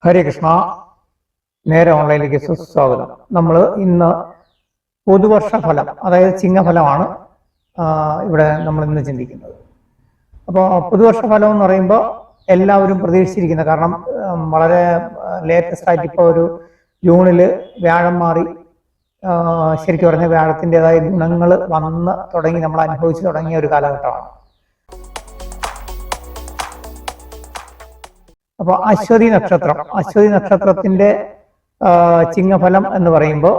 ഹരേ കൃഷ്ണ. നേരെ ഓൺലൈനിലേക്ക് സുസ്വാഗതം. നമ്മൾ ഇന്ന് പുതുവർഷ ഫലം, അതായത് ചിങ്ങഫലമാണ് ഇവിടെ നമ്മൾ ഇന്ന് ചിന്തിക്കുന്നത്. അപ്പോൾ പുതുവർഷ ഫലം എന്ന് പറയുമ്പോൾ എല്ലാവരും പ്രതീക്ഷിച്ചിരിക്കുന്നത്, കാരണം വളരെ ലേറ്റസ്റ്റ് ആയിട്ട് ഇപ്പോൾ ഒരു ജൂണില് വ്യാഴം മാറി, ശരിക്കും പറഞ്ഞാൽ വ്യാഴത്തിൻ്റെതായ ഗുണങ്ങൾ വന്ന് തുടങ്ങി, നമ്മൾ അനുഭവിച്ചു തുടങ്ങിയ ഒരു കാലഘട്ടമാണ്. അപ്പോൾ അശ്വതി നക്ഷത്രത്തിന്റെ ചിങ്ങഫലം എന്ന് പറയുമ്പോൾ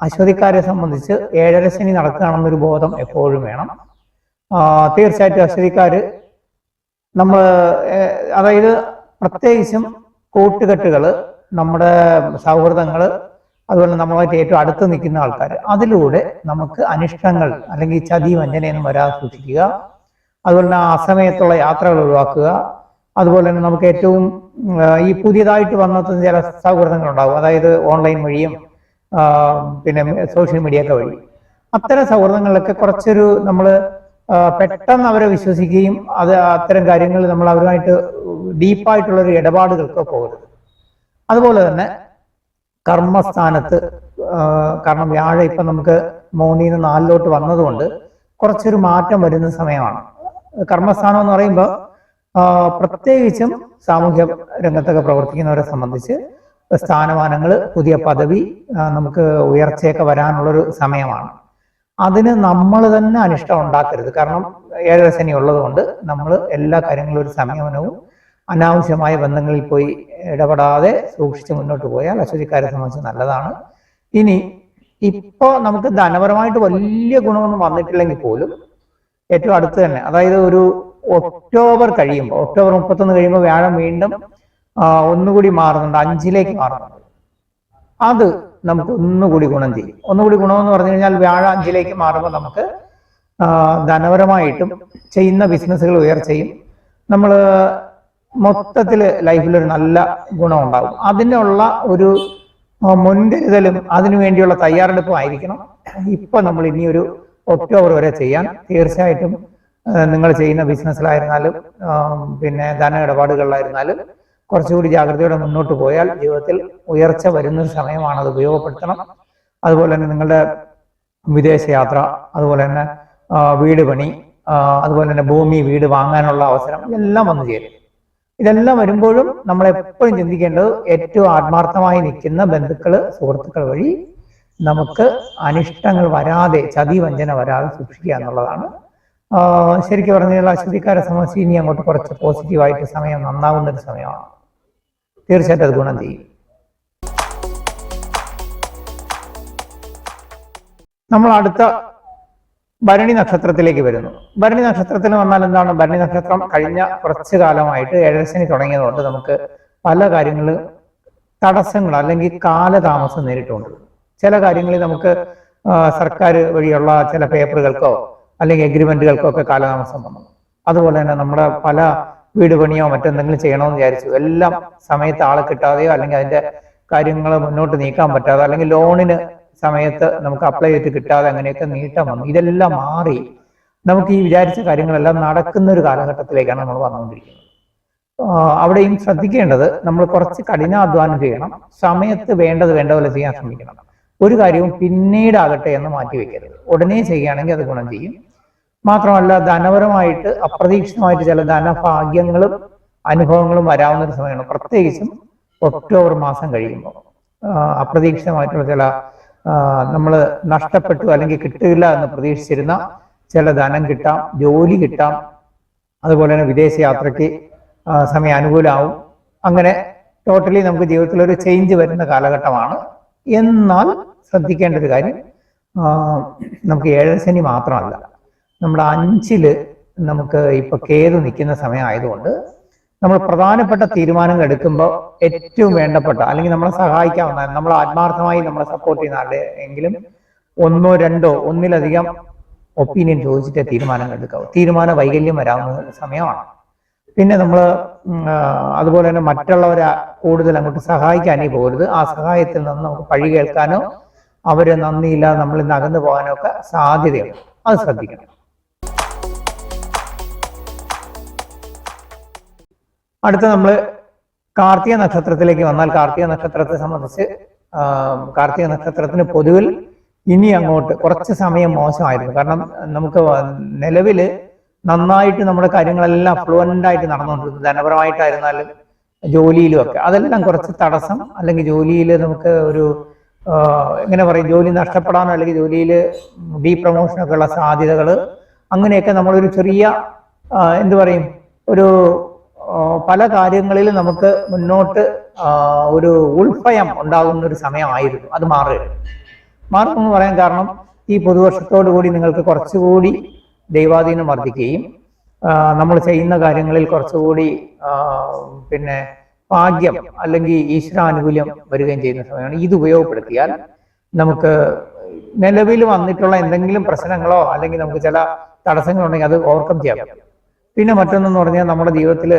അശ്വതിക്കാരെ സംബന്ധിച്ച് ഏഴര ശനി നടക്കുകയാണെന്നൊരു ബോധം എപ്പോഴും വേണം. തീർച്ചയായിട്ടും അശ്വതിക്കാര് അതായത് പ്രത്യേകിച്ചും കൂട്ടുകെട്ടുകള്, നമ്മുടെ സൗഹൃദങ്ങള്, അതുപോലെ നമ്മളുമായിട്ട് ഏറ്റവും അടുത്ത് നിൽക്കുന്ന ആൾക്കാർ, അതിലൂടെ നമുക്ക് അനിഷ്ടങ്ങൾ അല്ലെങ്കിൽ ചതി വഞ്ചനയൊന്നും വരാതെ സൂക്ഷിക്കുക. അതുപോലെ തന്നെ അസമയത്തുള്ള യാത്രകൾ ഒഴിവാക്കുക. അതുപോലെ തന്നെ നമുക്ക് ഏറ്റവും ഈ പുതിയതായിട്ട് വന്നത് ചില സൗഹൃദങ്ങൾ ഉണ്ടാകും, അതായത് ഓൺലൈൻ വഴിയും പിന്നെ സോഷ്യൽ മീഡിയ ഒക്കെ വഴി. അത്തരം സൗഹൃദങ്ങളിലൊക്കെ കുറച്ചൊരു നമ്മൾ പെട്ടെന്ന് അവരെ വിശ്വസിക്കുകയും അത്തരം കാര്യങ്ങൾ നമ്മൾ അവരുമായിട്ട് ഡീപ്പായിട്ടുള്ളൊരു ഇടപാടുകൾക്ക് പോകരുത്. അതുപോലെ തന്നെ കർമ്മസ്ഥാനത്ത്, കാരണം വ്യാഴം ഇപ്പം നമുക്ക് 3 നിന്ന് 4 വന്നതുകൊണ്ട് കുറച്ചൊരു മാറ്റം വരുന്ന സമയമാണ്. കർമ്മസ്ഥാനം എന്ന് പറയുമ്പോൾ പ്രത്യേകിച്ചും സാമൂഹ്യ രംഗത്തൊക്കെ പ്രവർത്തിക്കുന്നവരെ സംബന്ധിച്ച് സ്ഥാനമാനങ്ങൾ, പുതിയ പദവി, നമുക്ക് ഉയർച്ചയൊക്കെ വരാനുള്ളൊരു സമയമാണ്. അതിന് നമ്മൾ തന്നെ അനിഷ്ടം ഉണ്ടാക്കരുത്. കാരണം ഏഴര ശനി ഉള്ളത് കൊണ്ട് നമ്മൾ എല്ലാ കാര്യങ്ങളും ഒരു സംയമനവും അനാവശ്യമായ ബന്ധങ്ങളിൽ പോയി ഇടപെടാതെ സൂക്ഷിച്ച് മുന്നോട്ട് പോയാൽ അശ്വതിക്കാരെ സംബന്ധിച്ച് നല്ലതാണ്. ഇനി ഇപ്പോൾ നമുക്ക് ധനപരമായിട്ട് വലിയ ഗുണമൊന്നും വന്നിട്ടില്ലെങ്കിൽ പോലും ഏറ്റവും അടുത്ത് തന്നെ, അതായത് ഒരു ഒക്ടോബർ 31 കഴിയുമ്പോൾ വ്യാഴം വീണ്ടും ഒന്നുകൂടി മാറുന്നുണ്ട്, 5 മാറുന്നുണ്ട്. അത് നമുക്ക് ഒന്നുകൂടി ഗുണം ചെയ്യും. ഒന്നുകൂടി ഗുണമെന്ന് പറഞ്ഞു കഴിഞ്ഞാൽ വ്യാഴം 5 മാറുമ്പോൾ നമുക്ക് ധനപരമായിട്ടും ചെയ്യുന്ന ബിസിനസ്സുകൾ ഉയർച്ചയും നമ്മൾ മൊത്തത്തിൽ ലൈഫിലൊരു നല്ല ഗുണം ഉണ്ടാകും. അതിനുള്ള ഒരു മുൻകരുതലും അതിനുവേണ്ടിയുള്ള തയ്യാറെടുപ്പും ആയിരിക്കണം ഇപ്പൊ നമ്മൾ ഇനി ഒരു ഒക്ടോബർ വരെ ചെയ്യാൻ. തീർച്ചയായിട്ടും നിങ്ങൾ ചെയ്യുന്ന ബിസിനസ്സിലായിരുന്നാലും പിന്നെ ധന ഇടപാടുകളിലായിരുന്നാലും കുറച്ചുകൂടി ജാഗ്രതയോടെ മുന്നോട്ട് പോയാൽ ജീവിതത്തിൽ ഉയർച്ച വരുന്നൊരു സമയമാണ്. അത് ഉപയോഗപ്പെടുത്തണം. അതുപോലെ തന്നെ നിങ്ങളുടെ വിദേശയാത്ര, അതുപോലെ തന്നെ വീട് പണി, അതുപോലെ തന്നെ ഭൂമി, വീട് വാങ്ങാനുള്ള അവസരം, ഇതെല്ലാം വന്നു ചേരും. ഇതെല്ലാം വരുമ്പോഴും നമ്മളെപ്പോഴും ചിന്തിക്കേണ്ടത് ഏറ്റവും ആത്മാർത്ഥമായി നിൽക്കുന്ന ബന്ധുക്കള്, സുഹൃത്തുക്കൾ വഴി നമുക്ക് അനിഷ്ടങ്ങൾ വരാതെ, ചതി വഞ്ചന വരാതെ സൂക്ഷിക്കുക എന്നുള്ളതാണ്. ശരിക്കും പറഞ്ഞാൽ അശ്വതിക്കാരെ സംബന്ധിച്ച് ഇനി അങ്ങോട്ട് കുറച്ച് പോസിറ്റീവായിട്ട് സമയം നന്നാവുന്നൊരു സമയമാണ്. തീർച്ചയായിട്ടും അത് ഗുണം ചെയ്യും. നമ്മൾ അടുത്ത ഭരണി നക്ഷത്രത്തിലേക്ക് വരുന്നു. ഭരണി നക്ഷത്രത്തിൽ വന്നാൽ എന്താണ്? ഭരണി നക്ഷത്രം കഴിഞ്ഞ കുറച്ചു കാലമായിട്ട് ഏഴര ശനി തുടങ്ങിയതുകൊണ്ട് നമുക്ക് പല കാര്യങ്ങളും തടസ്സങ്ങൾ അല്ലെങ്കിൽ കാലതാമസം നേരിട്ടുണ്ട്. ചില കാര്യങ്ങളിൽ നമുക്ക് സർക്കാർ വഴിയുള്ള ചില പേപ്പറുകൾക്കോ അല്ലെങ്കിൽ എഗ്രിമെന്റുകൾക്കോ ഒക്കെ കാലതാമസം വന്നു. അതുപോലെ തന്നെ നമ്മുടെ പല വീട് പണിയോ മറ്റെന്തെങ്കിലും ചെയ്യണമെന്ന് വിചാരിച്ചു, എല്ലാം സമയത്ത് ആളെ കിട്ടാതെയോ അല്ലെങ്കിൽ അതിന്റെ കാര്യങ്ങൾ മുന്നോട്ട് നീക്കാൻ പറ്റാതെ, അല്ലെങ്കിൽ ലോണിന് സമയത്ത് നമുക്ക് അപ്ലൈ ചെയ്തിട്ട് കിട്ടാതെ, അങ്ങനെയൊക്കെ നീട്ടം വന്നു. ഇതെല്ലാം മാറി നമുക്ക് ഈ വിചാരിച്ച കാര്യങ്ങളെല്ലാം നടക്കുന്ന ഒരു കാലഘട്ടത്തിലേക്കാണ് നമ്മൾ വന്നുകൊണ്ടിരിക്കുന്നത്. അവിടെയും ശ്രദ്ധിക്കേണ്ടത്, നമ്മൾ കുറച്ച് കഠിനാധ്വാനം ചെയ്യണം. സമയത്ത് വേണ്ടത് വേണ്ട പോലെ ചെയ്യാൻ ശ്രമിക്കണം. ഒരു കാര്യവും പിന്നീടാകട്ടെ എന്ന് മാറ്റിവെക്കരുത്. ഉടനെ ചെയ്യുകയാണെങ്കിൽ അത് ഗുണം ചെയ്യും. മാത്രമല്ല ധനപരമായിട്ട് അപ്രതീക്ഷിതമായിട്ട് ചില ധനഭാഗ്യങ്ങളും അനുഭവങ്ങളും വരാവുന്ന ഒരു സമയമാണ്. പ്രത്യേകിച്ചും ഒക്ടോബർ മാസം കഴിയുമ്പോൾ അപ്രതീക്ഷിതമായിട്ടുള്ള ചില നമ്മൾ നഷ്ടപ്പെട്ടു അല്ലെങ്കിൽ കിട്ടില്ല എന്ന് പ്രതീക്ഷിച്ചിരുന്ന ചില ധനം കിട്ടാം, ജോലി കിട്ടാം, അതുപോലെ തന്നെ വിദേശ യാത്രയ്ക്ക് സമയം അനുകൂലമാവും. അങ്ങനെ ടോട്ടലി നമുക്ക് ജീവിതത്തിൽ ഒരു ചേഞ്ച് വരുന്ന കാലഘട്ടമാണ്. എന്നാൽ ശ്രദ്ധിക്കേണ്ട ഒരു കാര്യം, നമുക്ക് ഏഴര ശനി മാത്രമല്ല, നമ്മുടെ 5 നമുക്ക് ഇപ്പൊ കേതു നിൽക്കുന്ന സമയം ആയതുകൊണ്ട് നമ്മൾ പ്രധാനപ്പെട്ട തീരുമാനങ്ങൾ എടുക്കുമ്പോൾ ഏറ്റവും വേണ്ടപ്പെട്ട അല്ലെങ്കിൽ നമ്മളെ സഹായിക്കാവുന്ന, നമ്മൾ ആത്മാർത്ഥമായി നമ്മളെ സപ്പോർട്ട് ചെയ്യുന്ന ആളുടെ എങ്കിലും 1, 2, 1-ലധികം ഒപ്പീനിയൻ ചോദിച്ചിട്ട് തീരുമാനങ്ങൾ എടുക്കാവൂ. തീരുമാന വൈകല്യം വരാവുന്ന സമയമാണ്. പിന്നെ നമ്മൾ അതുപോലെ തന്നെ മറ്റുള്ളവരെ കൂടുതൽ അങ്ങോട്ട് സഹായിക്കാനേ പോകരുത്. ആ സഹായത്തിൽ നിന്ന് നമുക്ക് പഴി കേൾക്കാനോ അവര് നന്ദിയില്ലാതെ നമ്മളിൽ നിന്ന് അകന്നു പോകാനോ ഒക്കെ സാധ്യതയുണ്ട്. അത് ശ്രദ്ധിക്കണം. അടുത്ത നമ്മൾ കാർത്തിക നക്ഷത്രത്തിലേക്ക് വന്നാൽ കാർത്തിക നക്ഷത്രത്തെ സംബന്ധിച്ച് കാർത്തിക നക്ഷത്രത്തിന് പൊതുവിൽ ഇനി അങ്ങോട്ട് കുറച്ച് സമയം മോശമായിരുന്നു. കാരണം നമുക്ക് നിലവില് നന്നായിട്ട് നമ്മുടെ കാര്യങ്ങളെല്ലാം ഫ്ലുവൻ്റ് ആയിട്ട് നടന്നുകൊണ്ടിരുന്നു. ധനപരമായിട്ടായിരുന്നാലും ജോലിയിലും ഒക്കെ അതെല്ലാം കുറച്ച് തടസ്സം, അല്ലെങ്കിൽ ജോലിയിൽ നമുക്ക് ഒരു എങ്ങനെ പറയും, ജോലി നഷ്ടപ്പെടാനോ അല്ലെങ്കിൽ ജോലിയിൽ ഡീപ്രമോഷനൊക്കെ ഉള്ള സാധ്യതകൾ, അങ്ങനെയൊക്കെ നമ്മളൊരു ചെറിയ എന്തു പറയും, ഒരു പല കാര്യങ്ങളിലും നമുക്ക് മുന്നോട്ട് ഒരു ഉൾഭയം ഉണ്ടാകുന്ന ഒരു സമയമായിരുന്നു. അത് മാറുമെന്ന് പറയാൻ കാരണം ഈ പുതുവർഷത്തോടു കൂടി നിങ്ങൾക്ക് കുറച്ചുകൂടി ദൈവാധീനം വർദ്ധിക്കുകയും നമ്മൾ ചെയ്യുന്ന കാര്യങ്ങളിൽ കുറച്ചുകൂടി പിന്നെ ഭാഗ്യം അല്ലെങ്കിൽ ഈശ്വരാനുകൂല്യം വരികയും ചെയ്യുന്ന സമയമാണ്. ഇത് ഉപയോഗപ്പെടുത്തിയാൽ നമുക്ക് നിലവിൽ വന്നിട്ടുള്ള എന്തെങ്കിലും പ്രശ്നങ്ങളോ അല്ലെങ്കിൽ നമുക്ക് ചില തടസ്സങ്ങളുണ്ടെങ്കിൽ അത് ഓവർകം ചെയ്യാൻ പറ്റും. പിന്നെ മറ്റൊന്നെന്ന് പറഞ്ഞാൽ നമ്മുടെ ജീവിതത്തിൽ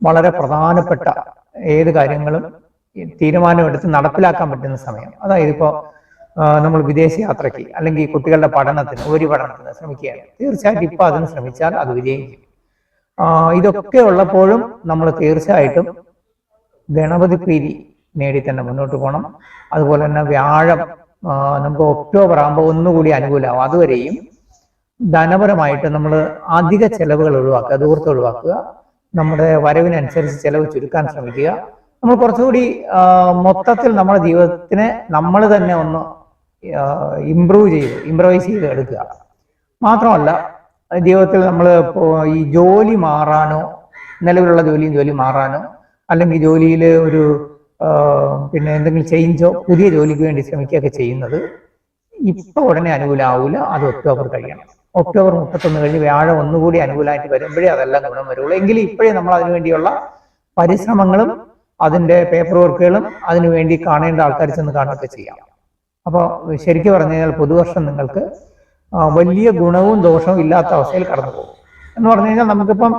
വളരെ പ്രധാനപ്പെട്ട ഏത് കാര്യങ്ങളും തീരുമാനമെടുത്ത് നടപ്പിലാക്കാൻ പറ്റുന്ന സമയം. അതായത് ഇപ്പോൾ നമ്മൾ വിദേശ യാത്രയ്ക്ക് അല്ലെങ്കിൽ കുട്ടികളുടെ പഠനത്തിന് ഉപരിപഠനത്തിന് ശ്രമിക്കുകയാണ്. തീർച്ചയായിട്ടും ഇപ്പൊ അതിന് ശ്രമിച്ചാൽ അത് വിജയിക്കും. ഇതൊക്കെ ഉള്ളപ്പോഴും നമ്മൾ തീർച്ചയായിട്ടും ഗണപതി പ്രീതി നേടി തന്നെ മുന്നോട്ട് പോകണം. അതുപോലെ തന്നെ വ്യാഴം നമുക്ക് ഒക്ടോബർ ആകുമ്പോൾ ഒന്നുകൂടി അനുകൂലമാവും. അതുവരെയും ധനപരമായിട്ട് നമ്മൾ അധിക ചെലവുകൾ ഒഴിവാക്കുക, ദൂരത്ത് ഒഴിവാക്കുക, നമ്മുടെ വരവിനനുസരിച്ച് ചെലവ് ചുരുക്കാൻ ശ്രമിക്കുക. നമ്മൾ കുറച്ചുകൂടി മൊത്തത്തിൽ നമ്മുടെ ജീവിതത്തിനെ നമ്മൾ തന്നെ ഒന്ന് ഇംപ്രവൈസ് ചെയ്ത് എടുക്കുക. മാത്രമല്ല ജീവിതത്തിൽ നമ്മൾ ഈ ജോലി മാറാനോ, നിലവിലുള്ള ജോലി മാറാനോ, അല്ലെങ്കിൽ ജോലിയിൽ ഒരു പിന്നെ എന്തെങ്കിലും ചേഞ്ചോ പുതിയ ജോലിക്ക് വേണ്ടി ശ്രമിക്കുകയൊക്കെ ചെയ്യുന്നത് ഇപ്പൊ ഉടനെ അനുകൂലമാവില്ല. അത് ഒക്ടോബർ കഴിയണം. ഒക്ടോബർ 31 കഴിഞ്ഞ് വ്യാഴം ഒന്നുകൂടി അനുകൂലമായിട്ട് വരുമ്പോഴേ അതെല്ലാം ഗുണം വരുള്ളൂ. എങ്കിലും ഇപ്പോഴേ നമ്മൾ അതിനുവേണ്ടിയുള്ള പരിശ്രമങ്ങളും അതിന്റെ പേപ്പർ വർക്കുകളും അതിനുവേണ്ടി കാണേണ്ട ആൾക്കാർ ചെന്ന് കാണുകയൊക്കെ ചെയ്യാം. അപ്പോൾ ശരിക്കും പറഞ്ഞു കഴിഞ്ഞാൽ പുതുവർഷം നിങ്ങൾക്ക് വലിയ ഗുണവും ദോഷവും ഇല്ലാത്ത അവസ്ഥയിൽ കടന്നു പോകും. എന്ന് പറഞ്ഞു കഴിഞ്ഞാൽ നമുക്കിപ്പം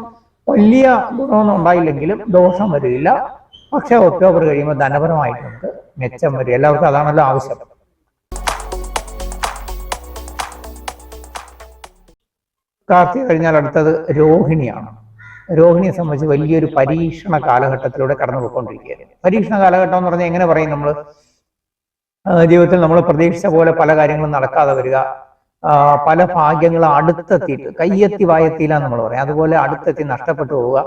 വലിയ ഗുണമൊന്നും ഉണ്ടായില്ലെങ്കിലും ദോഷം വരില്ല. പക്ഷെ ഒക്ടോബർ കഴിയുമ്പോൾ ധനപരമായിട്ട് നമുക്ക് മെച്ചം വരും. എല്ലാവർക്കും അതാണല്ലോ ആവശ്യം. കാർത്തിക കഴിഞ്ഞാൽ അടുത്തത് രോഹിണിയാണ്. രോഹിണിയെ സംബന്ധിച്ച് വലിയൊരു പരീക്ഷണ കാലഘട്ടത്തിലൂടെ കടന്നു പോയിക്കൊണ്ടിരിക്കുകയാണ്. പരീക്ഷണ കാലഘട്ടം എന്ന് പറഞ്ഞാൽ എങ്ങനെ പറയും, നമ്മൾ ജീവിതത്തിൽ നമ്മൾ പ്രതീക്ഷിച്ച പോലെ പല കാര്യങ്ങളും നടക്കാതെ വരിക, പല ഭാഗ്യങ്ങളും അടുത്തെത്തിയിട്ട് കയ്യെത്തി വായെത്തിയില്ല നമ്മൾ പറയാം, അതുപോലെ അടുത്തെത്തി നഷ്ടപ്പെട്ടു പോവുക,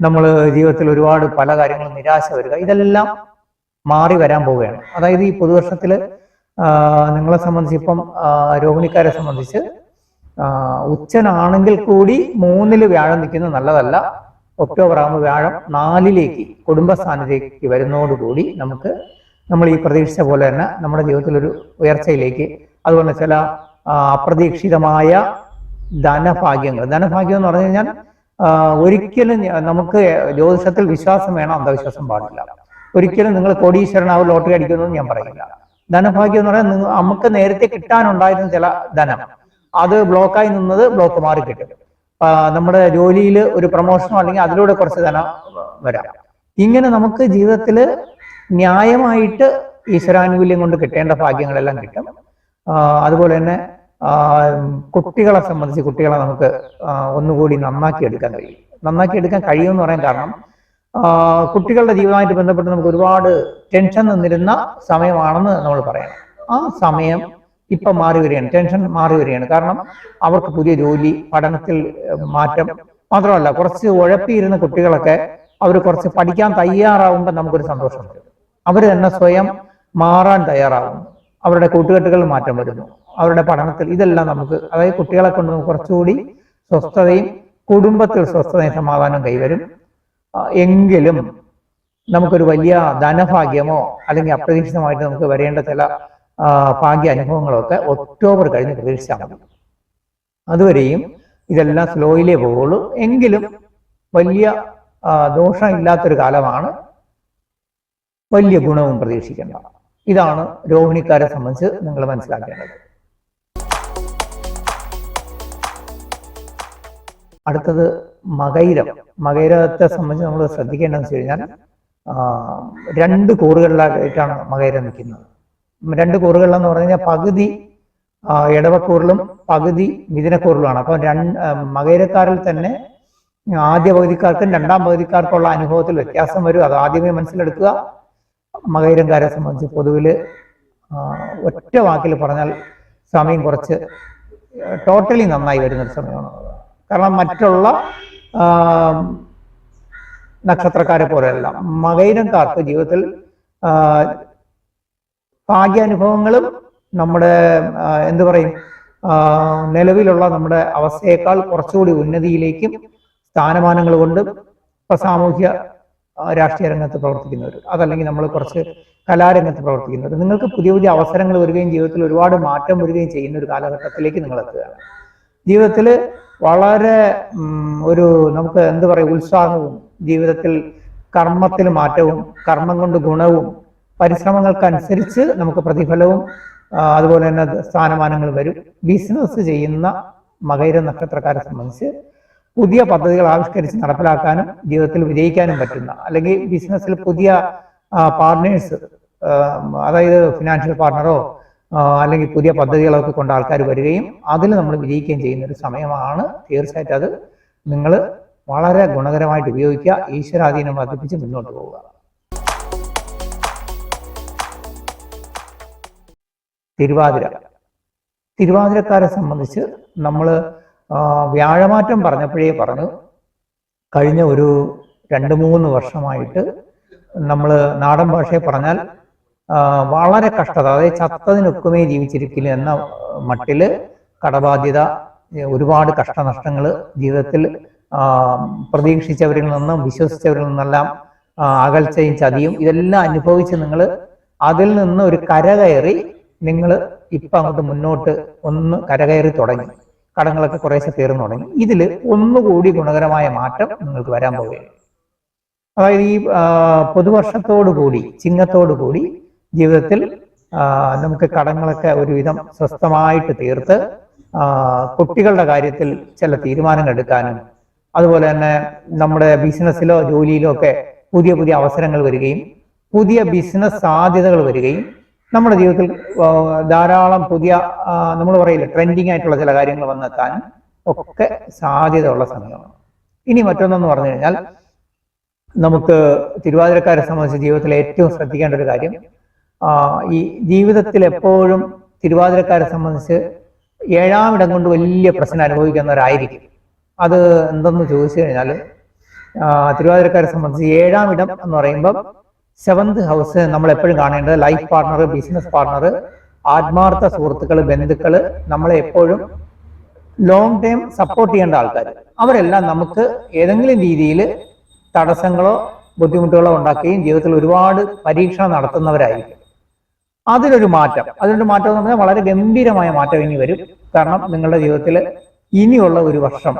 നമ്മൾ ജീവിതത്തിൽ ഒരുപാട് പല കാര്യങ്ങളും നിരാശ വരിക, ഇതെല്ലാം മാറി വരാൻ പോവുകയാണ്. അതായത് ഈ പുതുവർഷത്തിൽ നിങ്ങളെ സംബന്ധിച്ച് ഇപ്പം രോഹിണിക്കാരെ സംബന്ധിച്ച് ഉച്ചനാണെങ്കിൽ കൂടി 3-ൽ വ്യാഴം നിൽക്കുന്നത് നല്ലതല്ല. ഒക്ടോബർ ആകുമ്പോൾ വ്യാഴം 4-ലേക്ക് കുടുംബസ്ഥാനത്തേക്ക് വരുന്നതോടുകൂടി നമ്മൾ ഈ പ്രതീക്ഷിച്ച പോലെ തന്നെ നമ്മുടെ ജീവിതത്തിൽ ഒരു ഉയർച്ചയിലേക്ക്, അതുപോലെ ചില അപ്രതീക്ഷിതമായ ധനഭാഗ്യം എന്ന് പറഞ്ഞു കഴിഞ്ഞാൽ ഒരിക്കലും നമുക്ക് ജ്യോതിഷത്തിൽ വിശ്വാസം വേണം, അന്ധവിശ്വാസം പാടില്ല. ഒരിക്കലും നിങ്ങൾ കോടീശ്വരനാവും ലോട്ടറി അടിക്കുമെന്ന് ഞാൻ പറയില്ല. ധനഭാഗ്യം എന്ന് പറഞ്ഞാൽ നമുക്ക് നേരത്തെ കിട്ടാനുണ്ടായിരുന്ന ചില ധനം അത് ബ്ലോക്കായി നിന്നത് ബ്ലോക്ക് മാറി കിട്ടും. നമ്മുടെ ജോലിയിൽ ഒരു പ്രൊമോഷനോ അല്ലെങ്കിൽ അതിലൂടെ കുറച്ച് ധനം വരാം. ഇങ്ങനെ നമുക്ക് ജീവിതത്തിൽ ന്യായമായിട്ട് ഈശ്വരാനുകൂല്യം കൊണ്ട് കിട്ടേണ്ട ഭാഗ്യങ്ങളെല്ലാം കിട്ടും. അതുപോലെ തന്നെ കുട്ടികളെ സംബന്ധിച്ച് കുട്ടികളെ നമുക്ക് ഒന്നുകൂടി നന്നാക്കി എടുക്കാൻ കഴിയുമെന്ന് പറയാൻ കാരണം കുട്ടികളുടെ ജീവിതമായിട്ട് ബന്ധപ്പെട്ട് നമുക്ക് ഒരുപാട് ടെൻഷൻ നിന്നിരുന്ന സമയമാണെന്ന് നമ്മൾ പറയണം. ആ സമയം ഇപ്പം മാറി വരികയാണ്, ടെൻഷൻ മാറി വരികയാണ്. കാരണം അവർക്ക് പുതിയ ജോലി, പഠനത്തിൽ മാറ്റം, മാത്രമല്ല കുറച്ച് ഉഴപ്പിയിരുന്ന കുട്ടികളൊക്കെ അവർ കുറച്ച് പഠിക്കാൻ തയ്യാറാവുമ്പോൾ നമുക്കൊരു സന്തോഷം വരും. അവർ തന്നെ സ്വയം മാറാൻ തയ്യാറാകുന്നു, അവരുടെ കൂട്ടുകെട്ടുകൾ മാറ്റം വരുന്നു, അവരുടെ പഠനത്തിൽ ഇതെല്ലാം നമുക്ക്, അതായത് കുട്ടികളെ കൊണ്ട് കുറച്ചുകൂടി സ്വസ്ഥതയും കുടുംബത്തിൽ സ്വസ്ഥതയും സമാധാനം കൈവരും. എങ്കിലും നമുക്കൊരു വലിയ ധനഭാഗ്യമോ അല്ലെങ്കിൽ അപ്രതീക്ഷിതമായിട്ട് നമുക്ക് വരേണ്ട ചില ഭാഗ്യ അനുഭവങ്ങളൊക്കെ ഒക്ടോബർ കഴിഞ്ഞ് പ്രതീക്ഷിച്ചാൽ മതി. അതുവരെയും ഇതെല്ലാം സ്ലോയിലേ പോവുള്ളൂ. എങ്കിലും വലിയ ദോഷം ഇല്ലാത്തൊരു കാലമാണ്, വലിയ ഗുണവും പ്രതീക്ഷിക്കേണ്ട. ഇതാണ് രോഹിണിക്കാരെ സംബന്ധിച്ച് നിങ്ങൾ മനസ്സിലാക്കേണ്ടത്. അടുത്തത് മകയിരത്തെ സംബന്ധിച്ച് നമ്മൾ ശ്രദ്ധിക്കേണ്ടതെന്ന് വെച്ച് കഴിഞ്ഞാൽ 2 കൂറുകളിലായിട്ടാണ് മകയിരം നിൽക്കുന്നത്. 2 കൂറുകളിലെന്ന് പറഞ്ഞു കഴിഞ്ഞാൽ പകുതി ഇടവക്കൂറിലും പകുതി മിഥുനക്കൂറിലുമാണ്. അപ്പൊ മകയിരക്കാരിൽ തന്നെ ആദ്യ പകുതിക്കാർക്കും രണ്ടാം പകുതിക്കാർക്കുള്ള അനുഭവത്തിൽ വ്യത്യാസം വരും. അത് ആദ്യമേ മനസ്സിലെടുക്കുക. മകയിരംകാരെ സംബന്ധിച്ച് പൊതുവിൽ ഒറ്റ വാക്കിൽ പറഞ്ഞാൽ സമയം കുറച്ച് ടോട്ടലി നന്നായി വരുന്നൊരു സമയമാണ്. കാരണം മറ്റുള്ള നക്ഷത്രക്കാരെ പോലെയല്ല, മകയിരംകാർക്ക് ജീവിതത്തിൽ ഭാഗ്യാനുഭവങ്ങളും നമ്മുടെ എന്തു പറയും നിലവിലുള്ള നമ്മുടെ അവസ്ഥയേക്കാൾ കുറച്ചുകൂടി ഉന്നതിയിലേക്കും സ്ഥാനമാനങ്ങൾ കൊണ്ടും ഇപ്പൊ സാമൂഹ്യ രാഷ്ട്രീയ രംഗത്ത് പ്രവർത്തിക്കുന്നവർ, അതല്ലെങ്കിൽ നമ്മൾ കുറച്ച് കലാരംഗത്ത് പ്രവർത്തിക്കുന്നവർ, നിങ്ങൾക്ക് പുതിയ പുതിയ അവസരങ്ങൾ വരികയും ജീവിതത്തിൽ ഒരുപാട് മാറ്റം വരികയും ചെയ്യുന്ന ഒരു കാലഘട്ടത്തിലേക്ക് നിങ്ങൾ എത്തുകയാണ്. ജീവിതത്തിൽ വളരെ നമുക്ക് എന്ത് പറയും ഉത്സാഹവും, ജീവിതത്തിൽ കർമ്മത്തിൽ മാറ്റവും, കർമ്മം കൊണ്ട് ഗുണവും, പരിശ്രമങ്ങൾക്കനുസരിച്ച് നമുക്ക് പ്രതിഫലവും അതുപോലെ തന്നെ സ്ഥാനമാനങ്ങൾ വരും. ബിസിനസ് ചെയ്യുന്ന മകയിര നക്ഷത്രക്കാരെ സംബന്ധിച്ച് പുതിയ പദ്ധതികൾ ആവിഷ്കരിച്ച് നടപ്പിലാക്കാനും ജീവിതത്തിൽ വിജയിക്കാനും പറ്റുന്ന, അല്ലെങ്കിൽ ബിസിനസ്സിൽ പുതിയ പാർട്ട്നേഴ്സ്, അതായത് ഫിനാൻഷ്യൽ പാർട്ണറോ അല്ലെങ്കിൽ പുതിയ പദ്ധതികളൊക്കെ കൊണ്ട് ആൾക്കാർ വരികയും അതിൽ നമ്മൾ വിജയിക്കുകയും ചെയ്യുന്ന ഒരു സമയമാണ്. തീർച്ചയായിട്ടും അത് നിങ്ങൾ വളരെ ഗുണകരമായിട്ട് ഉപയോഗിക്കുക. ഈശ്വരാധീനം വർദ്ധിപ്പിച്ച് മുന്നോട്ട് പോവുക. തിരുവാതിരക്കാരെ സംബന്ധിച്ച് നമ്മൾ വ്യാഴമാറ്റം പറഞ്ഞപ്പോഴേ പറഞ്ഞു, കഴിഞ്ഞ ഒരു 2-3 വർഷമായിട്ട് നമ്മൾ നാടൻ ഭാഷയെ പറഞ്ഞാൽ വളരെ കഷ്ടത, അതായത് ചത്തതിനൊക്കുമേ ജീവിച്ചിരിക്കില്ല എന്ന മട്ടില് കടബാധ്യത, ഒരുപാട് കഷ്ടനഷ്ടങ്ങൾ ജീവിതത്തിൽ പ്രതീക്ഷിച്ചവരിൽ നിന്നും വിശ്വസിച്ചവരിൽ നിന്നെല്ലാം അകൽച്ചയും ചതിയും ഇതെല്ലാം അനുഭവിച്ച് നിങ്ങൾ അതിൽ നിന്ന് ഒരു കരകയറി നിങ്ങൾ ഇപ്പം അങ്ങോട്ട് മുന്നോട്ട് ഒന്ന് കരകയറി തുടങ്ങി, കടങ്ങളൊക്കെ കുറേശ്ശെ തീർന്നു തുടങ്ങി. ഇതിൽ ഒന്നുകൂടി ഗുണകരമായ മാറ്റം നിങ്ങൾക്ക് വരാൻ പോവുകയാണ്. അതായത് ഈ പുതുവർഷത്തോടു കൂടി, ചിങ്ങത്തോടു കൂടി ജീവിതത്തിൽ നമുക്ക് കടങ്ങളൊക്കെ ഒരുവിധം സ്വസ്ഥമായിട്ട് തീർത്ത് കുട്ടികളുടെ കാര്യത്തിൽ ചില തീരുമാനങ്ങൾ എടുക്കാനും, അതുപോലെ തന്നെ നമ്മുടെ ബിസിനസ്സിലോ ജോലിയിലോ ഒക്കെ പുതിയ പുതിയ അവസരങ്ങൾ വരികയും പുതിയ ബിസിനസ് സാധ്യതകൾ വരികയും നമ്മുടെ ജീവിതത്തിൽ ധാരാളം പുതിയ നമ്മൾ പറയില്ല ട്രെൻഡിങ് ആയിട്ടുള്ള ചില കാര്യങ്ങൾ വന്നെത്താനും ഒക്കെ സാധ്യത ഉള്ള സമയമാണ്. ഇനി മറ്റൊന്നെന്ന് പറഞ്ഞു കഴിഞ്ഞാൽ, നമുക്ക് തിരുവാതിരക്കാരെ സംബന്ധിച്ച് ജീവിതത്തിൽ ഏറ്റവും ശ്രദ്ധിക്കേണ്ട ഒരു കാര്യം, ഈ ജീവിതത്തിൽ എപ്പോഴും തിരുവാതിരക്കാരെ സംബന്ധിച്ച് 7ാം ഇടം കൊണ്ട് വലിയ പ്രശ്നം അനുഭവിക്കുന്നവരായിരിക്കും. അത് എന്തെന്ന് ചോദിച്ചു കഴിഞ്ഞാൽ, തിരുവാതിരക്കാരെ സംബന്ധിച്ച് 7ാം ഇടം എന്ന് പറയുമ്പം 7th ഹൗസ് നമ്മൾ എപ്പോഴും കാണേണ്ടത് ലൈഫ് പാർട്ണർ, ബിസിനസ് പാർട്ണർ, ആത്മാർത്ഥ സുഹൃത്തുക്കൾ, ബന്ധുക്കൾ, നമ്മളെ എപ്പോഴും ലോങ് ടൈം സപ്പോർട്ട് ചെയ്യേണ്ട ആൾക്കാർ, അവരെല്ലാം നമുക്ക് ഏതെങ്കിലും രീതിയിൽ തടസ്സങ്ങളോ ബുദ്ധിമുട്ടുകളോ ഉണ്ടാക്കുകയും ജീവിതത്തിൽ ഒരുപാട് പരീക്ഷണം നടത്തുന്നവരായിരിക്കും. അതിനൊരു മാറ്റം എന്ന് പറഞ്ഞാൽ വളരെ ഗംഭീരമായ മാറ്റം ഇനി വരും. കാരണം നിങ്ങളുടെ ജീവിതത്തിൽ ഇനിയുള്ള ഒരു വർഷം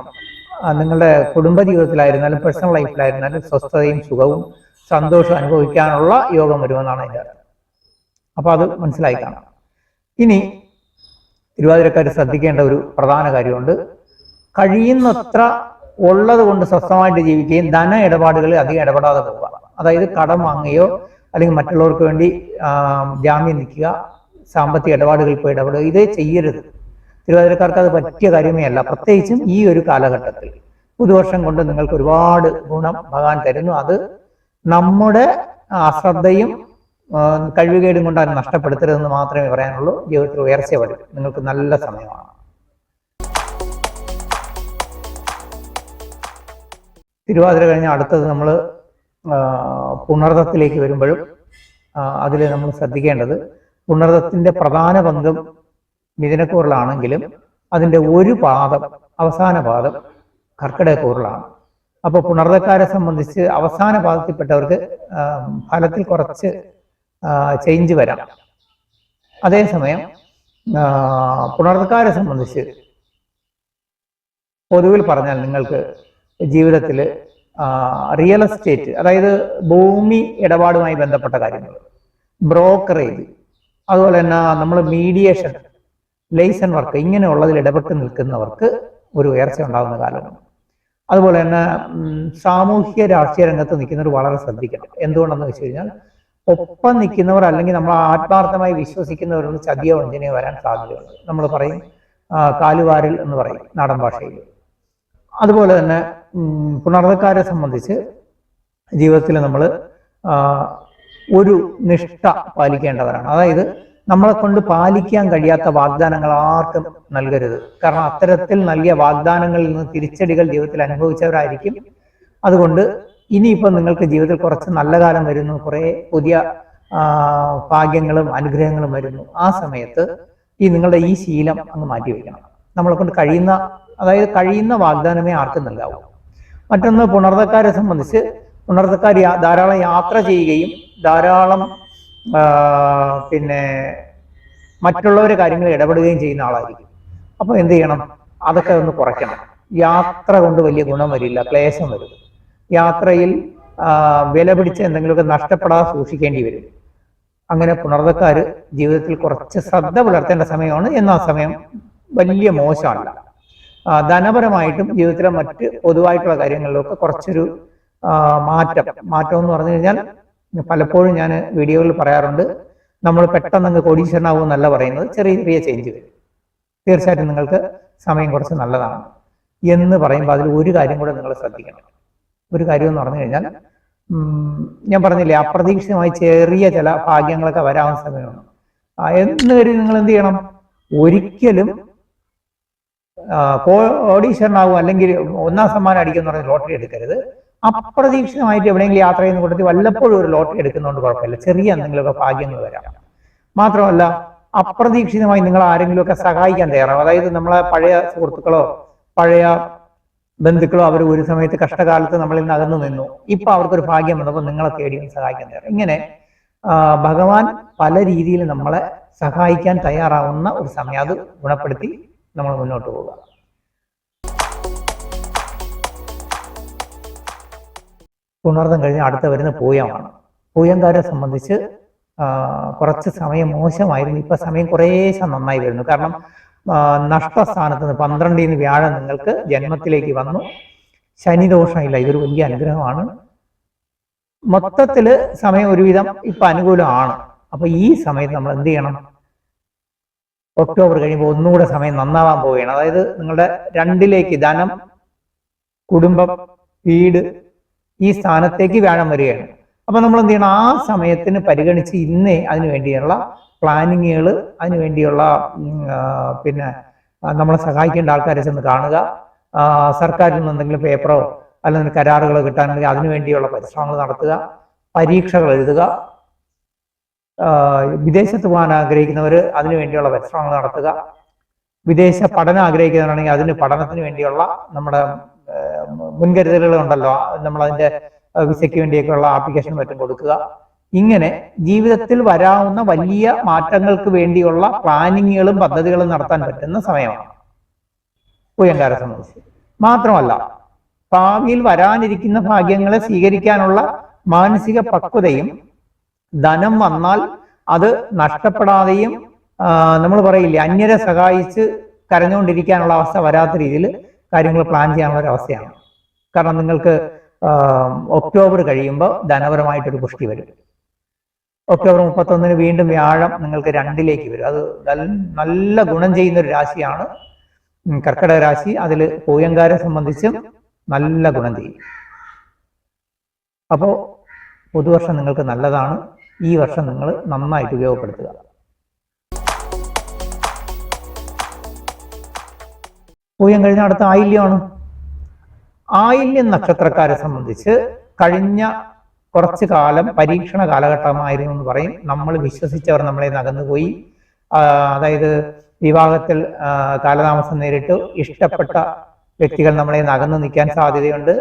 നിങ്ങളുടെ കുടുംബ ജീവിതത്തിലായിരുന്നാലും പേഴ്സണൽ ലൈഫിലായിരുന്നാലും സ്വസ്ഥതയും സുഖവും സന്തോഷവും അനുഭവിക്കാനുള്ള യോഗം വരുമെന്നാണ് അതിൻ്റെ അർത്ഥം. അപ്പൊ അത് മനസ്സിലായി കാണാം. ഇനി തിരുവാതിരക്കാർ ശ്രദ്ധിക്കേണ്ട ഒരു പ്രധാന കാര്യമുണ്ട്. കഴിയുന്നത്ര ഉള്ളത് കൊണ്ട് സ്വസ്ഥമായിട്ട് ജീവിക്കുകയും ധന ഇടപാടുകളിൽ അധികം ഇടപെടാതെ പോവുക. അതായത് കടം വാങ്ങുകയോ അല്ലെങ്കിൽ മറ്റുള്ളവർക്ക് വേണ്ടി ജാമ്യം നിൽക്കുക, സാമ്പത്തിക ഇടപാടുകളിൽ പോയി ഇടപെടുക, ഇതേ ചെയ്യരുത്. തിരുവാതിരക്കാർക്ക് അത് പറ്റിയ കാര്യമേ അല്ല. പ്രത്യേകിച്ചും ഈ ഒരു കാലഘട്ടത്തിൽ പുതുവർഷം കൊണ്ട് നിങ്ങൾക്ക് ഒരുപാട് ഗുണം ഭഗവാൻ തരുന്നു. അത് നമ്മുടെ അശ്രദ്ധയും കഴിവുകേടും കൊണ്ട് അത് നഷ്ടപ്പെടുത്തരുതെന്ന് മാത്രമേ പറയാനുള്ളൂ. ജീവിതത്തിൽ ഉയർച്ച വരും. നിങ്ങൾക്ക് നല്ല സമയമാണ്. തിരുവാതിര കഴിഞ്ഞ അടുത്തത് നമ്മൾ പുണർദത്തിലേക്ക് വരുമ്പോഴും അതിൽ നമ്മൾ ശ്രദ്ധിക്കേണ്ടത്, പുണർദത്തിന്റെ പ്രധാന പങ്കും മിഥുനക്കൂറിലാണെങ്കിലും അതിൻ്റെ ഒരു പാദം, അവസാന പാദം കർക്കിടകക്കൂറിലാണ്. അപ്പോൾ പുണർദക്കാരെ സംബന്ധിച്ച് അവസാന പാദത്തിൽപ്പെട്ടവർക്ക് ഫലത്തിൽ കുറച്ച് ചേഞ്ച് വരാം. അതേസമയം പുണർദക്കാരെ സംബന്ധിച്ച് പൊതുവിൽ പറഞ്ഞാൽ നിങ്ങൾക്ക് ജീവിതത്തിൽ റിയൽ എസ്റ്റേറ്റ്, അതായത് ഭൂമി ഇടപാടുമായി ബന്ധപ്പെട്ട കാര്യങ്ങൾ, ബ്രോക്കറേജ്, അതുപോലെ തന്നെ നമ്മൾ മീഡിയേഷൻ, ലൈസൺ വർക്ക്, ഇങ്ങനെയുള്ളതിൽ ഇടപെട്ട് നിൽക്കുന്നവർക്ക് ഒരു ഉയർച്ച ഉണ്ടാകുന്ന കാലമാണ്. അതുപോലെ തന്നെ സാമൂഹ്യ രാഷ്ട്രീയ രംഗത്ത് നിൽക്കുന്നവർ വളരെ ശ്രദ്ധിക്കണം. എന്തുകൊണ്ടെന്ന് വെച്ച് കഴിഞ്ഞാൽ, ഒപ്പം നിൽക്കുന്നവർ അല്ലെങ്കിൽ നമ്മൾ ആത്മാർത്ഥമായി വിശ്വസിക്കുന്നവരൊന്ന് ചതിയോ വഞ്ചനയോ വരാൻ സാധ്യതയുണ്ട്. നമ്മൾ പറയും കാലുവാരിൽ എന്ന് പറയും നാടൻ ഭാഷയിൽ. അതുപോലെ തന്നെ പുണർദക്കാരെ സംബന്ധിച്ച് ജീവിതത്തിൽ നമ്മൾ ഒരു നിഷ്ഠ പാലിക്കേണ്ടവരാണ്. അതായത് നമ്മളെ കൊണ്ട് പാലിക്കാൻ കഴിയാത്ത വാഗ്ദാനങ്ങൾ ആർക്കും നൽകരുത്. കാരണം അത്തരത്തിൽ നൽകിയ വാഗ്ദാനങ്ങളിൽ നിന്ന് തിരിച്ചടികൾ ജീവിതത്തിൽ അനുഭവിച്ചവരായിരിക്കും. അതുകൊണ്ട് ഇനിയിപ്പോൾ നിങ്ങൾക്ക് ജീവിതത്തിൽ കുറച്ച് നല്ല കാലം വരുന്നു, കുറെ പുതിയ ഭാഗ്യങ്ങളും അനുഗ്രഹങ്ങളും വരുന്നു. ആ സമയത്ത് നിങ്ങളുടെ ഈ ശീലം അങ്ങ് മാറ്റിവെക്കണം. നമ്മളെ കൊണ്ട് കഴിയുന്ന വാഗ്ദാനമേ ആർക്കും നൽകാവൂ. മറ്റൊന്ന്, പുണർദക്കാരെ സംബന്ധിച്ച് പുണർദക്കാർ ധാരാളം യാത്ര ചെയ്യുകയും ധാരാളം മറ്റുള്ളവരുടെ കാര്യങ്ങളിൽ ഇടപെടുകയും ചെയ്യുന്ന ആളായിരിക്കും. അപ്പോൾ എന്ത് ചെയ്യണം? അതൊക്കെ ഒന്ന് കുറയ്ക്കണം. യാത്ര കൊണ്ട് വലിയ ഗുണം വരില്ല, ക്ലേശം വരും. യാത്രയിൽ വില പിടിച്ച് എന്തെങ്കിലുമൊക്കെ നഷ്ടപ്പെടാതെ സൂക്ഷിക്കേണ്ടി വരും. അങ്ങനെ പുണർദക്കാർ ജീവിതത്തിൽ കുറച്ച് ശ്രദ്ധ പുലർത്തേണ്ട സമയമാണ്. എന്നാൽ സമയം വലിയ മോശമല്ല. ധനപരമായിട്ടും ജീവിതത്തിലെ മറ്റ് പൊതുവായിട്ടുള്ള കാര്യങ്ങളിലൊക്കെ കുറച്ചൊരു മാറ്റം എന്ന് പറഞ്ഞു കഴിഞ്ഞാൽ, പലപ്പോഴും ഞാൻ വീഡിയോകളിൽ പറയാറുണ്ട്, നമ്മൾ പെട്ടെന്ന് അങ്ങ് കോടീശ്വരനാവും എന്നല്ല പറയുന്നത്, ചെറിയ ചെറിയ ചേഞ്ച് വരും. തീർച്ചയായിട്ടും നിങ്ങൾക്ക് സമയം കുറച്ച് നല്ലതാണ് എന്ന് പറയുമ്പോൾ അതിൽ ഒരു കാര്യം കൂടെ നിങ്ങൾ ശ്രദ്ധിക്കണം. ഒരു കാര്യം എന്ന് പറഞ്ഞു കഴിഞ്ഞാൽ, ഞാൻ പറഞ്ഞില്ലേ, അപ്രതീക്ഷിതമായി ചെറിയ ചില ഭാഗ്യങ്ങളൊക്കെ വരാവുന്ന സമയമാണ്. എന്ന് കരുതി നിങ്ങൾ എന്ത് ചെയ്യണം? ഒരിക്കലും കോടീശ്വരനാവും അല്ലെങ്കിൽ 1ാം സമ്മാനം അടിക്കുമെന്ന് പറഞ്ഞ് ലോട്ടറി എടുക്കരുത്. അപ്രതീക്ഷിതമായിട്ട് എവിടെയെങ്കിലും യാത്ര ചെയ്യുന്ന കൂട്ടത്തിൽ വല്ലപ്പോഴും ഒരു ലോട്ടറി എടുക്കുന്നതുകൊണ്ട് കുഴപ്പമില്ല, ചെറിയ എന്തെങ്കിലുമൊക്കെ ഭാഗ്യങ്ങൾ വരാം. മാത്രമല്ല, അപ്രതീക്ഷിതമായി നിങ്ങൾ ആരെങ്കിലുമൊക്കെ സഹായിക്കാൻ തയ്യാറാവും. അതായത് നമ്മളെ പഴയ സുഹൃത്തുക്കളോ പഴയ ബന്ധുക്കളോ അവർ ഒരു സമയത്ത് കഷ്ടകാലത്ത് നമ്മളിൽ നിന്ന് അകന്നു നിന്നു, ഇപ്പൊ അവർക്കൊരു ഭാഗ്യം വന്നപ്പോൾ നിങ്ങളെ തേടി സഹായിക്കാൻ തയ്യാറാവും. ഇങ്ങനെ ഭഗവാൻ പല രീതിയിൽ നമ്മളെ സഹായിക്കാൻ തയ്യാറാവുന്ന ഒരു സമയം, അത് ഗുണപ്പെടുത്തി നമ്മൾ മുന്നോട്ട് പോവുക. പുണർദം കഴിഞ്ഞ് അടുത്ത വരുന്ന പൂയമാണ്. പൂയംകാരെ സംബന്ധിച്ച് കുറച്ച് സമയം മോശമായിരുന്നു. ഇപ്പൊ സമയം കുറേശ്ശെ നന്നായി വരുന്നു. കാരണം നഷ്ടസ്ഥാനത്ത് നിന്ന് 12 വ്യാഴം നിങ്ങൾക്ക് ജന്മത്തിലേക്ക് വന്നു. ശനിദോഷമില്ല, ഇതൊരു വലിയ അനുഗ്രഹമാണ്. മൊത്തത്തില് സമയം ഒരുവിധം ഇപ്പൊ അനുകൂലമാണ്. അപ്പൊ ഈ സമയത്ത് നമ്മൾ എന്ത് ചെയ്യണം? ഒക്ടോബർ കഴിയുമ്പോൾ ഒന്നുകൂടെ സമയം നന്നാവാൻ പോവുകയാണ്. അതായത് നിങ്ങളുടെ 2ലേക്ക് ധനം, കുടുംബം, വീട്, ഈ സ്ഥാനത്തേക്ക് വ്യാഴം വരികയാണ്. അപ്പൊ നമ്മൾ എന്ത് ചെയ്യണം? ആ സമയത്തിന് പരിഗണിച്ച് ഇന്നേ അതിനു വേണ്ടിയുള്ള പ്ലാനിങ്ങുകൾ, അതിനുവേണ്ടിയുള്ള നമ്മളെ സഹായിക്കേണ്ട ആൾക്കാരെ ചെന്ന് കാണുക. സർക്കാരിൽ നിന്ന് എന്തെങ്കിലും പേപ്പറോ അല്ലെങ്കിൽ കരാറുകളോ കിട്ടാനുണ്ടെങ്കിൽ അതിനുവേണ്ടിയുള്ള പരിശ്രമങ്ങൾ നടത്തുക. പരീക്ഷകൾ എഴുതുക. വിദേശത്ത് പോകാൻ ആഗ്രഹിക്കുന്നവർ അതിനുവേണ്ടിയുള്ള പരിശ്രമങ്ങൾ നടത്തുക. വിദേശ പഠനം ആഗ്രഹിക്കുന്നവരാണെങ്കിൽ അതിന് പഠനത്തിന് വേണ്ടിയുള്ള നമ്മുടെ മുൻകരുതലുകൾ ഉണ്ടല്ലോ, നമ്മളതിന്റെ വിസയ്ക്ക് വേണ്ടിയൊക്കെയുള്ള ആപ്ലിക്കേഷൻ മറ്റും കൊടുക്കുക. ഇങ്ങനെ ജീവിതത്തിൽ വരാവുന്ന വലിയ മാറ്റങ്ങൾക്ക് വേണ്ടിയുള്ള പ്ലാനിങ്ങുകളും പദ്ധതികളും നടത്താൻ പറ്റുന്ന സമയമാണ് പൂയംകാരെ സംബന്ധിച്ച്. മാത്രമല്ല, ഭാവിയിൽ വരാനിരിക്കുന്ന ഭാഗ്യങ്ങളെ സ്വീകരിക്കാനുള്ള മാനസിക പക്വതയും, ധനം വന്നാൽ അത് നഷ്ടപ്പെടാതെയും, നമ്മൾ പറയില്ലേ, അന്യരെ സഹായിച്ച് കരഞ്ഞുകൊണ്ടിരിക്കാനുള്ള അവസ്ഥ വരാത്ത രീതിയിൽ കാര്യങ്ങൾ പ്ലാൻ ചെയ്യാനുള്ള ഒരു അവസ്ഥയാണ്. കാരണം നിങ്ങൾക്ക് ഒക്ടോബർ കഴിയുമ്പോൾ ധനപരമായിട്ടൊരു പുഷ്ടി വരും. ഒക്ടോബർ 31 വീണ്ടും വ്യാഴം നിങ്ങൾക്ക് 2ലേക്ക് വരും. അത് നല്ല ഗുണം ചെയ്യുന്ന ഒരു രാശിയാണ് കർക്കിടക രാശി. അതിൽ പൂയംകാരെ സംബന്ധിച്ചും നല്ല ഗുണം ചെയ്യും. അപ്പോൾ പുതുവർഷം നിങ്ങൾക്ക് നല്ലതാണ്. ഈ വർഷം നിങ്ങൾ നന്നായിട്ട് ഉപയോഗപ്പെടുത്തുക. പൂയം കഴിഞ്ഞ അടുത്ത ആയില്യമാണ്. ആയില്യം നക്ഷത്രക്കാരെ സംബന്ധിച്ച് കഴിഞ്ഞ കുറച്ചു കാലം പരീക്ഷണ കാലഘട്ടമായിരുന്നു എന്ന് പറയും. നമ്മൾ വിശ്വസിച്ചവർ നമ്മളെ നകന്നുപോയി. അതായത് വിവാഹത്തിൽ കാലതാമസം നേരിട്ടു, ഇഷ്ടപ്പെട്ട വ്യക്തികൾ നമ്മളെ നകന്നു നിൽക്കാൻ സാധ്യതയുണ്ട്,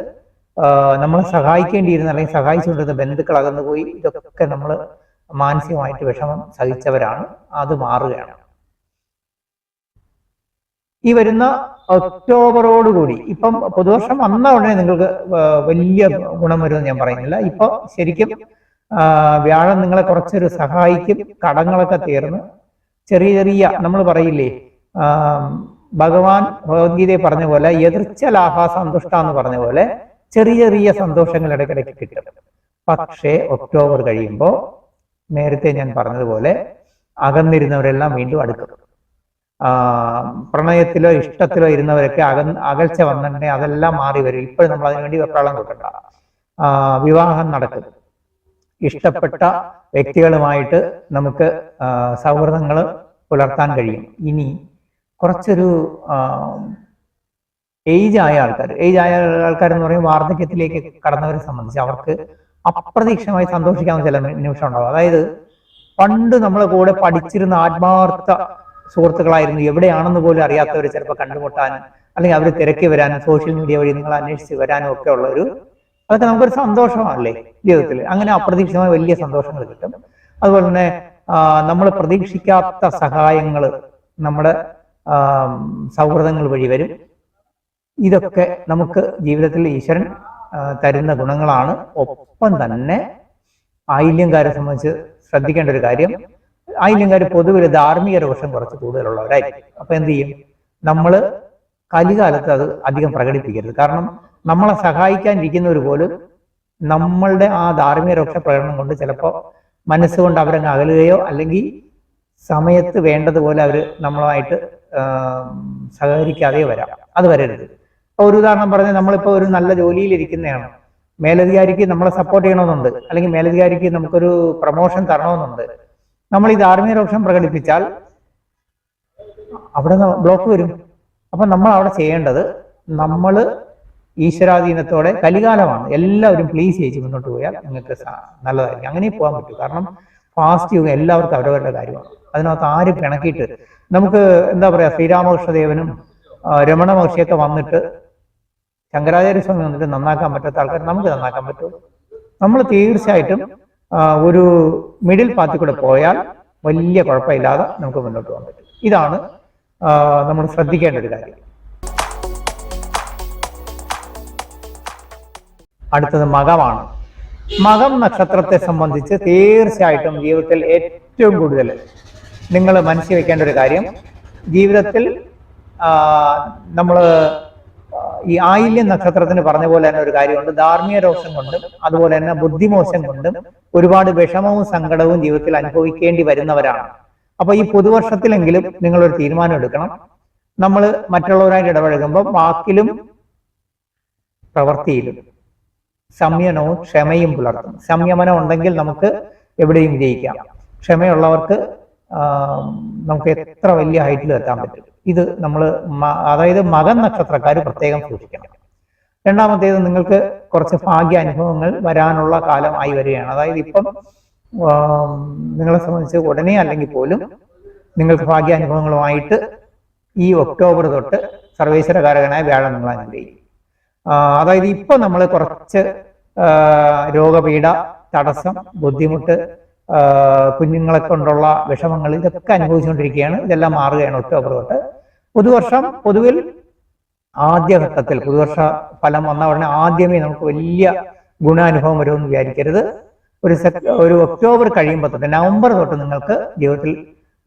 നമ്മളെ സഹായിക്കേണ്ടിയിരുന്ന അല്ലെങ്കിൽ സഹായിച്ചുകൊണ്ടിരുന്ന ബന്ധുക്കൾ അകന്നുപോയി. ഇതൊക്കെ നമ്മൾ മാനസികമായിട്ട് വിഷമം സഹിച്ചവരാണ്. അത് മാറുകയാണ്. ഈ വരുന്ന ഒക്ടോബറോടുകൂടി, ഇപ്പം പുതുവർഷം വന്ന ഉടനെ നിങ്ങൾക്ക് വലിയ ഗുണം വരുമെന്ന് ഞാൻ പറയുന്നില്ല. ഇപ്പൊ ശരിക്കും വ്യാഴം നിങ്ങളെ കുറച്ചൊരു സഹായിക്കും. കടങ്ങളൊക്കെ തീർന്ന് ചെറിയ ചെറിയ, നമ്മൾ പറയില്ലേ, ഭഗവാൻ ഭഗവത്ഗീതയെ പറഞ്ഞ പോലെ എതിർച്ച ലാഭ സന്തുഷ്ട എന്ന് പറഞ്ഞ പോലെ ചെറിയ ചെറിയ സന്തോഷങ്ങൾ ഇടയ്ക്കിടയ്ക്ക് കിട്ടും. പക്ഷേ ഒക്ടോബർ കഴിയുമ്പോൾ നേരത്തെ ഞാൻ പറഞ്ഞതുപോലെ അകന്നിരുന്നവരെല്ലാം വീണ്ടും അടുക്കും. പ്രണയത്തിലോ ഇഷ്ടത്തിലോ ഇരുന്നവരൊക്കെ അകൽച്ച വന്നിട്ടുണ്ടെങ്കിൽ അതെല്ലാം മാറി വരും. ഇപ്പോഴും നമ്മൾ അതിനുവേണ്ടി വെപ്രാളം കൂട്ടണ്ട. വിവാഹം നടക്കും. ഇഷ്ടപ്പെട്ട വ്യക്തികളുമായിട്ട് നമുക്ക് സൗഹൃദങ്ങൾ പുലർത്താൻ കഴിയും. ഇനി കുറച്ചൊരു ഏജ് ആയ ആൾക്കാർ എന്ന് പറയുമ്പോൾ വാർദ്ധക്യത്തിലേക്ക് കടന്നവരെ സംബന്ധിച്ച് അവർക്ക് അപ്രതീക്ഷിതമായി സന്തോഷിക്കാവുന്ന ചില നിമിഷം ഉണ്ടാവും. അതായത് പണ്ട് നമ്മളെ കൂടെ പഠിച്ചിരുന്ന ആത്മാർത്ഥ സുഹൃത്തുക്കളായിരുന്നു, എവിടെയാണെന്ന് പോലും അറിയാത്തവർ ചിലപ്പോൾ കണ്ടുമുട്ടാനും അല്ലെങ്കിൽ അവർ തിരക്കി വരാനും സോഷ്യൽ മീഡിയ വഴി നിങ്ങൾ അന്വേഷിച്ച് വരാനും ഒക്കെ ഉള്ള അതൊക്കെ നമുക്കൊരു സന്തോഷമാണല്ലേ ജീവിതത്തിൽ. അങ്ങനെ അപ്രതീക്ഷിതമായ വലിയ സന്തോഷങ്ങൾ കിട്ടും. അതുപോലെ തന്നെ നമ്മൾ പ്രതീക്ഷിക്കാത്ത സഹായങ്ങൾ നമ്മുടെ സൗഹൃദങ്ങൾ വഴി വരും. ഇതൊക്കെ നമുക്ക് ജീവിതത്തിൽ ഈശ്വരൻ തരുന്ന ഗുണങ്ങളാണ്. ഒപ്പം തന്നെ ആയില്യംകാരെ സംബന്ധിച്ച് ശ്രദ്ധിക്കേണ്ട ഒരു കാര്യം, ആയില്യംകാർ പൊതുവെ ധാർമ്മിക രോഷം കുറച്ച് കൂടുതലുള്ളവരായിരിക്കും. അപ്പൊ എന്ത് ചെയ്യും, നമ്മൾ കലികാലത്ത് അത് അധികം പ്രകടിപ്പിക്കരുത്. കാരണം നമ്മളെ സഹായിക്കാനിരിക്കുന്നവർ പോലും നമ്മളുടെ ആ ധാർമ്മിക രോക്ഷ പ്രകടനം കൊണ്ട് ചിലപ്പോൾ മനസ്സുകൊണ്ട് അവരങ്ങ് അകലുകയോ അല്ലെങ്കിൽ സമയത്ത് വേണ്ടതുപോലെ അവർ നമ്മളുമായിട്ട് സഹകരിക്കാതെയോ വരാം. അത് വരരുത്. ഒരു ഉദാഹരണം പറഞ്ഞാൽ, നമ്മളിപ്പോൾ ഒരു നല്ല ജോലിയിൽ ഇരിക്കുന്നതാണ്, മേലധികാരിക്ക് നമ്മളെ സപ്പോർട്ട് ചെയ്യണമെന്നുണ്ട്, അല്ലെങ്കിൽ മേലധികാരിക്ക് നമുക്കൊരു പ്രൊമോഷൻ തരണമെന്നുണ്ട്. നമ്മൾ ഈ ധാർമ്മിക രോക്ഷം പ്രകടിപ്പിച്ചാൽ അവിടെ ബ്ലോക്ക് വരും. അപ്പൊ നമ്മൾ അവിടെ ചെയ്യേണ്ടത്, നമ്മൾ ഈശ്വരാധീനത്തോടെ, കലികാലമാണ്, എല്ലാവരും പ്ലീസ് ചെയ്ത് മുന്നോട്ട് പോയാൽ നിങ്ങൾക്ക് നല്ലതായിരിക്കും. അങ്ങനെ പോകാൻ പറ്റും. കാരണം ഫാസ്റ്റ് യുഗം എല്ലാവർക്കും അവരവരുടെ കാര്യമാണ്. അതിനകത്ത് ആര് പിണക്കിയിട്ട് നമുക്ക് എന്താ പറയാ, ശ്രീരാമകൃഷ്ണദേവനും രമണ മഹർഷിയൊക്കെ വന്നിട്ട് ശങ്കരാചാര്യസ്വാമി വന്നിട്ട് നന്നാക്കാൻ പറ്റാത്ത ആൾക്കാർ നമുക്ക് നന്നാക്കാൻ പറ്റും. നമ്മൾ തീർച്ചയായിട്ടും ഒരു മിഡിൽ പാത്തിൽ കൂടെ പോയാൽ വലിയ കുഴപ്പമില്ലാതെ നമുക്ക് മുന്നോട്ട് പോകാൻ പറ്റും. ഇതാണ് നമ്മൾ ശ്രദ്ധിക്കേണ്ട ഒരു കാര്യം. അടുത്തത് മകമാണ്. മകം നക്ഷത്രത്തെ സംബന്ധിച്ച് തീർച്ചയായിട്ടും ജീവിതത്തിൽ ഏറ്റവും കൂടുതൽ നിങ്ങൾ മനസ്സിൽ വെക്കേണ്ട ഒരു കാര്യം, ജീവിതത്തിൽ നമ്മൾ ഈ ആയില്യം നക്ഷത്രത്തിന് പറഞ്ഞ പോലെ തന്നെ ഒരു കാര്യമുണ്ട്. ധാർമ്മിക രോഷം കൊണ്ടും അതുപോലെ തന്നെ ബുദ്ധിമോശം കൊണ്ടും ഒരുപാട് വിഷമവും സങ്കടവും ജീവിതത്തിൽ അനുഭവിക്കേണ്ടി വരുന്നവരാണ്. അപ്പൊ ഈ പുതുവർഷത്തിലെങ്കിലും നിങ്ങളൊരു തീരുമാനം എടുക്കണം. നമ്മൾ മറ്റുള്ളവരായിട്ട് ഇടപഴകുമ്പോൾ വാക്കിലും പ്രവൃത്തിയിലും സംയമനവും ക്ഷമയും പുലർത്തും. സംയമനം ഉണ്ടെങ്കിൽ നമുക്ക് എവിടെയും വിജയിക്കാം. ക്ഷമയുള്ളവർക്ക് നമുക്ക് എത്ര വലിയ ഹൈറ്റിൽ എത്താൻ പറ്റും. ഇത് നമ്മൾ അതായത് മകൻ നക്ഷത്രക്കാർ പ്രത്യേകം സൂക്ഷിക്കണം. രണ്ടാമത്തേത്, നിങ്ങൾക്ക് കുറച്ച് ഭാഗ്യാനുഭവങ്ങൾ വരാനുള്ള കാലം ആയി വരികയാണ്. അതായത് ഇപ്പം നിങ്ങളെ സംബന്ധിച്ച് ഉടനെ അല്ലെങ്കിൽ പോലും നിങ്ങൾക്ക് ഭാഗ്യാനുഭവങ്ങളുമായിട്ട് ഈ ഒക്ടോബർ തൊട്ട് സർവേശ്വരകാരകനായ വ്യാഴം നിങ്ങളെ അനുഗ്രഹിക്കും. അതായത് ഇപ്പൊ നമ്മൾ കുറച്ച് രോഗപീഠ, തടസ്സം, ബുദ്ധിമുട്ട്, കുഞ്ഞുങ്ങളെ കൊണ്ടുള്ള വിഷമങ്ങൾ, ഇതൊക്കെ അനുഭവിച്ചുകൊണ്ടിരിക്കുകയാണ്. ഇതെല്ലാം മാറുകയാണ് ഒക്ടോബർ തൊട്ട്. പുതുവർഷം പൊതുവിൽ ആദ്യഘട്ടത്തിൽ പുതുവർഷ ഫലം വന്ന ഉടനെ ആദ്യമേ നമുക്ക് വലിയ ഗുണാനുഭവം വരുമെന്ന് വിചാരിക്കരുത്. ഒരു ഒക്ടോബർ കഴിയുമ്പോൾ തൊട്ട്, നവംബർ തൊട്ട് നിങ്ങൾക്ക് ജീവിതത്തിൽ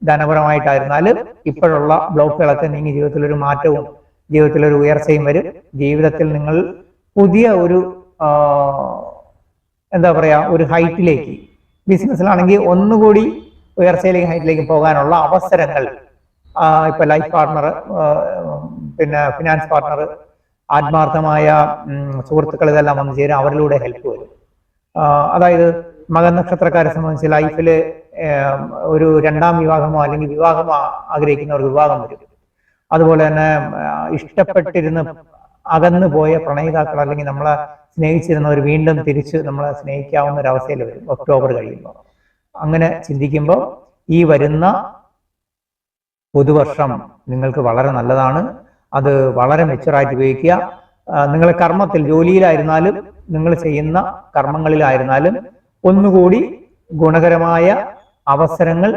ധനപരമായിട്ടായിരുന്നാലും ഇപ്പോഴുള്ള ബ്ലോക്കുകളൊക്കെ നീങ്ങി ജീവിതത്തിലൊരു മാറ്റവും ജീവിതത്തിലൊരു ഉയർച്ചയും വരും. ജീവിതത്തിൽ നിങ്ങൾ പുതിയ ഒരു എന്താ പറയാ, ഒരു ഹൈറ്റിലേക്ക്, ബിസിനസ്സിലാണെങ്കിൽ ഒന്നുകൂടി ഉയർച്ചയിലേക്ക്, ഹൈറ്റിലേക്ക് പോകാനുള്ള അവസരങ്ങൾ, ഇപ്പൊ ലൈഫ് പാർട്ണർ, പിന്നെ ഫിനാൻസ് പാർട്ണർ, ആത്മാർത്ഥമായ സുഹൃത്തുക്കൾ, ഇതെല്ലാം വന്നു ചേരും. അവരിലൂടെ ഹെൽപ്പ് വരും. അതായത് മകൻ നക്ഷത്രക്കാരെ സംബന്ധിച്ച് ലൈഫിൽ ഒരു രണ്ടാം വിവാഹമോ അല്ലെങ്കിൽ വിവാഹമോ ആഗ്രഹിക്കുന്നവർക്ക് വിവാഹം വരും. അതുപോലെ തന്നെ ഇഷ്ടപ്പെട്ടിരുന്ന് അകന്നു പോയ പ്രണയിതാക്കൾ അല്ലെങ്കിൽ നമ്മളെ സ്നേഹിച്ചിരുന്നവർ വീണ്ടും തിരിച്ച് നമ്മളെ സ്നേഹിക്കാവുന്ന ഒരു അവസ്ഥയിൽ വരും ഒക്ടോബർ കഴിയുമ്പോൾ. അങ്ങനെ ചിന്തിക്കുമ്പോൾ ഈ വരുന്ന പുതുവർഷം നിങ്ങൾക്ക് വളരെ നല്ലതാണ്. അത് വളരെ മെച്ചുറായിട്ട് ഉപയോഗിക്കുക. നിങ്ങൾ കർമ്മത്തിൽ, ജോലിയിലായിരുന്നാലും നിങ്ങൾ ചെയ്യുന്ന കർമ്മങ്ങളിലായിരുന്നാലും ഒന്നുകൂടി ഗുണകരമായ അവസരങ്ങൾ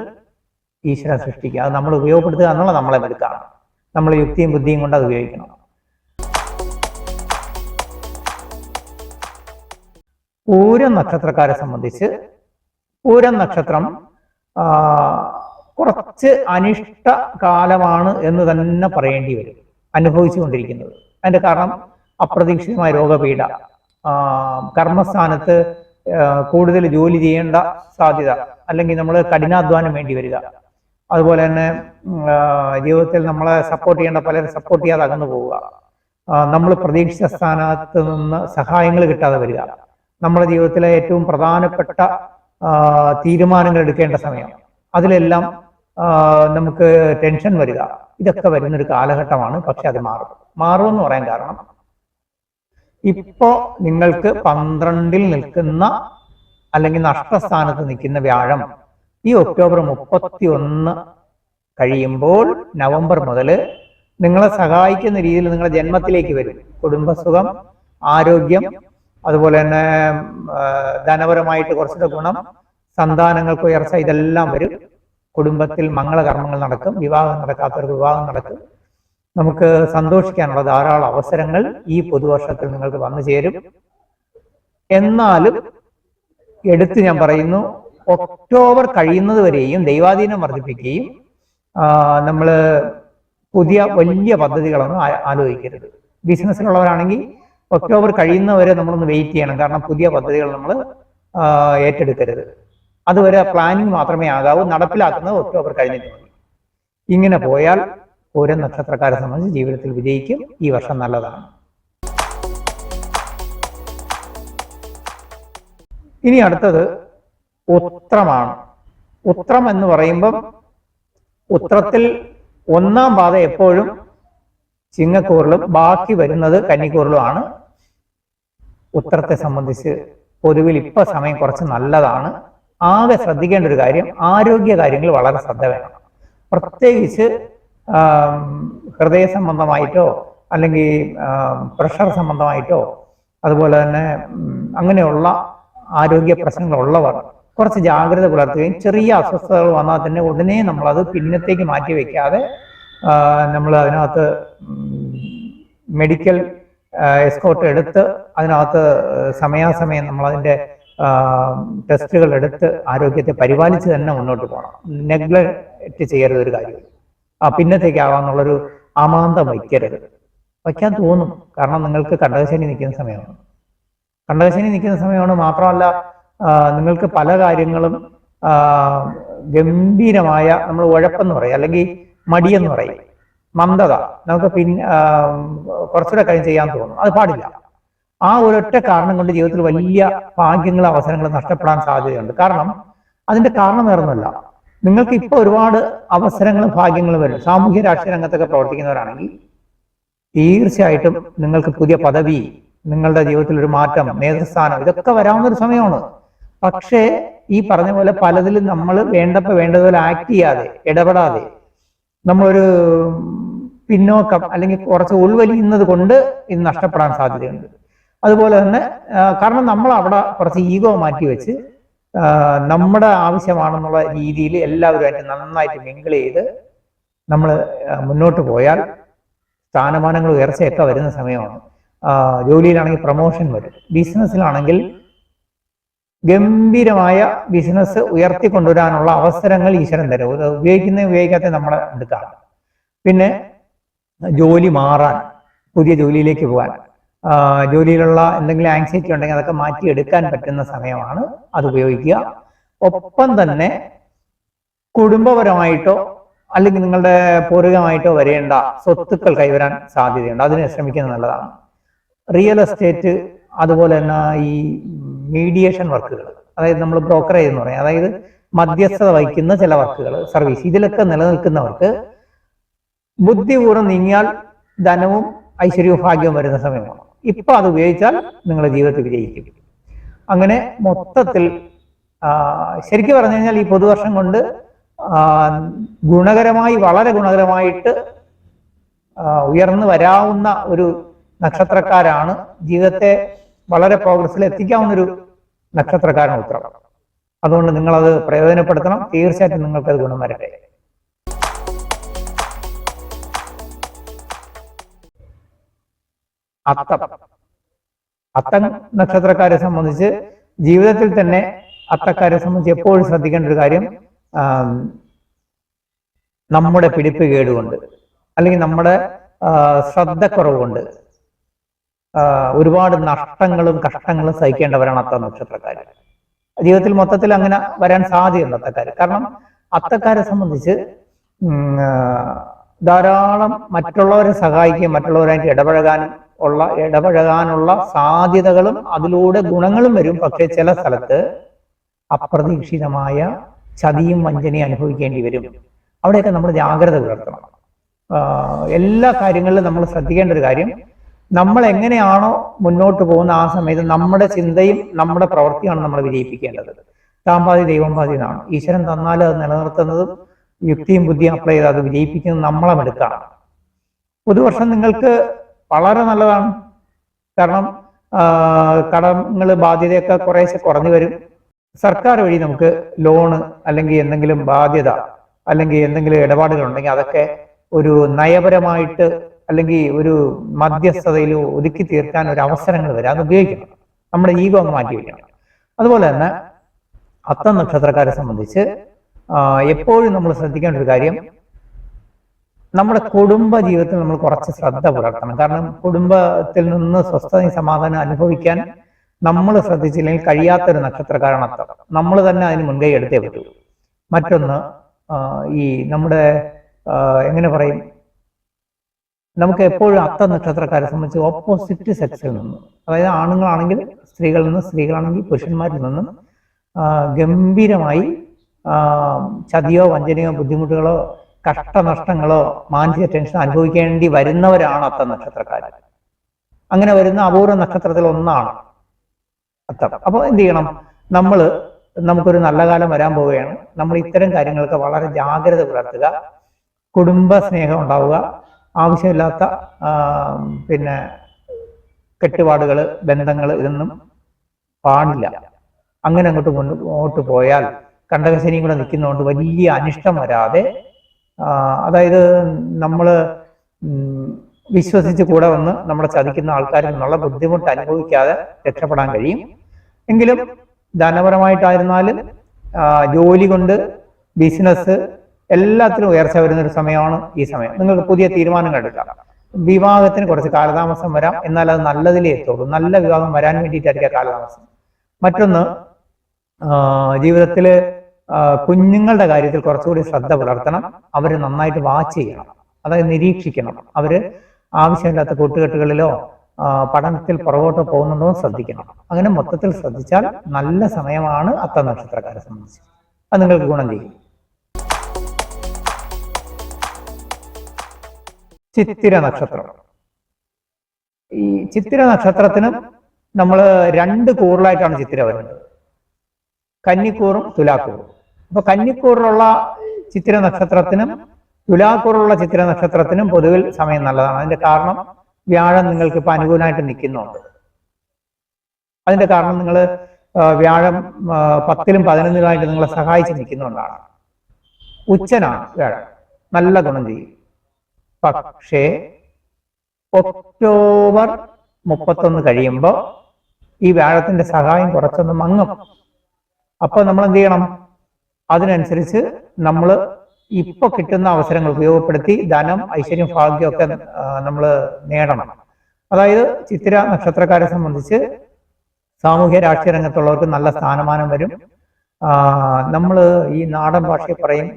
ഈശ്വരൻ സൃഷ്ടിക്കുക. അത് നമ്മൾ ഉപയോഗപ്പെടുത്തുക എന്നുള്ള നമ്മളെ എടുക്കുകയാണ്. നമ്മൾ യുക്തിയും ബുദ്ധിയും കൊണ്ട് അത് ഉപയോഗിക്കണം. പൂരം നക്ഷത്രക്കാരെ സംബന്ധിച്ച്, പൂരം നക്ഷത്രം കുറച്ച് അനിഷ്ട കാലമാണ് എന്ന് തന്നെ പറയേണ്ടി വരും അനുഭവിച്ചുകൊണ്ടിരിക്കുന്നത്. അതിന്റെ കാരണം അപ്രതീക്ഷിതമായ രോഗപീഠ, കർമ്മസ്ഥാനത്ത് കൂടുതൽ ജോലി ചെയ്യേണ്ട സാധ്യത, അല്ലെങ്കിൽ നമ്മൾ കഠിനാധ്വാനം വേണ്ടി വരിക, അതുപോലെ തന്നെ ജീവിതത്തിൽ നമ്മളെ സപ്പോർട്ട് ചെയ്യേണ്ട പലരും സപ്പോർട്ട് ചെയ്യാതെ അകന്നു പോവുക, നമ്മൾ പ്രതീക്ഷിച്ച സ്ഥാനത്ത് നിന്ന് സഹായങ്ങൾ കിട്ടാതെ വരിക, നമ്മുടെ ജീവിതത്തിലെ ഏറ്റവും പ്രധാനപ്പെട്ട തീരുമാനങ്ങൾ എടുക്കേണ്ട സമയം, അതിലെല്ലാം നമുക്ക് ടെൻഷൻ വരിക, ഇതൊക്കെ വരുന്നൊരു കാലഘട്ടമാണ്. പക്ഷെ അത് മാറുമെന്ന് പറയാൻ കാരണം ഇപ്പോ നിങ്ങൾക്ക് 12-ൽ നിൽക്കുന്ന അല്ലെങ്കിൽ നഷ്ടസ്ഥാനത്ത് നിൽക്കുന്ന വ്യാഴം ഈ ഒക്ടോബർ 31 കഴിയുമ്പോൾ നവംബർ മുതൽ നിങ്ങളെ സഹായിക്കുന്ന രീതിയിൽ നിങ്ങളുടെ ജന്മത്തിലേക്ക് വരും. കുടുംബസുഖം, ആരോഗ്യം, അതുപോലെ തന്നെ ധനപരമായിട്ട് കുറച്ചുകൂടെ ഗുണം, സന്താനങ്ങൾക്ക് ഉയർച്ച, ഇതെല്ലാം വരും. കുടുംബത്തിൽ മംഗളകർമ്മങ്ങൾ നടക്കും, വിവാഹം നടക്കാത്തവർക്ക് വിവാഹം നടക്കും. നമുക്ക് സന്തോഷിക്കാനുള്ള ധാരാളം അവസരങ്ങൾ ഈ പുതുവർഷത്തിൽ നിങ്ങൾക്ക് വന്നു ചേരും. എന്നാലും എടുത്ത് ഞാൻ പറയുന്നു, ഒക്ടോബർ കഴിയുന്നത് വരെയും ദൈവാധീനം വർദ്ധിപ്പിക്കുകയും നമ്മൾ പുതിയ വലിയ പദ്ധതികളൊന്നും ആലോചിക്കരുത്. ബിസിനസ്സിലുള്ളവരാണെങ്കിൽ ഒക്ടോബർ കഴിയുന്നവരെ നമ്മളൊന്ന് വെയിറ്റ് ചെയ്യണം. കാരണം പുതിയ പദ്ധതികൾ നമ്മൾ ഏറ്റെടുക്കരുത്. അതുവരെ പ്ലാനിങ് മാത്രമേ ആകാവൂ. നടപ്പിലാക്കുന്നത് ഒക്ടോബർ കഴിഞ്ഞിട്ട് മതി. ഇങ്ങനെ പോയാൽ ഓരോ നക്ഷത്രക്കാരെ സംബന്ധിച്ച് ജീവിതത്തിൽ വിജയിക്കും. ഈ വർഷം നല്ലതാണ്. ഇനി അടുത്തത് ഉത്രമാണ്. ഉത്രം എന്ന് പറയുമ്പം ഉത്രത്തിൽ 1-ാം പാദം എപ്പോഴും ചിങ്ങക്കൂറിലും ബാക്കി വരുന്നത് കന്നിക്കൂറിലുമാണ്. ഉത്രത്തെ സംബന്ധിച്ച് പൊതുവിൽ ഇപ്പൊ സമയം കുറച്ച് നല്ലതാണ്. ആകെ ശ്രദ്ധിക്കേണ്ട ഒരു കാര്യം, ആരോഗ്യ കാര്യങ്ങൾ വളരെ ശ്രദ്ധ വേണം. പ്രത്യേകിച്ച് ഹൃദയ സംബന്ധമായിട്ടോ അല്ലെങ്കിൽ പ്രഷർ സംബന്ധമായിട്ടോ അതുപോലെ തന്നെ അങ്ങനെയുള്ള ആരോഗ്യ പ്രശ്നങ്ങളുള്ളവർ കുറച്ച് ജാഗ്രത പുലർത്തുകയും ചെറിയ അസ്വസ്ഥതകൾ വന്നാൽ തന്നെ ഉടനെ നമ്മളത് പിന്നത്തേക്ക് മാറ്റി വെക്കാതെ നമ്മൾ അതിനകത്ത് മെഡിക്കൽ എസ്കോർട്ട് എടുത്ത് അതിനകത്ത് സമയാസമയം നമ്മളതിൻ്റെ ടെസ്റ്റുകൾ എടുത്ത് ആരോഗ്യത്തെ പരിപാലിച്ച് തന്നെ മുന്നോട്ട് പോകണം. നെഗ്ലക്റ്റ് ചെയ്യരുത് ഒരു കാര്യം. പിന്നത്തേക്കാവാന്നുള്ളൊരു അമാന്തം വയ്ക്കാൻ തോന്നും. കാരണം നിങ്ങൾക്ക് കണ്ടകശനി നിൽക്കുന്ന സമയമാണ്. കണ്ടകശനി നിൽക്കുന്ന സമയമാണ്. മാത്രമല്ല നിങ്ങൾക്ക് പല കാര്യങ്ങളും ഗംഭീരമായ നമ്മൾ ഉഴപ്പെന്ന് പറയും, അല്ലെങ്കിൽ മടിയെന്ന് പറയും, മന്ദത, നമുക്ക് കുറച്ചുകൂടെ കാര്യം ചെയ്യാൻ തോന്നും. അത് പാടില്ല. ആ ഒരൊറ്റ കാരണം കൊണ്ട് ജീവിതത്തിൽ വലിയ ഭാഗ്യങ്ങളും അവസരങ്ങളും നഷ്ടപ്പെടാൻ സാധ്യതയുണ്ട്. കാരണം അതിന്റെ കാരണം വേറൊന്നുമല്ല, നിങ്ങൾക്ക് ഇപ്പൊ ഒരുപാട് അവസരങ്ങളും ഭാഗ്യങ്ങളും വരും. സാമൂഹ്യ രാഷ്ട്രീയ രംഗത്തൊക്കെ പ്രവർത്തിക്കുന്നവരാണെങ്കിൽ തീർച്ചയായിട്ടും നിങ്ങൾക്ക് പുതിയ പദവി, നിങ്ങളുടെ ജീവിതത്തിൽ ഒരു മാറ്റം, നേതൃസ്ഥാനം, ഇതൊക്കെ വരാവുന്ന ഒരു സമയമാണ്. പക്ഷേ ഈ പറഞ്ഞ പോലെ പലതിലും നമ്മൾ വേണ്ടതുപോലെ ആക്ട് ചെയ്യാതെ, ഇടപെടാതെ നമ്മളൊരു പിന്നോക്കം അല്ലെങ്കിൽ കുറച്ച് ഉൾവലിയുന്നത് കൊണ്ട് ഇത് നഷ്ടപ്പെടാൻ സാധ്യതയുണ്ട്. അതുപോലെ തന്നെ കാരണം നമ്മൾ അവിടെ കുറച്ച് ഈഗോ മാറ്റി വെച്ച് നമ്മുടെ ആവശ്യമാണെന്നുള്ള രീതിയിൽ എല്ലാവരുമായിട്ട് നന്നായിട്ട് മിങ്കിൾ ചെയ്ത് നമ്മൾ മുന്നോട്ട് പോയാൽ സ്ഥാനമാനങ്ങൾ ഉയർച്ചയൊക്കെ വരുന്ന സമയമാണ്. ജോലിയിലാണെങ്കിൽ പ്രൊമോഷൻ വരും. ബിസിനസ്സിലാണെങ്കിൽ ഗംഭീരമായ ബിസിനസ് ഉയർത്തിക്കൊണ്ടുവരാനുള്ള അവസരങ്ങൾ ഈശ്വരൻ തരും. ഉപയോഗിക്കാത്ത നമ്മളെ എടുക്കാം. പിന്നെ ജോലി മാറാൻ, പുതിയ ജോലിയിലേക്ക് പോകാൻ, ജോലിയിലുള്ള എന്തെങ്കിലും ആങ്സൈറ്റി ഉണ്ടെങ്കിൽ അതൊക്കെ മാറ്റിയെടുക്കാൻ പറ്റുന്ന സമയമാണ്. അത് ഉപയോഗിക്കുക. ഒപ്പം തന്നെ കുടുംബപരമായിട്ടോ അല്ലെങ്കിൽ നിങ്ങളുടെ പൂർവികമായിട്ടോ വരേണ്ട സ്വത്തുക്കൾ കൈവരാൻ സാധ്യതയുണ്ട്. അതിന് ശ്രമിക്കുന്നത് നല്ലതാണ്. റിയൽ എസ്റ്റേറ്റ്, അതുപോലെ തന്നെ ഈ മീഡിയേഷൻ വർക്കുകൾ, അതായത് നമ്മൾ ബ്രോക്കറേജ് എന്ന് പറയും, അതായത് മധ്യസ്ഥത വഹിക്കുന്ന ചില വർക്കുകൾ, സർവീസ്, ഇതിലൊക്കെ നിലനിൽക്കുന്നവർക്ക് ബുദ്ധിപൂർവ്വം നീങ്ങിയാൽ ധനവും ഐശ്വര്യവും ഭാഗ്യവും വരുന്ന സമയമാണ്. ഇപ്പൊ അത് ഉപയോഗിച്ചാൽ നിങ്ങളുടെ ജീവിതത്തിൽ വിജയിക്കും. അങ്ങനെ മൊത്തത്തിൽ ശരിക്കും പറഞ്ഞു കഴിഞ്ഞാൽ ഈ പുതുവർഷം കൊണ്ട് ഗുണകരമായി, വളരെ ഗുണകരമായിട്ട് ഉയർന്നു വരാവുന്ന ഒരു നക്ഷത്രക്കാരാണ്. ജീവിതത്തെ വളരെ പ്രോഗ്രസ്സിൽ എത്തിക്കാവുന്നൊരു നക്ഷത്രക്കാരാണ് ഉത്രം. അതുകൊണ്ട് നിങ്ങളത് പ്രയോജനപ്പെടുത്തണം. തീർച്ചയായിട്ടും നിങ്ങൾക്കത് ഗുണം വരട്ടെ. അത്തം നക്ഷത്രക്കാരെ സംബന്ധിച്ച് ജീവിതത്തിൽ തന്നെ അത്തക്കാരെ സംബന്ധിച്ച് എപ്പോഴും ശ്രദ്ധിക്കേണ്ട ഒരു കാര്യം, നമ്മുടെ പിടിപ്പ് കേടുകൊണ്ട് അല്ലെങ്കിൽ നമ്മുടെ ശ്രദ്ധക്കുറവ് കൊണ്ട് ഒരുപാട് നഷ്ടങ്ങളും കഷ്ടങ്ങളും സഹിക്കേണ്ടവരാണ് അത്ത നക്ഷത്രക്കാർ. ജീവിതത്തിൽ മൊത്തത്തിൽ അങ്ങനെ വരാൻ സാധ്യതയുണ്ട് അത്തക്കാർ. കാരണം അത്തക്കാരെ സംബന്ധിച്ച് ധാരാളം മറ്റുള്ളവരെ സഹായിക്കുകയും മറ്റുള്ളവരായിട്ട് ഇടപഴകാനുള്ള സാധ്യതകളും അതിലൂടെ ഗുണങ്ങളും വരും. പക്ഷെ ചില സ്ഥലത്ത് അപ്രതീക്ഷിതമായ ചതിയും വഞ്ചനയും അനുഭവിക്കേണ്ടി വരും. അവിടെയൊക്കെ നമ്മൾ ജാഗ്രത പുലർത്തണം. എല്ലാ കാര്യങ്ങളിലും നമ്മൾ ശ്രദ്ധിക്കേണ്ട ഒരു കാര്യം, നമ്മൾ എങ്ങനെയാണോ മുന്നോട്ട് പോകുന്ന ആ സമയത്ത് നമ്മുടെ ചിന്തയും നമ്മുടെ പ്രവൃത്തിയാണ് നമ്മൾ വിജയിപ്പിക്കേണ്ടത്. താൻ പാതി ദൈവം പാതി എന്നാണ്. ഈശ്വരൻ തന്നാൽ അത് നിലനിർത്തുന്നതും യുക്തിയും ബുദ്ധിയും അപ്ലൈ ചെയ്ത് അത് വിജയിപ്പിക്കുന്നത് നമ്മളെ എടുക്കാണ്. പുതുവർഷം നിങ്ങൾക്ക് വളരെ നല്ലതാണ്. കാരണം കടങ്ങൾ ബാധ്യതയൊക്കെ കുറേശ്ശെ കുറഞ്ഞു വരും. സർക്കാർ വഴി നമുക്ക് ലോണ് അല്ലെങ്കിൽ എന്തെങ്കിലും ബാധ്യത അല്ലെങ്കിൽ എന്തെങ്കിലും ഇടപാടുകൾ ഉണ്ടെങ്കിൽ അതൊക്കെ ഒരു നയപരമായിട്ട് അല്ലെങ്കിൽ ഒരു മധ്യസ്ഥതയിൽ ഒതുക്കി തീർക്കാൻ ഒരു അവസരങ്ങൾ വരും. അത് ഉപയോഗിക്കണം. നമ്മുടെ ഈഗോ അങ്ങ് മാറ്റി വയ്ക്കണം. അതുപോലെ തന്നെ അത്തം നക്ഷത്രക്കാരെ സംബന്ധിച്ച് എപ്പോഴും നമ്മൾ ശ്രദ്ധിക്കേണ്ട ഒരു കാര്യം, നമ്മുടെ കുടുംബ ജീവിതത്തിൽ നമ്മൾ കുറച്ച് ശ്രദ്ധ പുലർത്തണം. കാരണം കുടുംബത്തിൽ നിന്ന് സ്വസ്ഥതയും സമാധാനം അനുഭവിക്കാൻ നമ്മൾ ശ്രദ്ധിച്ചില്ലെങ്കിൽ കഴിയാത്തൊരു നക്ഷത്രക്കാരാണ് അത്തം. നമ്മൾ തന്നെ അതിന് മുൻകൈ എടുത്തേ പറ്റൂ. മറ്റൊന്ന്, ഈ നമ്മുടെ എങ്ങനെ പറയും, നമുക്ക് എപ്പോഴും അത്തം നക്ഷത്രക്കാരെ സംബന്ധിച്ച് ഓപ്പോസിറ്റ് സെക്സിൽ നിന്നും, അതായത് ആണുങ്ങളാണെങ്കിൽ സ്ത്രീകളിൽ നിന്നും, സ്ത്രീകളാണെങ്കിൽ പുരുഷന്മാരിൽ നിന്നും ഗംഭീരമായി ചതിയോ വഞ്ചനയോ ബുദ്ധിമുട്ടുകളോ കഷ്ടനഷ്ടങ്ങളോ മാനസിക ടെൻഷൻ അനുഭവിക്കേണ്ടി വരുന്നവരാണ് അത്തം നക്ഷത്രക്കാർ. അങ്ങനെ വരുന്ന അപൂർവ നക്ഷത്രത്തിൽ ഒന്നാണ് അത്തം. അപ്പോൾ എന്ത് ചെയ്യണം? നമുക്കൊരു നല്ല കാലം വരാൻ പോവുകയാണ്. നമ്മൾ ഇത്തരം കാര്യങ്ങൾക്ക് വളരെ ജാഗ്രത പുലർത്തുക. കുടുംബ സ്നേഹം ഉണ്ടാവുക. ആവശ്യമില്ലാത്ത പിന്നെ കെട്ടുപാടുകൾ, ബന്ധങ്ങൾ ഇതൊന്നും പാടില്ല. അങ്ങനെ മുന്നോട്ട് പോയാൽ കണ്ടകശനിയും കൂടെ നിൽക്കുന്നതുകൊണ്ട് വലിയ അനിഷ്ടം വരാതെ, അതായത് നമ്മൾ വിശ്വസിച്ച് കൂടെ വന്ന് നമ്മളെ ചതിക്കുന്ന ആൾക്കാരിൽ നിന്നുള്ള ബുദ്ധിമുട്ട് അനുഭവിക്കാതെ രക്ഷപ്പെടാൻ കഴിയും. എങ്കിലും ധനപരമായിട്ടായിരുന്നാലും ജോലി കൊണ്ട്, ബിസിനസ് എല്ലാത്തിലും ഉയർച്ച വരുന്ന ഒരു സമയമാണ് ഈ സമയം. നിങ്ങൾക്ക് പുതിയ തീരുമാനങ്ങൾ എടുക്കാം. വിവാഹത്തിന് കുറച്ച് കാലതാമസം വരാം, എന്നാൽ അത് നല്ലതിലേ എത്തുള്ളൂ. നല്ല വിവാഹം വരാൻ വേണ്ടിയിട്ടായിരിക്കും കാലതാമസം. മറ്റൊന്ന്, ജീവിതത്തിൽ കുഞ്ഞുങ്ങളുടെ കാര്യത്തിൽ കുറച്ചുകൂടി ശ്രദ്ധ പുലർത്തണം. അവർ നന്നായിട്ട് വാച്ച് ചെയ്യണം, അതായത് നിരീക്ഷിക്കണം. അവർ ആവശ്യമില്ലാത്ത കൂട്ടുകെട്ടുകളിലോ പഠനത്തിൽ പുറകോട്ടോ പോകുന്നുണ്ടോ ശ്രദ്ധിക്കണം. അങ്ങനെ മൊത്തത്തിൽ ശ്രദ്ധിച്ചാൽ നല്ല സമയമാണ് അത്തം നക്ഷത്രക്കാരെ സംബന്ധിച്ച്. അത് നിങ്ങൾക്ക് ഗുണം ചെയ്യും. ചിത്തിര നക്ഷത്രം. ഈ ചിത്തിര നക്ഷത്രത്തിനും നമ്മൾ രണ്ട് കൂറിലായിട്ടാണ് ചിത്തിര വരുന്നത്, കന്നിക്കൂറും തുലാക്കൂറും. അപ്പൊ കന്നിക്കൂറിലുള്ള ചിത്തിര നക്ഷത്രത്തിനും തുലാക്കൂറുള്ള ചിത്തിര നക്ഷത്രത്തിനും പൊതുവിൽ സമയം നല്ലതാണ്. അതിന്റെ കാരണം വ്യാഴം നിങ്ങൾക്ക് ഇപ്പൊ അനുകൂലമായിട്ട് നിൽക്കുന്നുണ്ട്. അതിന്റെ കാരണം നിങ്ങൾ വ്യാഴം 10ലും 11ലുമായിട്ട് നിങ്ങളെ സഹായിച്ച് നിൽക്കുന്നുകൊണ്ടാണ്. ഉച്ചനാണ് വ്യാഴം, നല്ല ഗുണം ചെയ്യും. പക്ഷേ ഒക്ടോബർ 31 കഴിയുമ്പോൾ ഈ വ്യാഴത്തിന്റെ സഹായം കുറച്ചൊന്ന് മങ്ങും. അപ്പൊ നമ്മൾ എന്ത് ചെയ്യണം? അതിനനുസരിച്ച് നമ്മൾ ഇപ്പൊ കിട്ടുന്ന അവസരങ്ങൾ ഉപയോഗപ്പെടുത്തി ധനം, ഐശ്വര്യം, ഭാഗ്യം ഒക്കെ നമ്മൾ നേടണം. അതായത് ചിത്തിര നക്ഷത്രക്കാരെ സംബന്ധിച്ച് സാമൂഹ്യ രാഷ്ട്രീയ രംഗത്തുള്ളവർക്ക് നല്ല സ്ഥാനമാനം വരും. നമ്മൾ ഈ നാടൻ ഭാഷയിൽ പറയും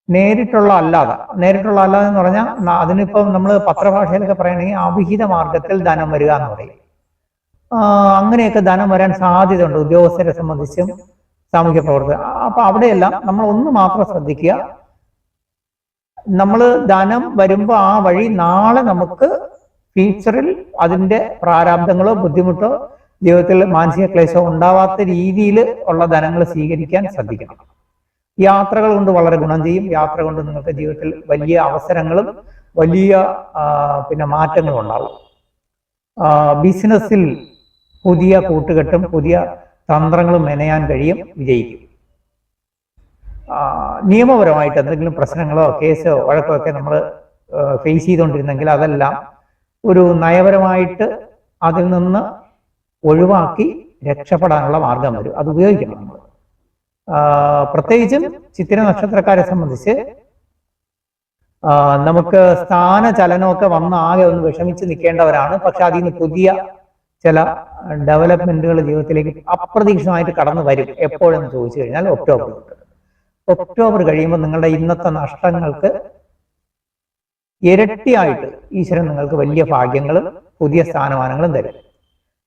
നേരിട്ടുള്ള അല്ലാതെ എന്ന് പറഞ്ഞാൽ അതിനിപ്പം നമ്മൾ പത്രഭാഷയിലൊക്കെ പറയണമെങ്കിൽ അവിഹിത മാർഗത്തിൽ ധനം വരിക എന്ന് പറയും. അങ്ങനെയൊക്കെ ധനം വരാൻ സാധ്യതയുണ്ട് ഉദ്യോഗസ്ഥരെ സംബന്ധിച്ചും സാമൂഹ്യ പ്രവർത്തകർ. അപ്പൊ അവിടെയെല്ലാം നമ്മൾ ഒന്ന് മാത്രം ശ്രദ്ധിക്കുക, നമ്മൾ ധനം വരുമ്പോൾ ആ വഴി നാളെ നമുക്ക് ഫ്യൂച്ചറിൽ അതിന്റെ പ്രാരാബ്ദങ്ങളോ ബുദ്ധിമുട്ടോ ജീവിതത്തിൽ മാനസിക ക്ലേശമോ ഉണ്ടാവാത്ത രീതിയിൽ ഉള്ള ധനങ്ങൾ സ്വീകരിക്കാൻ ശ്രദ്ധിക്കണം. യാത്രകൾ കൊണ്ട് വളരെ ഗുണം ചെയ്യും. യാത്ര കൊണ്ട് നിങ്ങൾക്ക് ജീവിതത്തിൽ വലിയ അവസരങ്ങളും വലിയ മാറ്റങ്ങളും ഉണ്ടാവും. ബിസിനസ്സിൽ പുതിയ കൂട്ടുകെട്ടും പുതിയ തന്ത്രങ്ങളും മെനയാൻ കഴിയും, വിജയിക്കും. നിയമപരമായിട്ട് എന്തെങ്കിലും പ്രശ്നങ്ങളോ കേസോ വഴക്കോ ഒക്കെ നമ്മൾ ഫേസ് ചെയ്തുകൊണ്ടിരുന്നെങ്കിൽ അതെല്ലാം ഒരു നയപരമായിട്ട് അതിൽ നിന്ന് ഒഴിവാക്കി രക്ഷപ്പെടാനുള്ള മാർഗം വരും. അത് ഉപയോഗിക്കണം നമ്മൾ. പ്രത്യേകിച്ചും ചിത്തിര നക്ഷത്രക്കാരെ സംബന്ധിച്ച് നമുക്ക് സ്ഥാനചലനമൊക്കെ വന്ന് ആകെ ഒന്ന് വിഷമിച്ച് നിൽക്കേണ്ടവരാണ്. പക്ഷെ അതിൽ നിന്ന് പുതിയ ചില ഡെവലപ്മെന്റുകൾ ജീവിതത്തിലേക്ക് അപ്രതീക്ഷിതമായിട്ട് കടന്നു വരും. എപ്പോഴെന്ന് ചോദിച്ചു കഴിഞ്ഞാൽ ഒക്ടോബർ തൊട്ട്. ഒക്ടോബർ കഴിയുമ്പോൾ നിങ്ങളുടെ ഇന്നത്തെ നഷ്ടങ്ങൾക്ക് ഇരട്ടിയായിട്ട് ഈശ്വരൻ നിങ്ങൾക്ക് വലിയ ഭാഗ്യങ്ങളും പുതിയ സ്ഥാനമാനങ്ങളും തരും.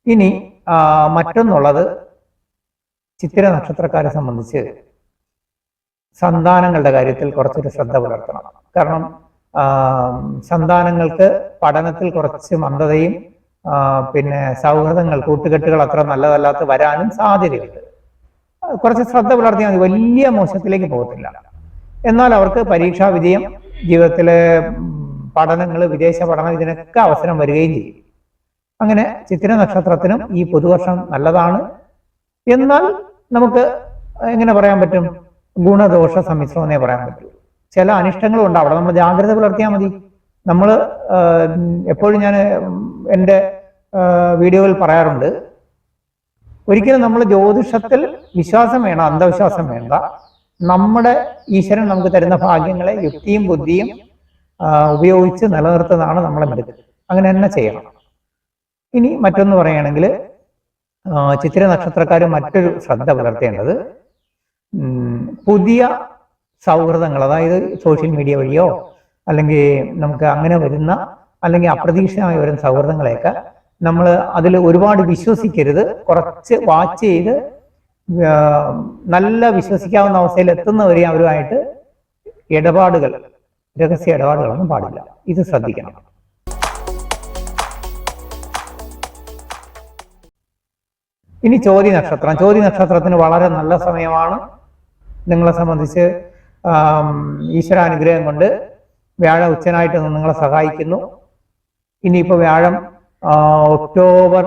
ഇനി മറ്റൊന്നുള്ളത്, ചിത്തിര നക്ഷത്രക്കാരെ സംബന്ധിച്ച് സന്താനങ്ങളുടെ കാര്യത്തിൽ കുറച്ചൊരു ശ്രദ്ധ പുലർത്തണം. കാരണം സന്താനങ്ങൾക്ക് പഠനത്തിൽ കുറച്ച് മന്ദതയും പിന്നെ സൗഹൃദങ്ങൾ, കൂട്ടുകെട്ടുകൾ അത്ര നല്ലതല്ലാത്ത വരാനും സാധ്യതയുണ്ട്. കുറച്ച് ശ്രദ്ധ പുലർത്തിയാൽ മതി, വലിയ മോശത്തിലേക്ക് പോകത്തില്ല. എന്നാൽ അവർക്ക് പരീക്ഷാ വിജയം, ജീവിതത്തിലെ പഠനങ്ങൾ, വിദേശ പഠനം, ഇതിനൊക്കെ അവസരം വരികയും ചെയ്യും. അങ്ങനെ ചിത്തിര നക്ഷത്രത്തിനും ഈ പുതുവർഷം നല്ലതാണ്. എന്നാൽ നമുക്ക് എങ്ങനെ പറയാൻ പറ്റും? ഗുണദോഷ സമ്മിശ്രമെന്നേ പറയാൻ പറ്റൂ. ചില അനിഷ്ടങ്ങളും ഉണ്ട്, അവിടെ നമ്മൾ ജാഗ്രത പുലർത്തിയാൽ മതി. നമ്മൾ എപ്പോഴും ഞാൻ എൻ്റെ വീഡിയോയിൽ പറയാറുണ്ട്, ഒരിക്കലും നമ്മൾ ജ്യോതിഷത്തിൽ വിശ്വാസം വേണം, അന്ധവിശ്വാസം വേണ്ട. നമ്മുടെ ഈശ്വരൻ നമുക്ക് തരുന്ന ഭാഗ്യങ്ങളെ യുക്തിയും ബുദ്ധിയും ഉപയോഗിച്ച് നിലനിർത്തുന്നതാണ് നമ്മളെ മിടുക്ക്. അങ്ങനെ തന്നെ ചെയ്യണം. ഇനി മറ്റൊന്ന് പറയുകയാണെങ്കിൽ, ചിത്തിര നക്ഷത്രക്കാർ മറ്റൊരു ശ്രദ്ധ പുലർത്തേണ്ടത്, പുതിയ സൗഹൃദങ്ങൾ, അതായത് സോഷ്യൽ മീഡിയ വഴിയോ അല്ലെങ്കിൽ നമുക്ക് അങ്ങനെ വരുന്ന അല്ലെങ്കിൽ അപ്രതീക്ഷിതമായി വരുന്ന സൗഹൃദങ്ങളെയൊക്കെ നമ്മൾ അതിൽ ഒരുപാട് വിശ്വസിക്കരുത്. കുറച്ച് വാച്ച് ചെയ്ത് നല്ല വിശ്വസിക്കാവുന്ന അവസ്ഥയിൽ എത്തുന്നവരെ അവരുമായിട്ട് ഇടപാടുകൾ, രഹസ്യ ഇടപാടുകളൊന്നും പാടില്ല. ഇത് ശ്രദ്ധിക്കണം. ഇനി ചോതി നക്ഷത്രം. ചോതി നക്ഷത്രത്തിന് വളരെ നല്ല സമയമാണ്. നിങ്ങളെ സംബന്ധിച്ച് ഈശ്വരാനുഗ്രഹം കൊണ്ട് വ്യാഴ ഉച്ചനായിട്ട് നിങ്ങളെ സഹായിക്കുന്നു. ഇനിയിപ്പോൾ വ്യാഴം ഒക്ടോബർ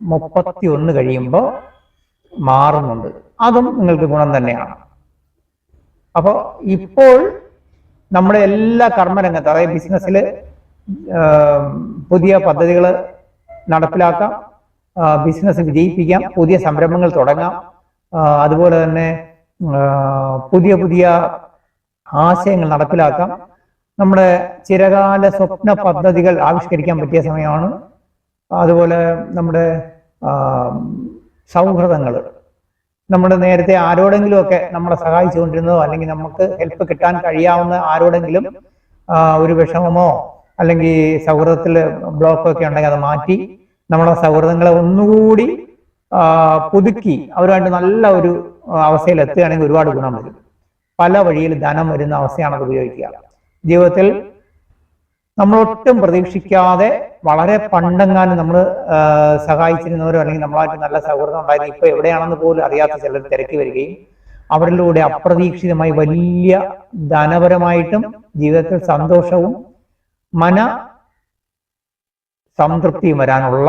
31 കഴിയുമ്പോൾ മാറുന്നുണ്ട്. അതും നിങ്ങൾക്ക് ഗുണം തന്നെയാണ്. അപ്പോൾ ഇപ്പോൾ നമ്മുടെ എല്ലാ കർമ്മരംഗത്ത്, അതായത് ബിസിനസ്സിൽ പുതിയ പദ്ധതികൾ നടപ്പിലാക്കാം, ബിസിനസ് വിജയിപ്പിക്കാം, പുതിയ സംരംഭങ്ങൾ തുടങ്ങാം. അതുപോലെ തന്നെ പുതിയ പുതിയ ആശയങ്ങൾ നടപ്പിലാക്കാം. നമ്മുടെ ചിരകാല സ്വപ്ന പദ്ധതികൾ ആവിഷ്കരിക്കാൻ പറ്റിയ സമയമാണ്. അതുപോലെ നമ്മുടെ സൗഹൃദങ്ങൾ, നമ്മുടെ നേരത്തെ ആരോടെങ്കിലുമൊക്കെ നമ്മളെ സഹായിച്ചുകൊണ്ടിരുന്നതോ അല്ലെങ്കിൽ നമുക്ക് ഹെൽപ്പ് കിട്ടാൻ കഴിയാവുന്ന ആരോടെങ്കിലും ഒരു വിഷമമോ അല്ലെങ്കിൽ സൗഹൃദത്തിൽ ബ്ലോക്കോ ഒക്കെ ഉണ്ടെങ്കിൽ അത് മാറ്റി നമ്മളെ സൗഹൃദങ്ങളെ ഒന്നുകൂടി പുതുക്കി അവരുമായിട്ട് നല്ല ഒരു അവസ്ഥയിൽ എത്തുകയാണെങ്കിൽ ഒരുപാട് ഗുണം വരും. പല വഴിയിൽ ധനം വരുന്ന അവസ്ഥയാണ് അത് ഉപയോഗിക്കുക. ജീവിതത്തിൽ നമ്മളൊട്ടും പ്രതീക്ഷിക്കാതെ വളരെ പണ്ടെങ്ങാനും നമ്മൾ സഹായിച്ചിരുന്നവരോ അല്ലെങ്കിൽ നമ്മളായിട്ട് നല്ല സൗഹൃദം ഉണ്ടായിരുന്നു, ഇപ്പൊ എവിടെയാണെന്ന് പോലും അറിയാത്ത ചിലർ തിരക്കി വരികയും അവരിലൂടെ അപ്രതീക്ഷിതമായി വലിയ ധനപരമായിട്ടും ജീവിതത്തിൽ സന്തോഷവും മന സംതൃപ്തിയും വരാനുള്ള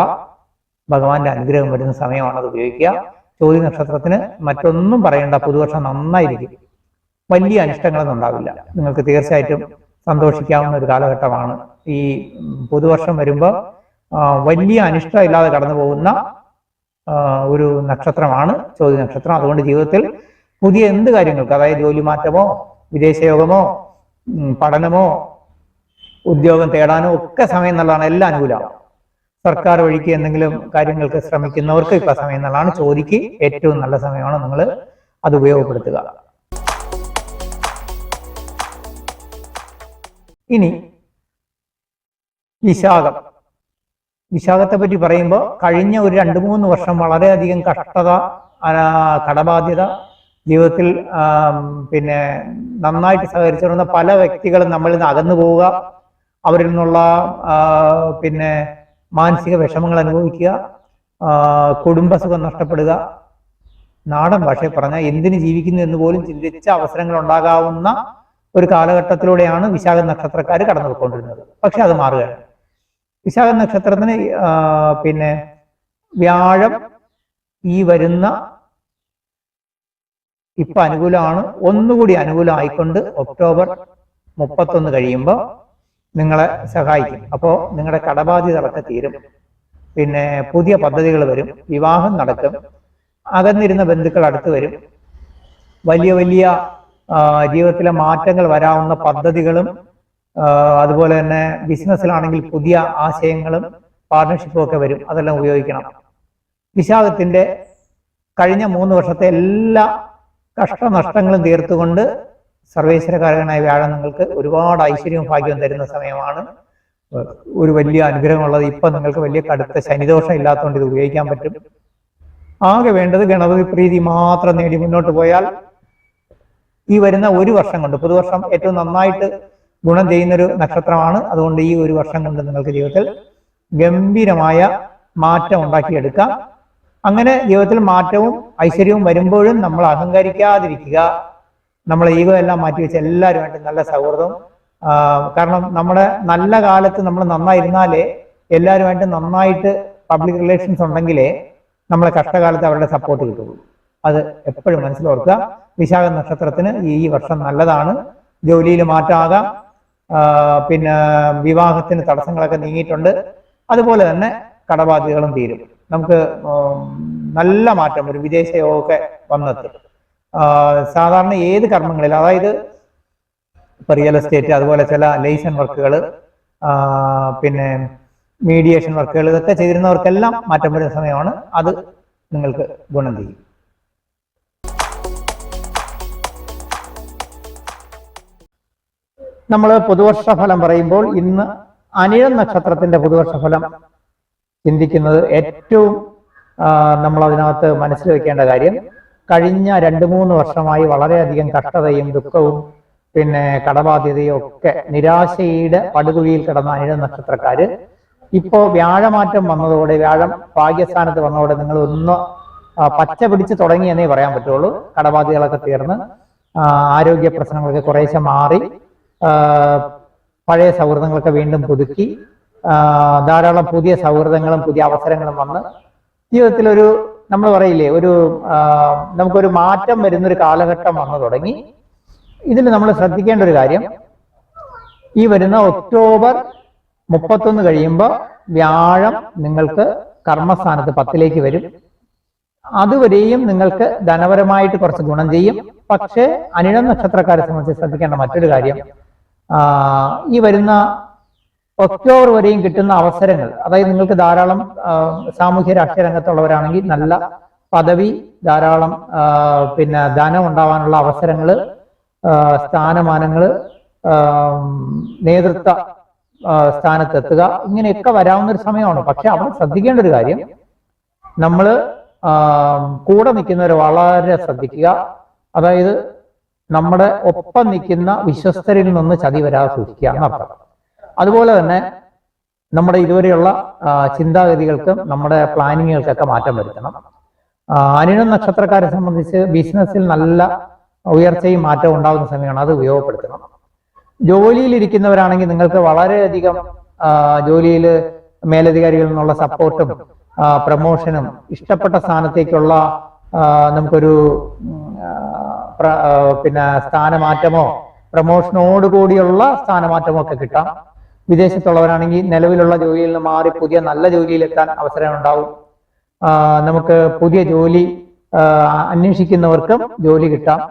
ഭഗവാന്റെ അനുഗ്രഹം വരുന്ന സമയമാണ് അത് ഉപയോഗിക്കുക. ചോതി നക്ഷത്രത്തിന് മറ്റൊന്നും പറയേണ്ട, പുതുവർഷം നന്നായിരിക്കും. വലിയ അനിഷ്ടങ്ങളൊന്നും ഉണ്ടാവില്ല. നിങ്ങൾക്ക് തീർച്ചയായിട്ടും സന്തോഷിക്കാവുന്ന ഒരു കാലഘട്ടമാണ്. ഈ പുതുവർഷം വരുമ്പോൾ വലിയ അനിഷ്ടം ഇല്ലാതെ കടന്നു പോകുന്ന ഒരു നക്ഷത്രമാണ് ചോതി നക്ഷത്രം. അതുകൊണ്ട് ജീവിതത്തിൽ പുതിയ എന്ത് കാര്യങ്ങൾക്ക്, അതായത് ജോലി മാറ്റമോ വിദേശയോഗമോ പഠനമോ ഉദ്യോഗം തേടാനോ ഒക്കെ സമയം നല്ലതാണ്. എല്ലാം അനുകൂലമാണ്. സർക്കാർ വഴിക്ക് എന്തെങ്കിലും കാര്യങ്ങൾക്ക് ശ്രമിക്കുന്നവർക്ക് ഇപ്പൊ സമയം നല്ലതാണ്. ചോദിക്ക് ഏറ്റവും നല്ല സമയമാണ്. നിങ്ങൾ അത് ഉപയോഗപ്പെടുത്തുക. ഇനി വിശാഖം. വിശാഖത്തെ പറ്റി പറയുമ്പോൾ കഴിഞ്ഞ ഒരു 2-3 വർഷം വളരെയധികം കഷ്ടത, കടബാധ്യത, ജീവിതത്തിൽ പിന്നെ നന്നായിട്ട് സഹകരിച്ചിരുന്ന പല വ്യക്തികളും നമ്മളിൽ നിന്ന് അകന്നു പോവുക, അവരിൽ നിന്നുള്ള പിന്നെ മാനസിക വിഷമങ്ങൾ അനുഭവിക്കുക, കുടുംബസുഖം നഷ്ടപ്പെടുക, നാടൻ ഭാഷയിൽ പറഞ്ഞാൽ എന്തിന് ജീവിക്കുന്നു എന്ന് പോലും ചിന്തിച്ച അവസരങ്ങൾ ഉണ്ടാകാവുന്ന ഒരു കാലഘട്ടത്തിലൂടെയാണ് വിശാഖ നക്ഷത്രക്കാർ കടന്നു പോയിക്കൊണ്ടിരുന്നത്. പക്ഷെ അത് മാറുകയാണ്. വിശാഖ നക്ഷത്രത്തിന് പിന്നെ വ്യാഴം ഈ വരുന്ന ഇപ്പൊ അനുകൂലമാണ്, ഒന്നുകൂടി അനുകൂലമായിക്കൊണ്ട് ഒക്ടോബർ 31 കഴിയുമ്പോൾ നിങ്ങളെ സഹായിക്കും. അപ്പോൾ നിങ്ങളുടെ കടബാധ്യതകളൊക്കെ തീരും. പിന്നെ പുതിയ പദ്ധതികൾ വരും, വിവാഹം നടക്കും, അകന്നിരുന്ന ബന്ധുക്കൾ അടുത്ത് വരും, വലിയ വലിയ ജീവിതത്തിലെ മാറ്റങ്ങൾ വരാവുന്ന പദ്ധതികളും അതുപോലെ തന്നെ ബിസിനസ്സിലാണെങ്കിൽ പുതിയ ആശയങ്ങളും പാർട്ണർഷിപ്പും ഒക്കെ വരും. അതെല്ലാം ഉപയോഗിക്കണം. വിശാഖത്തിന്റെ കഴിഞ്ഞ 3 വർഷത്തെ എല്ലാ കഷ്ടനഷ്ടങ്ങളും തീർത്തുകൊണ്ട് സർവേശ്വരകാരകനായ വ്യാഴം നിങ്ങൾക്ക് ഒരുപാട് ഐശ്വര്യവും ഭാഗ്യവും തരുന്ന സമയമാണ്. ഒരു വലിയ അനുഗ്രഹമുള്ളത്. ഇപ്പൊ നിങ്ങൾക്ക് വലിയ കടുത്ത ശനിദോഷം ഇല്ലാത്തതുകൊണ്ട് ഇത് ഉപയോഗിക്കാൻ പറ്റും. ആകെ വേണ്ടത് ഗണപതി പ്രീതി മാത്രം നേടി മുന്നോട്ട് പോയാൽ ഈ വരുന്ന ഒരു വർഷം കൊണ്ട്, പുതുവർഷം ഏറ്റവും നന്നായിട്ട് ഗുണം ചെയ്യുന്നൊരു നക്ഷത്രമാണ്. അതുകൊണ്ട് ഈ ഒരു വർഷം കൊണ്ട് നിങ്ങൾക്ക് ജീവിതത്തിൽ ഗംഭീരമായ മാറ്റം ഉണ്ടാക്കിയെടുക്കാം. അങ്ങനെ ജീവിതത്തിൽ മാറ്റവും ഐശ്വര്യവും വരുമ്പോഴും നമ്മൾ അഹങ്കരിക്കാതിരിക്കുക. നമ്മളെ ഈഗോ എല്ലാം മാറ്റിവെച്ച് എല്ലാവരുമായിട്ട് നല്ല സൗഹൃദം. കാരണം നമ്മുടെ നല്ല കാലത്ത് നമ്മൾ നന്നായിരുന്നാലേ എല്ലാവരുമായിട്ട് നന്നായിട്ട് പബ്ലിക് റിലേഷൻസ് ഉണ്ടെങ്കിലേ നമ്മളെ കഷ്ടകാലത്ത് അവരുടെ സപ്പോർട്ട് കിട്ടുള്ളൂ. അത് എപ്പോഴും മനസ്സിലോർക്കുക. വിശാഖ നക്ഷത്രത്തിന് ഈ വർഷം നല്ലതാണ്. ജോലിയിൽ മാറ്റമാകാം. പിന്നെ വിവാഹത്തിന് തടസ്സങ്ങളൊക്കെ നീങ്ങിയിട്ടുണ്ട്. അതുപോലെ തന്നെ കടബാധ്യതകളും തീരും. നമുക്ക് നല്ല മാറ്റം ഒരു വിദേശ യോഗമൊക്കെ വന്നെത്തും. സാധാരണ ഏത് കർമ്മങ്ങളിൽ, അതായത് ഇപ്പൊ റിയൽ എസ്റ്റേറ്റ്, അതുപോലെ ചില ലൈസൻ വർക്കുകൾ, പിന്നെ മീഡിയേഷൻ വർക്കുകൾ, ഇതൊക്കെ ചെയ്തിരുന്നവർക്കെല്ലാം മാറ്റം വരുന്ന സമയമാണ്. അത് നിങ്ങൾക്ക് ഗുണം ചെയ്യും. നമ്മൾ പുതുവർഷ ഫലം പറയുമ്പോൾ ഇന്ന് അനിഴം നക്ഷത്രത്തിന്റെ പുതുവർഷ ഫലം ചിന്തിക്കുന്നത് ഏറ്റവും നമ്മൾ അതിനകത്ത് മനസ്സിൽ വെക്കേണ്ട കാര്യം, കഴിഞ്ഞ 2-3 വർഷമായി വളരെയധികം കഷ്ടതയും ദുഃഖവും പിന്നെ കടബാധ്യതയും ഒക്കെ നിരാശയുടെ പടുകുഴിയിൽ കിടന്ന അനിഴം നക്ഷത്രക്കാര് ഇപ്പോ വ്യാഴമാറ്റം വന്നതോടെ, വ്യാഴം ഭാഗ്യസ്ഥാനത്ത് വന്നതോടെ നിങ്ങൾ ഒന്ന് പച്ച പിടിച്ച് തുടങ്ങി എന്നേ പറയാൻ പറ്റുള്ളൂ. കടബാധ്യതകളൊക്കെ തീർന്ന് ആരോഗ്യ പ്രശ്നങ്ങളൊക്കെ കുറേശ്ശെ മാറി പഴയ സൗഹൃദങ്ങളൊക്കെ വീണ്ടും പുതുക്കി ധാരാളം പുതിയ സൗഹൃദങ്ങളും പുതിയ അവസരങ്ങളും വന്ന് ജീവിതത്തിൽ ഒരു, നമ്മൾ പറയില്ലേ, ഒരു നമുക്കൊരു മാറ്റം വരുന്നൊരു കാലഘട്ടം വന്നു തുടങ്ങി. ഇതിൽ നമ്മൾ ശ്രദ്ധിക്കേണ്ട ഒരു കാര്യം, ഈ വരുന്ന ഒക്ടോബർ 31 കഴിയുമ്പോൾ വ്യാഴം നിങ്ങൾക്ക് കർമ്മസ്ഥാനത്ത് 10ലേക്ക് വരും. അതുവരെയും നിങ്ങൾക്ക് ധനപരമായിട്ട് കുറച്ച് ഗുണം ചെയ്യും. പക്ഷേ അനിഴം നക്ഷത്രക്കാരെ സംബന്ധിച്ച് ശ്രദ്ധിക്കേണ്ട മറ്റൊരു കാര്യം, ഈ വരുന്ന ഒക്ടോബർ വരെയും കിട്ടുന്ന അവസരങ്ങൾ, അതായത് നിങ്ങൾക്ക് ധാരാളം സാമൂഹ്യ രാഷ്ട്രീയ രംഗത്തുള്ളവരാണെങ്കിൽ നല്ല പദവി, ധാരാളം പിന്നെ ധനം ഉണ്ടാവാനുള്ള അവസരങ്ങൾ, സ്ഥാനമാനങ്ങള്, നേതൃത്വ സ്ഥാനത്തെത്തുക, ഇങ്ങനെയൊക്കെ വരാവുന്ന ഒരു സമയമാണ്. പക്ഷെ അവിടെ ശ്രദ്ധിക്കേണ്ട ഒരു കാര്യം, നമ്മൾ കൂടെ നിൽക്കുന്നവർ വളരെ ശ്രദ്ധിക്കുക. അതായത് നമ്മുടെ ഒപ്പം നിൽക്കുന്ന വിശ്വസ്തരിൽ നിന്ന് ചതി വരാതെ സൂക്ഷിക്കുക എന്നർത്ഥം. അതുപോലെ തന്നെ നമ്മുടെ ഇതുവരെയുള്ള ചിന്താഗതികൾക്കും നമ്മുടെ പ്ലാനിങ്ങുകൾക്കൊക്കെ മാറ്റം വരുത്തണം. അനിഴം നക്ഷത്രക്കാരെ സംബന്ധിച്ച് ബിസിനസ്സിൽ നല്ല ഉയർച്ചയും മാറ്റവും ഉണ്ടാകുന്ന സമയമാണ്. അത് ഉപയോഗപ്പെടുത്തണം. ജോലിയിൽ ഇരിക്കുന്നവരാണെങ്കിൽ നിങ്ങൾക്ക് വളരെയധികം ജോലിയിൽ മേലധികാരികളിൽ നിന്നുള്ള സപ്പോർട്ടും പ്രമോഷനും, ഇഷ്ടപ്പെട്ട സ്ഥാനത്തേക്കുള്ള നമുക്കൊരു പിന്നെ സ്ഥാനമാറ്റമോ പ്രമോഷനോടുകൂടിയുള്ള സ്ഥാനമാറ്റമോ ഒക്കെ കിട്ടാം. വിദേശത്തുള്ളവരാണെങ്കിൽ നിലവിലുള്ള ജോലിയിൽ നിന്ന് മാറി പുതിയ നല്ല ജോലിയിലെത്താൻ അവസരം ഉണ്ടാവും. നമുക്ക് പുതിയ ജോലി അന്വേഷിക്കുന്നവർക്കും ജോലി കിട്ടാം.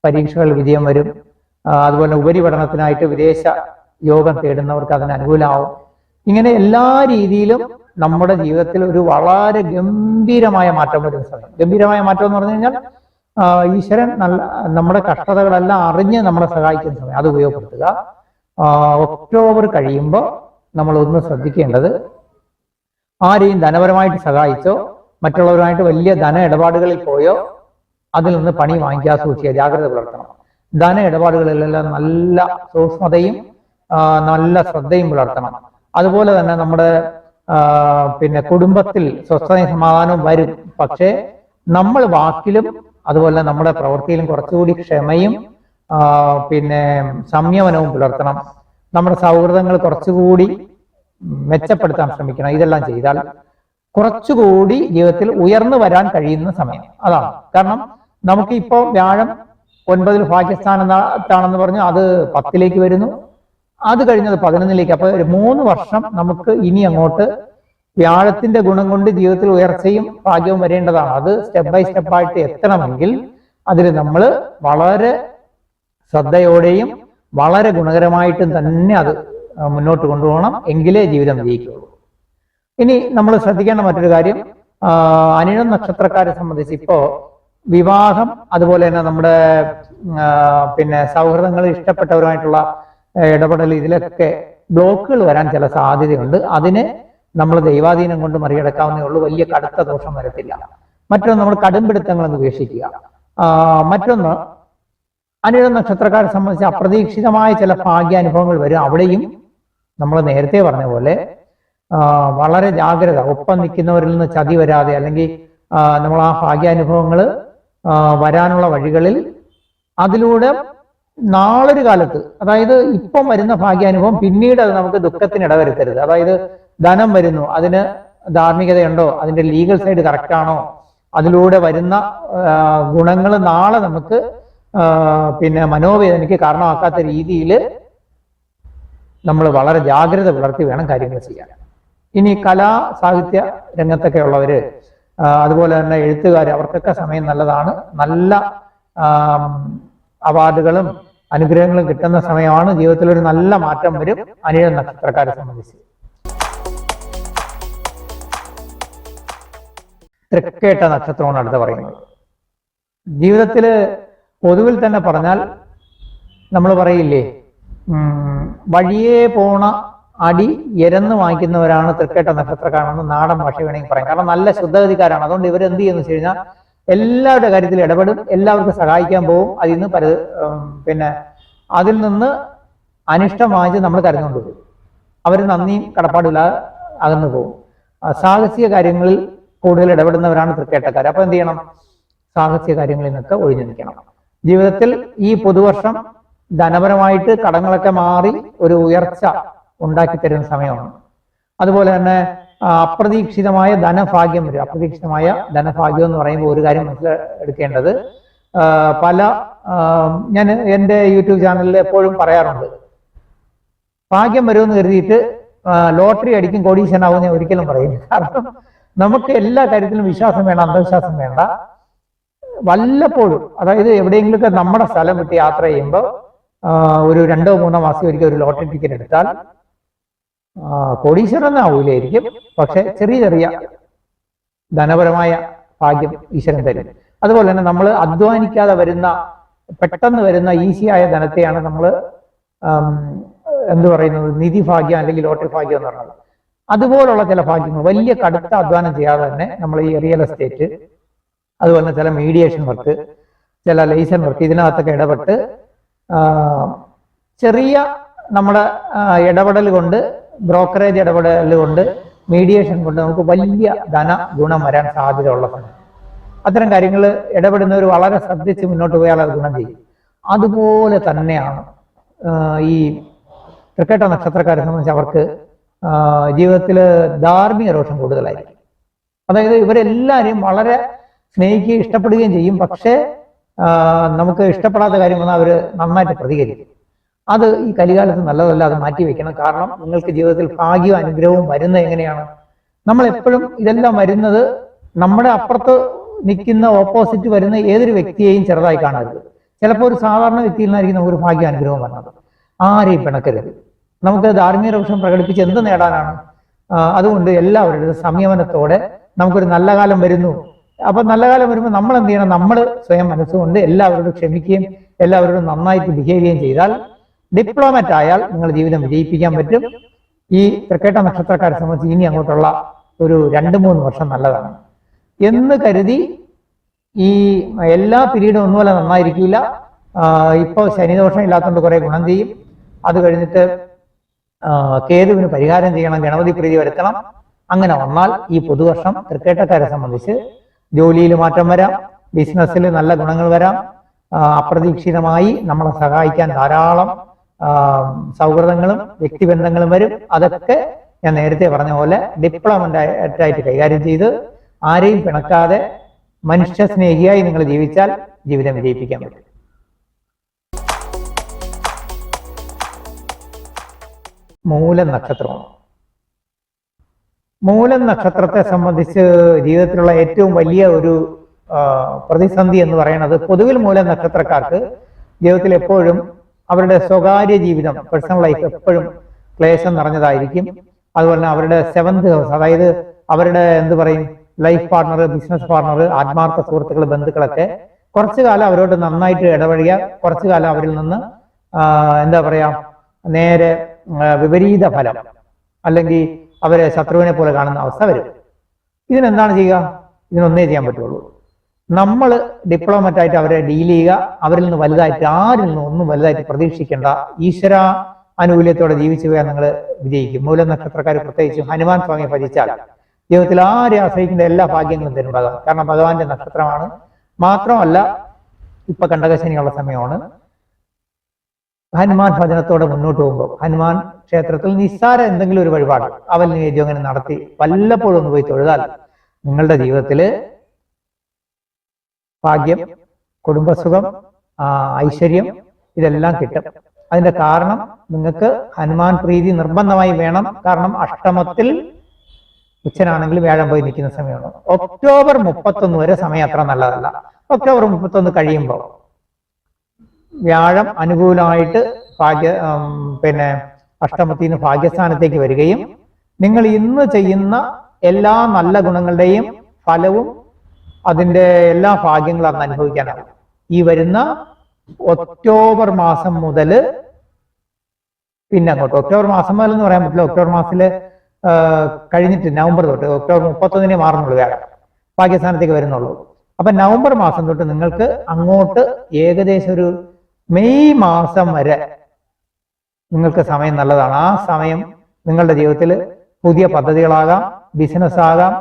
പരീക്ഷകൾ വിജയം വരും. അതുപോലെ ഉപരിപഠനത്തിനായിട്ട് വിദേശ യോഗം തേടുന്നവർക്ക് അതിന് അനുകൂലമാവും. ഇങ്ങനെ എല്ലാ രീതിയിലും നമ്മുടെ ജീവിതത്തിൽ ഒരു വളരെ ഗംഭീരമായ മാറ്റം വരുന്ന സമയം. ഗംഭീരമായ മാറ്റം എന്ന് പറഞ്ഞു കഴിഞ്ഞാൽ ഈശ്വരൻ നമ്മുടെ കഷ്ടതകളെല്ലാം അറിഞ്ഞ് നമ്മളെ സഹായിക്കുന്ന സമയം. അത് ഉപയോഗപ്പെടുത്തുക. ഒക്ടോബർ കഴിയുമ്പോൾ നമ്മൾ ഒന്ന് ശ്രദ്ധിക്കേണ്ടത്, ആരെയും ധനപരമായിട്ട് സഹായിച്ചോ മറ്റുള്ളവരുമായിട്ട് വലിയ ധന ഇടപാടുകളിൽ പോയോ അതിൽ നിന്ന് പണി വാങ്ങിക്കാതെ സൂക്ഷിക്കുക, ജാഗ്രത പുലർത്തണം. ധന ഇടപാടുകളിലെല്ലാം നല്ല സൂക്ഷ്മതയും നല്ല ശ്രദ്ധയും പുലർത്തണം. അതുപോലെ തന്നെ നമ്മുടെ പിന്നെ കുടുംബത്തിൽ സ്വസ്ഥതയും സമാധാനവും വരും. പക്ഷേ നമ്മൾ വാക്കിലും അതുപോലെ നമ്മുടെ പ്രവൃത്തിയിലും കുറച്ചുകൂടി ക്ഷമയും പിന്നെ സംയമനവും പുലർത്തണം. നമ്മുടെ സൗഹൃദങ്ങൾ കുറച്ചുകൂടി മെച്ചപ്പെടുത്താൻ ശ്രമിക്കണം. ഇതെല്ലാം ചെയ്താൽ കുറച്ചുകൂടി ജീവിതത്തിൽ ഉയർന്നു വരാൻ കഴിയുന്ന സമയം അതാണ്. കാരണം നമുക്ക് ഇപ്പോ വ്യാഴം 9 ഭാഗ്യസ്ഥാനത്താണെന്ന് പറഞ്ഞു, അത് 10ലേക്ക് വരുന്നു. അത് കഴിഞ്ഞത് 11ലേക്ക്. അപ്പൊ 3 വർഷം നമുക്ക് ഇനി അങ്ങോട്ട് വ്യാഴത്തിന്റെ ഗുണം കൊണ്ട് ജീവിതത്തിൽ ഉയർച്ചയും ഭാഗ്യവും വരേണ്ടതാണ്. അത് സ്റ്റെപ്പ് ബൈ സ്റ്റെപ്പായിട്ട് എത്തണമെങ്കിൽ അതിൽ നമ്മൾ വളരെ ശ്രദ്ധയോടെയും വളരെ ഗുണകരമായിട്ടും തന്നെ അത് മുന്നോട്ട് കൊണ്ടുപോകണം. എങ്കിലേ ജീവിതം വിജയിക്കുള്ളൂ. ഇനി നമ്മൾ ശ്രദ്ധിക്കേണ്ട മറ്റൊരു കാര്യം, അനിഴം നക്ഷത്രക്കാരെ സംബന്ധിച്ച് ഇപ്പോ വിവാഹം, അതുപോലെ തന്നെ നമ്മുടെ പിന്നെ സൗഹൃദങ്ങൾ, ഇഷ്ടപ്പെട്ടവരുമായിട്ടുള്ള ഇടപെടൽ, ഇതിലൊക്കെ ബ്ലോക്കുകൾ വരാൻ ചില സാധ്യതയുണ്ട്. അതിനെ നമ്മൾ ദൈവാധീനം കൊണ്ട് മറികടക്കാവുന്നേ ഉള്ളൂ. വലിയ കടുത്ത ദോഷം വരത്തില്ല. മറ്റൊന്ന്, നമ്മൾ കടുംപിടുത്തങ്ങളെന്ന് ഉപേക്ഷിക്കുക. മറ്റൊന്ന്, അനിഴ നക്ഷത്രക്കാരെ സംബന്ധിച്ച് അപ്രതീക്ഷിതമായ ചില ഭാഗ്യാനുഭവങ്ങൾ വരും. അവിടെയും നമ്മൾ നേരത്തെ പറഞ്ഞ പോലെ വളരെ ജാഗ്രത, ഒപ്പം നിൽക്കുന്നവരിൽ നിന്ന് ചതി വരാതെ, അല്ലെങ്കിൽ നമ്മൾ ആ ഭാഗ്യാനുഭവങ്ങൾ വരാനുള്ള വഴികളിൽ അതിലൂടെ നാളൊരു കാലത്ത്, അതായത് ഇപ്പം വരുന്ന ഭാഗ്യാനുഭവം പിന്നീട് അത് നമുക്ക് ദുഃഖത്തിന് ഇടവരുത്തരുത്. അതായത് ധനം വരുന്നു, അതിന് ധാർമ്മികതയുണ്ടോ, അതിന്റെ ലീഗൽ സൈഡ് കറക്റ്റ് ആണോ, അതിലൂടെ വരുന്ന ഗുണങ്ങൾ നാളെ നമുക്ക് പിന്നെ മനോവേദനയ്ക്ക് കാരണമാക്കാത്ത രീതിയിൽ നമ്മൾ വളരെ ജാഗ്രത പുലർത്തി വേണം കാര്യങ്ങൾ ചെയ്യാൻ. ഇനി കലാ സാഹിത്യ രംഗത്തൊക്കെ ഉള്ളവര്, അതുപോലെ തന്നെ എഴുത്തുകാർ, അവർക്കൊക്കെ സമയം നല്ലതാണ്. നല്ല അവാർഡുകളും അനുഗ്രഹങ്ങളും കിട്ടുന്ന സമയമാണ്. ജീവിതത്തിൽ ഒരു നല്ല മാറ്റം വരും അനിഴ നക്ഷത്രക്കാരെ സംബന്ധിച്ച്. തൃക്കേട്ട നക്ഷത്രമാണ് അടുത്ത് പറയുന്നത്. ജീവിതത്തിൽ പൊതുവിൽ തന്നെ പറഞ്ഞാൽ നമ്മൾ പറയില്ലേ, വഴിയേ പോണ അടി എരന്ന് വാങ്ങിക്കുന്നവരാണ് തൃക്കേട്ട നക്ഷത്രക്കാരെന്ന് നാടൻ ഭാഷ വേണമെങ്കിൽ പറയാം. കാരണം നല്ല ശുദ്ധഗതിക്കാരാണ്. അതുകൊണ്ട് ഇവർ എന്ത് ചെയ്യുന്നു വെച്ച് കഴിഞ്ഞാൽ എല്ലാവരുടെ കാര്യത്തിൽ ഇടപെടും, എല്ലാവർക്കും സഹായിക്കാൻ പോകും. അതിൽ നിന്ന് പിന്നെ അതിൽ നിന്ന് അനിഷ്ടം വാങ്ങിച്ച് നമ്മൾ കരുതുകൊണ്ട് പോകും. അവർ നന്ദിയും കടപ്പാടില്ലാതെ അകന്നു പോകും. സാഹസിക കാര്യങ്ങളിൽ കൂടുതൽ ഇടപെടുന്നവരാണ് തൃക്കേട്ടക്കാർ. അപ്പൊ എന്ത് ചെയ്യണം? സാഹസിക കാര്യങ്ങളിൽ നിന്നൊക്കെ ഒഴിഞ്ഞു നിൽക്കണം. ജീവിതത്തിൽ ഈ പുതുവർഷം ധനപരമായിട്ട് കടങ്ങളൊക്കെ മാറി ഒരു ഉയർച്ച ഉണ്ടാക്കി തരുന്ന സമയമാണ്. അതുപോലെ തന്നെ അപ്രതീക്ഷിതമായ ധനഭാഗ്യം വരും. അപ്രതീക്ഷിതമായ ധനഭാഗ്യം എന്ന് പറയുമ്പോൾ ഒരു കാര്യം മനസ്സിലെടുക്കേണ്ടത്, ഞാൻ എൻ്റെ യൂട്യൂബ് ചാനലിൽ എപ്പോഴും പറയാറുണ്ട്, ഭാഗ്യം വരുമെന്ന് കരുതിയിട്ട് ലോട്ടറി അടിക്കും കോടീശ്വരനാവും ഞാൻ ഒരിക്കലും പറയില്ല. കാരണം നമുക്ക് എല്ലാ കാര്യത്തിലും വിശ്വാസം വേണ്ട, അന്ധവിശ്വാസം വേണ്ട. വല്ലപ്പോഴും, അതായത് എവിടെയെങ്കിലുമൊക്കെ നമ്മുടെ സ്ഥലം വിട്ട് യാത്ര ചെയ്യുമ്പോൾ ഒരു 2-3 മാസം ഒരിക്കൽ ഒരു ലോട്ടറി ടിക്കറ്റ് എടുത്താൽ കോടീശ്വരൻ ആവൂലായിരിക്കും, പക്ഷെ ചെറിയ ചെറിയ ധനപരമായ ഭാഗ്യം ഈശ്വരൻ തരും. അതുപോലെ തന്നെ നമ്മൾ അധ്വാനിക്കാതെ വരുന്ന, പെട്ടെന്ന് വരുന്ന ഈസിയായ ധനത്തെയാണ് നമ്മൾ എന്ത് പറയുന്നത്, നിധി ഭാഗ്യം അല്ലെങ്കിൽ ലോട്ടറി ഭാഗ്യം എന്ന് പറയുന്നത്. അതുപോലുള്ള ചില ഭാഗ്യങ്ങൾ, വലിയ കടുത്ത അധ്വാനം ചെയ്യാതെ തന്നെ നമ്മൾ ഈ റിയൽ എസ്റ്റേറ്റ്, അതുപോലെ തന്നെ ചില മീഡിയേഷൻ വർക്ക്, ചില ലൈസൻ വർക്ക്, ഇതിനകത്തൊക്കെ ഇടപെട്ട് ചെറിയ നമ്മുടെ ഇടപെടൽ കൊണ്ട്, ബ്രോക്കറേജ് ഇടപെടൽ കൊണ്ട്, മീഡിയേഷൻ കൊണ്ട് നമുക്ക് വലിയ ധന ഗുണം വരാൻ സാധ്യതയുള്ള സമയം. അത്തരം കാര്യങ്ങൾ ഇടപെടുന്നവർ വളരെ ശ്രദ്ധിച്ച് മുന്നോട്ട് പോയാൽ അത് ഗുണം ചെയ്യും. അതുപോലെ തന്നെയാണ് ഈ തൃക്കേട്ട നക്ഷത്രക്കാരെ സംബന്ധിച്ച് അവർക്ക് ജീവിതത്തിൽ ധാർമ്മിക രോഷം കൂടുതലായിരിക്കും. അതായത് ഇവരെല്ലാവരെയും വളരെ സ്നേഹിക്കുകയും ഇഷ്ടപ്പെടുകയും ചെയ്യും. പക്ഷേ നമുക്ക് ഇഷ്ടപ്പെടാത്ത കാര്യം വന്നാൽ അവർ നന്നായിട്ട് പ്രതികരിക്കും. അത് ഈ കലികാലത്ത് നല്ലതല്ല, അത് മാറ്റി വെക്കണം. കാരണം നിങ്ങൾക്ക് ജീവിതത്തിൽ ഭാഗ്യവും അനുഗ്രഹവും വരുന്നത് എങ്ങനെയാണ്? നമ്മൾ എപ്പോഴും ഇതെല്ലാം വരുന്നത് നമ്മുടെ അപ്പുറത്ത് നിൽക്കുന്ന ഓപ്പോസിറ്റ് വരുന്ന ഏതൊരു വ്യക്തിയെയും ചെറുതായി കാണരുത്. ചിലപ്പോൾ ഒരു സാധാരണ വ്യക്തിയിൽ നിന്നായിരിക്കും നമുക്കൊരു ഭാഗ്യ അനുഗ്രഹം വന്നത്. ആരെയും പിണക്കരുത്. നമുക്ക് ധാർമ്മിക രോഷം പ്രകടിപ്പിച്ച് എന്ത് നേടാനാണ്? അതുകൊണ്ട് എല്ലാവരുടെയും സംയമനത്തോടെ നമുക്കൊരു നല്ല കാലം വരുന്നു. അപ്പൊ നല്ല കാലം വരുമ്പോൾ നമ്മൾ എന്ത് ചെയ്യണം? നമ്മൾ സ്വയം മനസ്സുകൊണ്ട് എല്ലാവരോടും ക്ഷമിക്കുകയും എല്ലാവരോടും നന്നായിട്ട് ബിഹേവ് ചെയ്യുകയും ചെയ്താൽ, ഡിപ്ലോമാറ്റ് ആയാൽ നിങ്ങളുടെ ജീവിതം വിജയിപ്പിക്കാൻ പറ്റും. ഈ തൃക്കേട്ട നക്ഷത്രക്കാരെ സംബന്ധിച്ച് ഇനി അങ്ങോട്ടുള്ള ഒരു 2-3 വർഷം നല്ലതാണ് എന്ന് കരുതി ഈ എല്ലാ പീരീഡും ഒന്നുമല്ല നന്നായിരിക്കില്ല. ഇപ്പോൾ ശനിദോഷം ഇല്ലാത്തതുകൊണ്ട് കുറെ ഗുണം ചെയ്യും. അത് കഴിഞ്ഞിട്ട് കേതുവിന് പരിഹാരം ചെയ്യണം, ഗണപതി പ്രീതി വരുത്തണം. അങ്ങനെ വന്നാൽ ഈ പുതുവർഷം തൃക്കേട്ടക്കാരെ സംബന്ധിച്ച് ജോലിയിൽ മാറ്റം വരാം, ബിസിനസ്സിൽ നല്ല ഗുണങ്ങൾ വരാം. അപ്രതീക്ഷിതമായി നമ്മളെ സഹായിക്കാൻ ധാരാളം സൗഹൃദങ്ങളും വ്യക്തിബന്ധങ്ങളും വരും. അതൊക്കെ ഞാൻ നേരത്തെ പറഞ്ഞ പോലെ ഡിപ്ലോമറ്റായിട്ട് കൈകാര്യം ചെയ്ത് ആരെയും പിണക്കാതെ മനുഷ്യ സ്നേഹിയായി നിങ്ങൾ ജീവിച്ചാൽ ജീവിതം വിജയിപ്പിക്കാൻ പറ്റും. മൂലം നക്ഷത്രമാണ്. മൂലം നക്ഷത്രത്തെ സംബന്ധിച്ച് ജീവിതത്തിലുള്ള ഏറ്റവും വലിയ ഒരു പ്രതിസന്ധി എന്ന് പറയുന്നത്, പൊതുവിൽ മൂലം നക്ഷത്രക്കാർക്ക് ജീവിതത്തിൽ എപ്പോഴും അവരുടെ സ്വകാര്യ ജീവിതം, പേഴ്സണൽ ലൈഫ് എപ്പോഴും ക്ലേശം നിറഞ്ഞതായിരിക്കും. അതുപോലെ തന്നെ അവരുടെ 7th ഹൗസ്, അതായത് അവരുടെ എന്ത് പറയും, ലൈഫ് പാർട്ണർ, ബിസിനസ് പാർട്ണർ, ആത്മാർത്ഥ സുഹൃത്തുക്കൾ, ബന്ധുക്കളൊക്കെ കുറച്ചു കാലം അവരോട് നന്നായിട്ട് ഇടപഴകിയ, കുറച്ചു കാലം അവരിൽ നിന്ന് എന്താ പറയാ നേരെ വിപരീത ഫലം അല്ലെങ്കിൽ അവരെ ശത്രുവിനെ പോലെ കാണുന്ന അവസ്ഥ വരും. ഇതിനെന്താണ് ചെയ്യുക? ഇതിനൊന്നേ ചെയ്യാൻ പറ്റുള്ളൂ. നമ്മൾ ഡിപ്ലോമറ്റ് ആയിട്ട് അവരെ ഡീൽ ചെയ്യുക. അവരിൽ നിന്ന് വലുതായിട്ട് ആരിൽ നിന്നും ഒന്നും വലുതായിട്ട് പ്രതീക്ഷിക്കേണ്ട. ഈശ്വര ആനുകൂല്യത്തോടെ ജീവിച്ചു പോയാൽ നിങ്ങൾ വിജയിക്കും. മൂല നക്ഷത്രക്കാർ പ്രത്യേകിച്ച് ഹനുമാൻ സ്വാമിയെ ഭജിച്ചാൽ ജീവിതത്തിൽ ആരെ ആശ്രയിക്കുന്ന എല്ലാ ഭാഗ്യങ്ങളും തരുണ്ടാകാം. കാരണം ഭഗവാന്റെ നക്ഷത്രമാണ്. മാത്രമല്ല ഇപ്പൊ കണ്ടകശനിയുള്ള സമയമാണ്. ഹനുമാൻ ഭജനത്തോടെ മുന്നോട്ട് പോകുമ്പോൾ ഹനുമാൻ ക്ഷേത്രത്തിൽ നിസ്സാര എന്തെങ്കിലും ഒരു വഴിപാട് അവൽ നിവേദ്യം അങ്ങനെ നടത്തി വല്ലപ്പോഴും ഒന്ന് പോയി തൊഴുതാൽ നിങ്ങളുടെ ജീവിതത്തില് ഭാഗ്യം, കുടുംബസുഖം, ഐശ്വര്യം ഇതെല്ലാം കിട്ടും. അതിന്റെ കാരണം നിങ്ങൾക്ക് ഹനുമാൻ പ്രീതി നിർബന്ധമായി വേണം. കാരണം അഷ്ടമത്തിൽ ഉച്ചനാണെങ്കിൽ വ്യാഴം പോയി നിൽക്കുന്ന സമയമാണ്. ഒക്ടോബർ 31 വരെ സമയം അത്ര നല്ലതല്ല. ഒക്ടോബർ 31 കഴിയുമ്പോൾ വ്യാഴം അനുകൂലമായിട്ട് അഷ്ടമത്തിൽ നിന്ന് ഭാഗ്യസ്ഥാനത്തേക്ക് വരികയും നിങ്ങൾ ഇന്ന് ചെയ്യുന്ന എല്ലാ നല്ല ഗുണങ്ങളുടെയും ഫലവും അതിന്റെ എല്ലാ ഭാഗ്യങ്ങളും അന്ന് അനുഭവിക്കാനാകും. ഈ വരുന്ന ഒക്ടോബർ മാസം മുതൽ പിന്നെ അങ്ങോട്ട്, ഒക്ടോബർ മാസം മുതൽ എന്ന് പറയാൻ പറ്റില്ല, ഒക്ടോബർ മാസത്തില് കഴിഞ്ഞിട്ട് നവംബർ തൊട്ട് ഒക്ടോബർ 31 മാറുന്നുള്ളൂ വ്യാഴം, ഭാഗ്യസ്ഥാനത്തേക്ക് വരുന്നുള്ളൂ. അപ്പൊ നവംബർ മാസം തൊട്ട് നിങ്ങൾക്ക് അങ്ങോട്ട് ഏകദേശം ഒരു മെയ് മാസം വരെ നിങ്ങൾക്ക് സമയം നല്ലതാണ്. ആ സമയം നിങ്ങളുടെ ജീവിതത്തിൽ പുതിയ പദ്ധതികളാകാം, ബിസിനസ് ആകാം,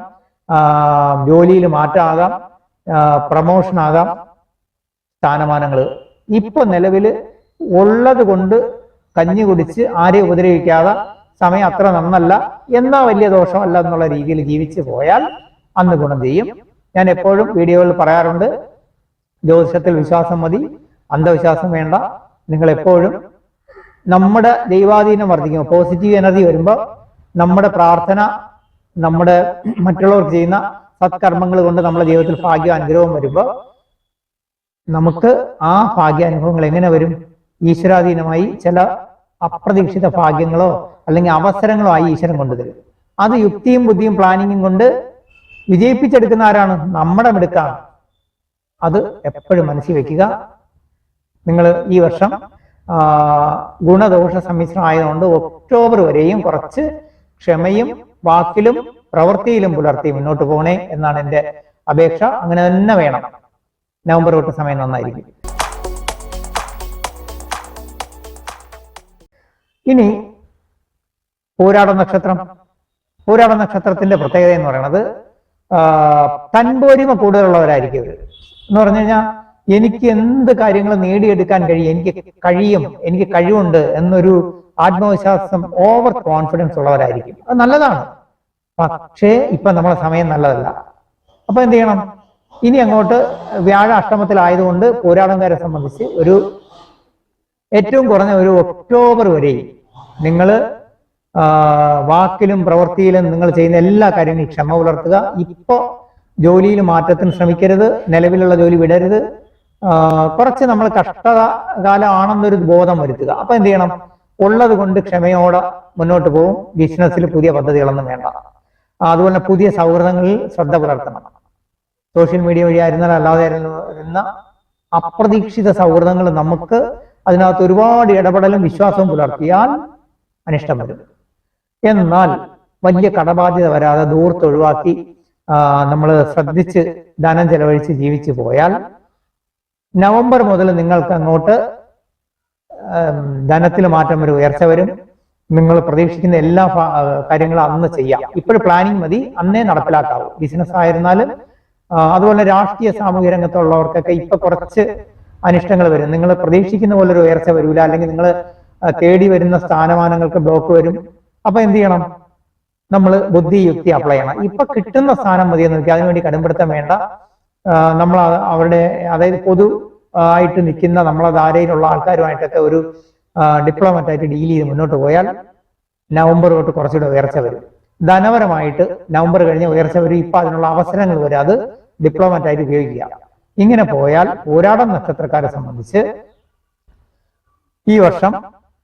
ജോലിയിൽ മാറ്റമാകാം, പ്രമോഷൻ ആകാം, സ്ഥാനമാനങ്ങൾ. ഇപ്പൊ നിലവിൽ ഉള്ളത് കൊണ്ട് കഞ്ഞി കുടിച്ച് ആരെയും ഉപദ്രവിക്കാതെ സമയം അത്ര നന്നല്ല, എന്നാ വലിയ ദോഷമല്ല എന്നുള്ള രീതിയിൽ ജീവിച്ചു പോയാൽ അന്ന് ഗുണം ചെയ്യും. ഞാൻ എപ്പോഴും വീഡിയോകളിൽ പറയാറുണ്ട്, ജ്യോതിഷത്തിൽ വിശ്വാസം മതി, അന്ധവിശ്വാസം വേണ്ട. നിങ്ങൾ എപ്പോഴും നമ്മുടെ ദൈവാധീനം വർദ്ധിക്കും. പോസിറ്റീവ് എനർജി വരുമ്പോൾ നമ്മുടെ പ്രാർത്ഥന, നമ്മുടെ മറ്റുള്ളവർക്ക് ചെയ്യുന്ന സത്കർമ്മങ്ങൾ കൊണ്ട് നമ്മുടെ ജീവിതത്തിൽ ഭാഗ്യ അനുഗ്രഹം വരുമ്പോൾ നമുക്ക് ആ ഭാഗ്യാനുഭവങ്ങൾ എങ്ങനെ വരും? ഈശ്വരാധീനമായി ചില അപ്രതീക്ഷിത ഭാഗ്യങ്ങളോ അല്ലെങ്കിൽ അവസരങ്ങളോ ആയി ഈശ്വരൻ കൊണ്ടുതരും. അത് യുക്തിയും ബുദ്ധിയും പ്ലാനിങ്ങും കൊണ്ട് വിജയിപ്പിച്ചെടുക്കുന്ന ആരാണ്? നമ്മുടെ മിടുക്കാണ്. അത് എപ്പോഴും മനസ്സിൽ വെക്കുക. നിങ്ങൾ ഈ വർഷം ഗുണദോഷ സമ്മിശ്രം ആയതുകൊണ്ട് ഒക്ടോബർ വരെയും കുറച്ച് ക്ഷമയും വാക്കിലും പ്രവൃത്തിയിലും പുലർത്തി മുന്നോട്ട് പോകണേ എന്നാണ് എൻ്റെ അപേക്ഷ. അങ്ങനെ തന്നെ വേണം. നവംബർ തൊട്ട് സമയം നന്നായിരിക്കും. ഇനി പൂരാട നക്ഷത്രം. പൂരാട നക്ഷത്രത്തിന്റെ പ്രത്യേകത എന്ന് പറയുന്നത് തൻപോരിമ കൂടുതലുള്ളവരായിരിക്കും. എന്ന് പറഞ്ഞു കഴിഞ്ഞാൽ എനിക്ക് എന്ത് കാര്യങ്ങൾ നേടിയെടുക്കാൻ കഴിയും, എനിക്ക് കഴിവുണ്ട് എന്നൊരു ആത്മവിശ്വാസം, ഓവർ കോൺഫിഡൻസ് ഉള്ളവരായിരിക്കും. അത് നല്ലതാണ്. പക്ഷേ ഇപ്പൊ നമ്മളെ സമയം നല്ലതല്ല. അപ്പൊ എന്ത് ചെയ്യണം? ഇനി അങ്ങോട്ട് വ്യാഴ അഷ്ടമത്തിലായതുകൊണ്ട് പോരാടംകാരെ സംബന്ധിച്ച് ഒരു ഏറ്റവും കുറഞ്ഞ ഒരു ഒക്ടോബർ വരെയും നിങ്ങൾ വാക്കിലും പ്രവൃത്തിയിലും നിങ്ങൾ ചെയ്യുന്ന എല്ലാ കാര്യങ്ങളും ക്ഷമ പുലർത്തുക. ഇപ്പോ ജോലിയിൽ മാറ്റത്തിന് ശ്രമിക്കരുത്, നിലവിലുള്ള ജോലി വിടരുത്. കുറച്ച് നമ്മൾ കഷ്ടകാലമാണെന്നൊരു ബോധം വരുത്തുക. അപ്പൊ എന്ത് ചെയ്യണം? ഉള്ളത് കൊണ്ട് ക്ഷമയോടെ മുന്നോട്ട് പോകും. ബിസിനസ്സിൽ പുതിയ പദ്ധതികളൊന്നും വേണ്ട. അതുപോലെ പുതിയ സൗഹൃദങ്ങളിൽ ശ്രദ്ധ പുലർത്തണം. സോഷ്യൽ മീഡിയ വഴിയായിരുന്നാൽ അല്ലാതെ ആയിരുന്ന അപ്രതീക്ഷിത സൗഹൃദങ്ങൾ നമുക്ക് അതിനകത്ത് ഒരുപാട് ഇടപെടലും വിശ്വാസവും പുലർത്തിയാൽ അനിഷ്ടം വരും. എന്നാൽ വലിയ കടബാധ്യത വരാതെ ദൂർത്തൊഴിവാക്കി നമ്മൾ ശ്രദ്ധിച്ച് ധനം ചെലവഴിച്ച് ജീവിച്ചു പോയാൽ നവംബർ മുതൽ നിങ്ങൾക്ക് അങ്ങോട്ട് ധനത്തിൽ മാറ്റം വരും, ഉയർച്ച വരും. നിങ്ങൾ പ്രതീക്ഷിക്കുന്ന എല്ലാ കാര്യങ്ങളും അന്ന് ചെയ്യാം. ഇപ്പോഴും പ്ലാനിങ് മതി, അന്നേ നടപ്പിലാക്കാവൂ. ബിസിനസ് ആയിരുന്നാലും അതുപോലെ രാഷ്ട്രീയ സാമൂഹ്യ രംഗത്തുള്ളവർക്കൊക്കെ ഇപ്പൊ കുറച്ച് അനിഷ്ടങ്ങൾ വരും. നിങ്ങൾ പ്രതീക്ഷിക്കുന്ന പോലെ ഒരു ഉയർച്ച വരില്ല, അല്ലെങ്കിൽ നിങ്ങൾ തേടി വരുന്ന സ്ഥാനമാനങ്ങൾക്ക് ബ്ലോക്ക് വരും. അപ്പൊ എന്ത് ചെയ്യണം? നമ്മൾ ബുദ്ധി യുക്തി അപ്ലൈ ചെയ്യണം. ഇപ്പൊ കിട്ടുന്ന സ്ഥാനം മതി എന്ന് നോക്കി അതിനുവേണ്ടി കടുംപിടുത്തം വേണ്ട. നമ്മൾ അവരുടെ അതായത് പൊതു ആയിട്ട് നിൽക്കുന്ന നമ്മളെ ധാരയിലുള്ള ആൾക്കാരുമായിട്ടൊക്കെ ഒരു ഡിപ്ലോമറ്റ് ആയിട്ട് ഡീൽ ചെയ്ത് മുന്നോട്ട് പോയാൽ നവംബർ തൊട്ട് കുറച്ചുകൂടെ ഉയർച്ച വരും. ധനപരമായിട്ട് നവംബർ കഴിഞ്ഞ് ഉയർച്ച വരും. ഇപ്പൊ അതിനുള്ള അവസരങ്ങൾ വരും. അത് ഡിപ്ലോമറ്റ് ആയിട്ട് ഉപയോഗിക്കുക. ഇങ്ങനെ പോയാൽ പോരാടം നക്ഷത്രക്കാരെ സംബന്ധിച്ച് ഈ വർഷം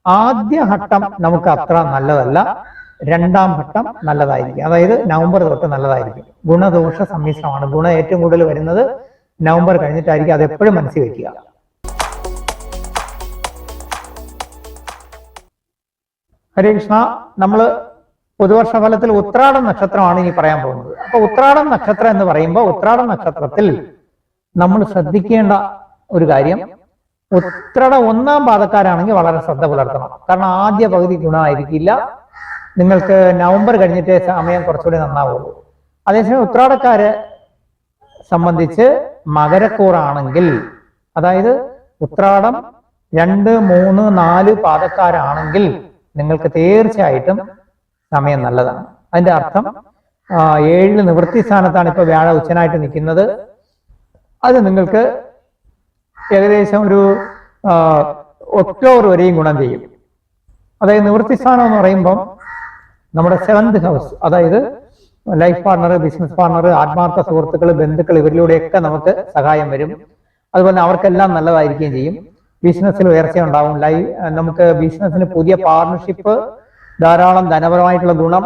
ആദ്യ ഘട്ടം നമുക്ക് അത്ര നല്ലതല്ല, രണ്ടാം ഘട്ടം നല്ലതായിരിക്കും. അതായത് നവംബർ തൊട്ട് നല്ലതായിരിക്കും. ഗുണദോഷ സമ്മിശ്രമാണ്. ഗുണം ഏറ്റവും കൂടുതൽ വരുന്നത് നവംബർ കഴിഞ്ഞിട്ടായിരിക്കും. അതെപ്പോഴും മനസ്സിൽ വെക്കുക. ഹരേ കൃഷ്ണ. നമ്മൾ പുതുവർഷ ഫലത്തിൽ ഉത്രാടം നക്ഷത്രമാണ് ഇനി പറയാൻ പോകുന്നത്. അപ്പൊ ഉത്രാടം നക്ഷത്രം എന്ന് പറയുമ്പോൾ ഉത്രാടം നക്ഷത്രത്തിൽ നമ്മൾ ശ്രദ്ധിക്കേണ്ട ഒരു കാര്യം, ഉത്രാടം 1-ാം പാദക്കാരാണെങ്കിൽ വളരെ ശ്രദ്ധ പുലർത്തണം. കാരണം ആദ്യ പകുതി ഗുണമായിരിക്കില്ല. നിങ്ങൾക്ക് നവംബർ കഴിഞ്ഞിട്ട് സമയം കുറച്ചുകൂടി നന്നാവുള്ളൂ. അതേസമയം ഉത്രാടക്കാരെ സംബന്ധിച്ച് മകരക്കൂറാണെങ്കിൽ, അതായത് ഉത്രാടം 2, 3, 4 പാദക്കാരാണെങ്കിൽ നിങ്ങൾക്ക് തീർച്ചയായിട്ടും സമയം നല്ലതാണ്. അതിന്റെ അർത്ഥം 7 നിവൃത്തി സ്ഥാനത്താണ് ഇപ്പൊ വ്യാഴ ഉച്ചനായിട്ട് നിൽക്കുന്നത്. അത് നിങ്ങൾക്ക് ഏകദേശം ഒരു ഒക്ടോബർ വരെയും ഗുണം ചെയ്യും. അതായത് നിവൃത്തി സ്ഥാനം എന്ന് പറയുമ്പം നമ്മുടെ 7th ഹൗസ്, അതായത് ലൈഫ് പാർട്ണർ, ബിസിനസ് പാർട്ണർ, ആത്മാർത്ഥ സുഹൃത്തുക്കൾ, ബന്ധുക്കൾ, ഇവരിലൂടെയൊക്കെ നമുക്ക് സഹായം വരും. അതുപോലെ അവർക്കെല്ലാം നല്ലതായിരിക്കുകയും ചെയ്യും. ബിസിനസ്സിൽ ഉയർച്ച ഉണ്ടാവും. നമുക്ക് ബിസിനസ്സിന് പുതിയ പാർട്ണർഷിപ്പ്, ധാരാളം ധനപരമായിട്ടുള്ള ഗുണം,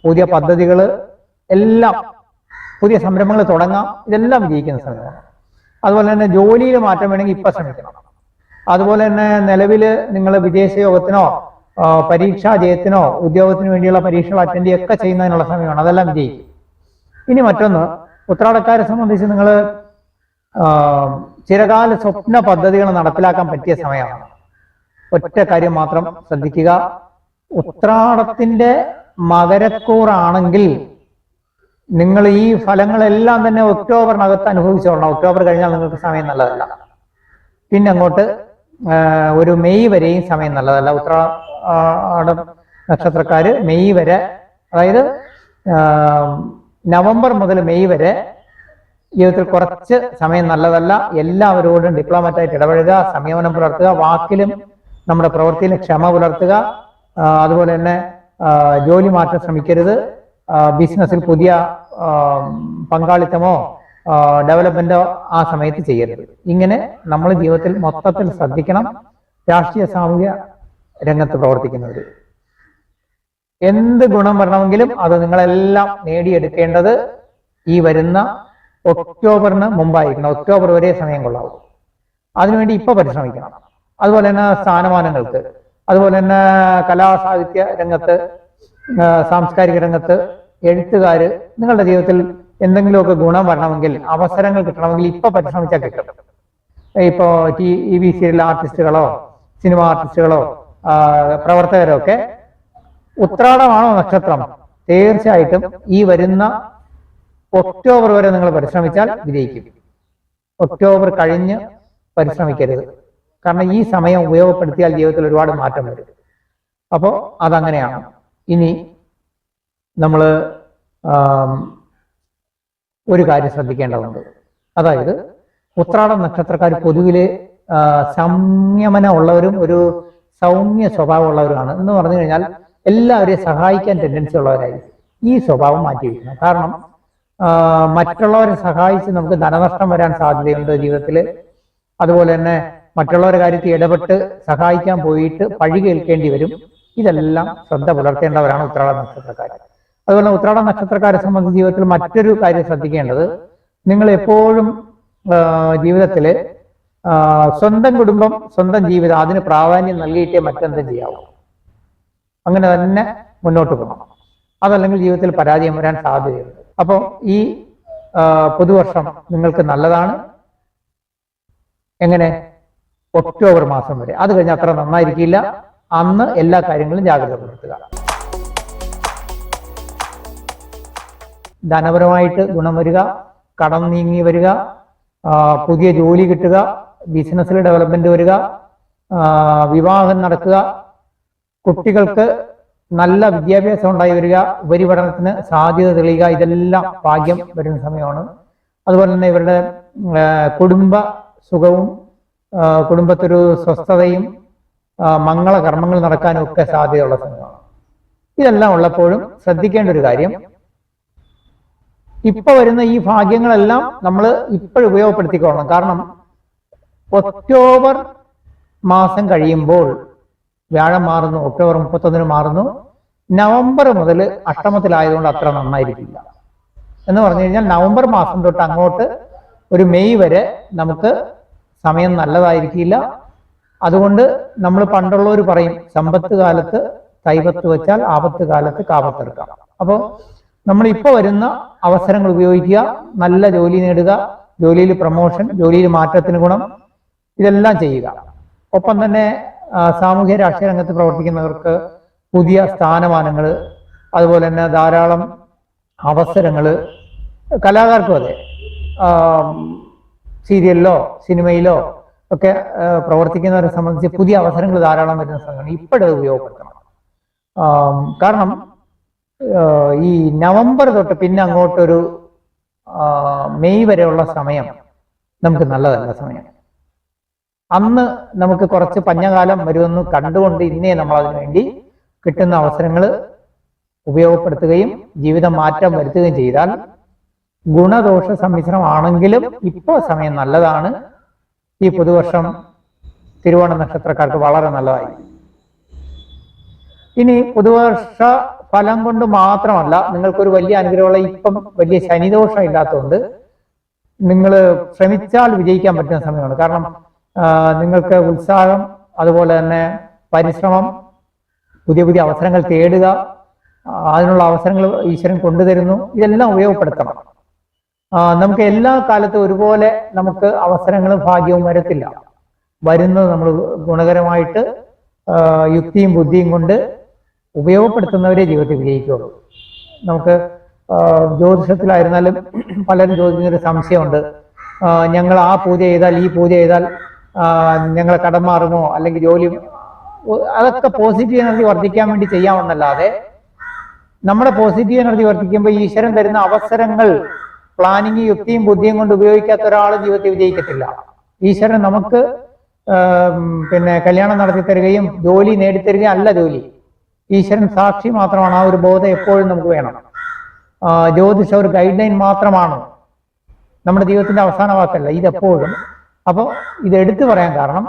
പുതിയ പദ്ധതികൾ, എല്ലാം പുതിയ സംരംഭങ്ങൾ തുടങ്ങാം. ഇതെല്ലാം വിജയിക്കുന്ന സമയമാണ്. അതുപോലെ തന്നെ ജോലിയിൽ മാറ്റം വേണമെങ്കിൽ ഇപ്പൊ ശ്രമിക്കണം. അതുപോലെ തന്നെ നിലവിൽ നിങ്ങൾ വിദേശ യോഗത്തിനോ പരീക്ഷാ ജയത്തിനോ ഉദ്യോഗത്തിന് വേണ്ടിയുള്ള പരീക്ഷകൾ അറ്റൻഡ് ചെയ്യുകയൊക്കെ ചെയ്യുന്നതിനുള്ള സമയമാണ്. അതെല്ലാം വിജയിക്കും. ഇനി മറ്റൊന്ന്, ഉത്രാടക്കാരെ സംബന്ധിച്ച് നിങ്ങൾ ചിരകാല സ്വപ്ന പദ്ധതികൾ നടപ്പിലാക്കാൻ പറ്റിയ സമയമാണ്. ഒറ്റ കാര്യം മാത്രം ശ്രദ്ധിക്കുക, ഉത്രാടത്തിന്റെ മകരക്കൂറാണെങ്കിൽ നിങ്ങൾ ഈ ഫലങ്ങളെല്ലാം തന്നെ ഒക്ടോബറിനകത്ത് അനുഭവിച്ചോളണം. ഒക്ടോബർ കഴിഞ്ഞാൽ നിങ്ങൾക്ക് സമയം നല്ലതല്ല. പിന്നെ അങ്ങോട്ട് ഒരു മെയ് വരെയും സമയം നല്ലതല്ല. ഉത്രാടം നക്ഷത്രക്കാര് മെയ് വരെ, അതായത് നവംബർ മുതൽ മെയ് വരെ ജീവിതത്തിൽ കുറച്ച് സമയം നല്ലതല്ല. എല്ലാവരോടും ഡിപ്ലോമാറ്റായിട്ട് ഇടപഴകുക, സംയമനം പുലർത്തുക, വാക്കിലും നമ്മുടെ പ്രവൃത്തിയിലും ക്ഷമ പുലർത്തുക. അതുപോലെ തന്നെ ജോലി മാറ്റാൻ ശ്രമിക്കരുത്. ബിസിനസ്സിൽ പുതിയ പങ്കാളിത്തമോ ഡെവലപ്മെന്റോ ആ സമയത്ത് ചെയ്യരുത്. ഇങ്ങനെ നമ്മൾ ജീവിതത്തിൽ മൊത്തത്തിൽ ശ്രദ്ധിക്കണം. രാഷ്ട്രീയ സാമൂഹ്യ രംഗത്ത് പ്രവർത്തിക്കുന്നവർ എന്ത് ഗുണം വരണമെങ്കിലും അത് നിങ്ങളെല്ലാം നേടിയെടുക്കേണ്ടത് ഈ വരുന്ന ഒക്ടോബറിന് മുമ്പായിരിക്കണം. ഒക്ടോബർ വരെ സമയം കൊള്ളാവും. അതിനുവേണ്ടി ഇപ്പൊ പരിശ്രമിക്കണം. അതുപോലെ തന്നെ സ്ഥാനമാനങ്ങൾക്ക്, അതുപോലെ തന്നെ കലാസാഹിത്യ രംഗത്ത്, സാംസ്കാരിക രംഗത്ത്, എഴുത്തുകാര്, നിങ്ങളുടെ ജീവിതത്തിൽ എന്തെങ്കിലുമൊക്കെ ഗുണം വരണമെങ്കിൽ, അവസരങ്ങൾ കിട്ടണമെങ്കിൽ ഇപ്പൊ പരിശ്രമിച്ചാൽ കിട്ടും. ഇപ്പോ TV സീരിയൽ ആർട്ടിസ്റ്റുകളോ സിനിമ ആർട്ടിസ്റ്റുകളോ പ്രവർത്തകരോ ഒക്കെ ഉത്രാടമാണോ നക്ഷത്രം, തീർച്ചയായിട്ടും ഈ വരുന്ന ഒക്ടോബർ വരെ നിങ്ങൾ പരിശ്രമിച്ചാൽ വിജയിക്കും. ഒക്ടോബർ കഴിഞ്ഞ് പരിശ്രമിക്കരുത്. കാരണം ഈ സമയം ഉപയോഗപ്പെടുത്തിയാൽ ജീവിതത്തിൽ ഒരുപാട് മാറ്റം വരും. അപ്പോൾ അതങ്ങനെയാണ്. ഇനി നമ്മൾ ഒരു കാര്യം ശ്രദ്ധിക്കേണ്ടതുണ്ട്. അതായത് ഉത്രാടം നക്ഷത്രക്കാർ പൊതുവിലെ സംയമനം ഉള്ളവരും ഒരു സൗമ്യ സ്വഭാവമുള്ളവരാണ്. എന്ന് പറഞ്ഞു കഴിഞ്ഞാൽ എല്ലാവരെയും സഹായിക്കാൻ ടെൻഡൻസി ഉള്ളവരായിരിക്കും. ഈ സ്വഭാവം മാറ്റിവെക്കണം. കാരണം മറ്റുള്ളവരെ സഹായിച്ച് നമുക്ക് ധനനഷ്ടം വരാൻ സാധ്യതയുണ്ട് ജീവിതത്തിൽ. അതുപോലെ തന്നെ മറ്റുള്ളവരുടെ കാര്യത്തിൽ ഇടപെട്ട് സഹായിക്കാൻ പോയിട്ട് പഴി കേൾക്കേണ്ടി വരും. ഇതെല്ലാം ശ്രദ്ധ പുലർത്തേണ്ടവരാണ് ഉത്രാട നക്ഷത്രക്കാർ. അതുപോലെ ഉത്രാട നക്ഷത്രക്കാരെ സംബന്ധിച്ച് ജീവിതത്തിൽ മറ്റൊരു കാര്യം ശ്രദ്ധിക്കേണ്ടത്, നിങ്ങൾ എപ്പോഴും ജീവിതത്തില് സ്വന്തം കുടുംബം, സ്വന്തം ജീവിതം, അതിന് പ്രാധാന്യം നൽകിയിട്ടേ മറ്റെന്തും ചെയ്യാവൂ. അങ്ങനെ തന്നെ മുന്നോട്ട് പോകണം. അതല്ലെങ്കിൽ ജീവിതത്തിൽ പരാജയം വരാൻ സാധ്യതയുണ്ട്. അപ്പോൾ ഈ പുതുവർഷം നിങ്ങൾക്ക് നല്ലതാണ്. എങ്ങനെ? ഒക്ടോബർ മാസം വരെ. അത് കഴിഞ്ഞാൽ അത്ര നന്നായിരിക്കില്ല. അന്ന് എല്ലാ കാര്യങ്ങളും ജാഗ്രത പുലർത്തുക. ധനപരമായിട്ട് ഗുണം വരിക, കടം നീങ്ങി വരിക, പുതിയ ജോലി കിട്ടുക, ബിസിനസ്സിൽ ഡെവലപ്മെന്റ് വരിക, വിവാഹം നടക്കുക, കുട്ടികൾക്ക് നല്ല വിദ്യാഭ്യാസം ഉണ്ടായി വരിക, ഉപരിപഠനത്തിന് സാധ്യത തെളിയുക, ഇതെല്ലാം ഭാഗ്യം വരുന്ന സമയമാണ്. അതുപോലെ തന്നെ ഇവരുടെ കുടുംബ സുഖവും കുടുംബത്തൊരു സ്വസ്ഥതയും മംഗളകർമ്മങ്ങൾ നടക്കാനും ഒക്കെ സാധ്യതയുള്ള സമയമാണ്. ഇതെല്ലാം ഉള്ളപ്പോഴും ശ്രദ്ധിക്കേണ്ട ഒരു കാര്യം, ഇപ്പൊ വരുന്ന ഈ ഭാഗ്യങ്ങളെല്ലാം നമ്മൾ ഇപ്പോഴും ഉപയോഗപ്പെടുത്തിക്കൊള്ളണം. കാരണം ഒക്ടോബർ മാസം കഴിയുമ്പോൾ വ്യാഴം മാറുന്നു, ഒക്ടോബർ 31 മാറുന്നു. നവംബർ മുതൽ അഷ്ടമത്തിലായതുകൊണ്ട് അത്ര നന്നായിരിക്കില്ല. എന്ന് പറഞ്ഞു കഴിഞ്ഞാൽ നവംബർ മാസം തൊട്ട് അങ്ങോട്ട് ഒരു മെയ് വരെ നമുക്ക് സമയം നല്ലതായിരിക്കില്ല. അതുകൊണ്ട് നമ്മൾ പണ്ടുള്ളവർ പറയും സമ്പത്ത് കാലത്ത് തൈപത്ത് വെച്ചാൽ ആപത്ത് കാലത്ത് കാപത്തെടുക്കാം. അപ്പോൾ നമ്മൾ ഇപ്പോൾ വരുന്ന അവസരങ്ങൾ ഉപയോഗിക്കുക, നല്ല ജോലി നേടുക, ജോലിയിൽ പ്രൊമോഷൻ, ജോലിയിൽ മാറ്റത്തിന് ഗുണം, ഇതെല്ലാം ചെയ്യുക. ഒപ്പം തന്നെ സാമൂഹ്യ രാഷ്ട്രീയ രംഗത്ത് പ്രവർത്തിക്കുന്നവർക്ക് പുതിയ സ്ഥാനമാനങ്ങൾ, അതുപോലെ തന്നെ ധാരാളം അവസരങ്ങൾ, കലാകാർക്കും അതെ, സീരിയലിലോ സിനിമയിലോ ഒക്കെ പ്രവർത്തിക്കുന്നവരെ സംബന്ധിച്ച് പുതിയ അവസരങ്ങൾ ധാരാളം വരുന്ന സമയമാണ്. ഇപ്പോഴത് ഉപയോഗപ്പെടുത്തണം. കാരണം ഈ നവംബർ തൊട്ട് പിന്നെ അങ്ങോട്ടൊരു മെയ് വരെയുള്ള സമയം നമുക്ക് നല്ലതല്ല സമയം. അന്ന് നമുക്ക് കുറച്ച് പഞ്ഞകാലം വരുമെന്ന് കണ്ടുകൊണ്ട് ഇന്നേ നമ്മൾ അതിനു വേണ്ടി കിട്ടുന്ന അവസരങ്ങൾ ഉപയോഗപ്പെടുത്തുകയും ജീവിതം മാറ്റം വരുത്തുകയും ചെയ്താൽ ഗുണദോഷ സമ്മിശ്രമാണെങ്കിലും ഇപ്പോൾ സമയം നല്ലതാണ്. ഈ പുതുവർഷം തിരുവോണ നക്ഷത്രക്കാർക്ക് വളരെ നല്ലതായി. ഇനി പുതുവർഷ ഫലം കൊണ്ട് മാത്രമല്ല, നിങ്ങൾക്കൊരു വലിയ അനുഗ്രഹമുള്ള ഇപ്പം വലിയ ശനിദോഷം ഇല്ലാത്തതുകൊണ്ട് നിങ്ങൾ ശ്രമിച്ചാൽ വിജയിക്കാൻ പറ്റുന്ന സമയമാണ്. കാരണം നിങ്ങൾക്ക് ഉത്സാഹം, അതുപോലെ തന്നെ പരിശ്രമം, പുതിയ പുതിയ അവസരങ്ങൾ തേടുക, അതിനുള്ള അവസരങ്ങൾ ഈശ്വരൻ കൊണ്ടുതരുന്നു. ഇതെല്ലാം ഉപയോഗപ്പെടുത്തണം. നമുക്ക് എല്ലാ കാലത്തും ഒരുപോലെ നമുക്ക് അവസരങ്ങളും ഭാഗ്യവും വരത്തില്ല. വരുന്നത് നമ്മൾ ഗുണകരമായിട്ട് യുക്തിയും ബുദ്ധിയും കൊണ്ട് ഉപയോഗപ്പെടുത്തുന്നവരെ ജീവിതത്തിൽ വിജയിക്കുകയുള്ളൂ. നമുക്ക് ജ്യോതിഷത്തിലായിരുന്നാലും പലരും ചോദിക്കുന്നൊരു സംശയമുണ്ട്, ഞങ്ങൾ ആ പൂജ ചെയ്താൽ ഈ പൂജ ചെയ്താൽ ഞങ്ങളെ കടം മാറുമോ, അല്ലെങ്കിൽ ജോലി, അതൊക്കെ പോസിറ്റീവ് എനർജി വർദ്ധിക്കാൻ വേണ്ടി ചെയ്യാമെന്നല്ലാതെ നമ്മുടെ പോസിറ്റീവ് എനർജി വർദ്ധിക്കുമ്പോൾ ഈശ്വരൻ തരുന്ന അവസരങ്ങൾ പ്ലാനിങ് യുക്തിയും ബുദ്ധിയും കൊണ്ട് ഉപയോഗിക്കാത്ത ഒരാൾ ജീവിതത്തിൽ വിജയിക്കത്തില്ല. ഈശ്വരൻ നമുക്ക് പിന്നെ കല്യാണം നടത്തി തരികയും ജോലി നേടിത്തരികയും അല്ല ജോലി. ഈശ്വരൻ സാക്ഷി മാത്രമാണ്. ആ ഒരു ബോധം എപ്പോഴും നമുക്ക് വേണം. ജ്യോതിഷം ഒരു ഗൈഡ് ലൈൻ മാത്രമാണ്, നമ്മുടെ ജീവിതത്തിന്റെ അവസാന വാക്കല്ല ഇതെപ്പോഴും. അപ്പോൾ ഇത് എടുത്തു പറയാൻ കാരണം,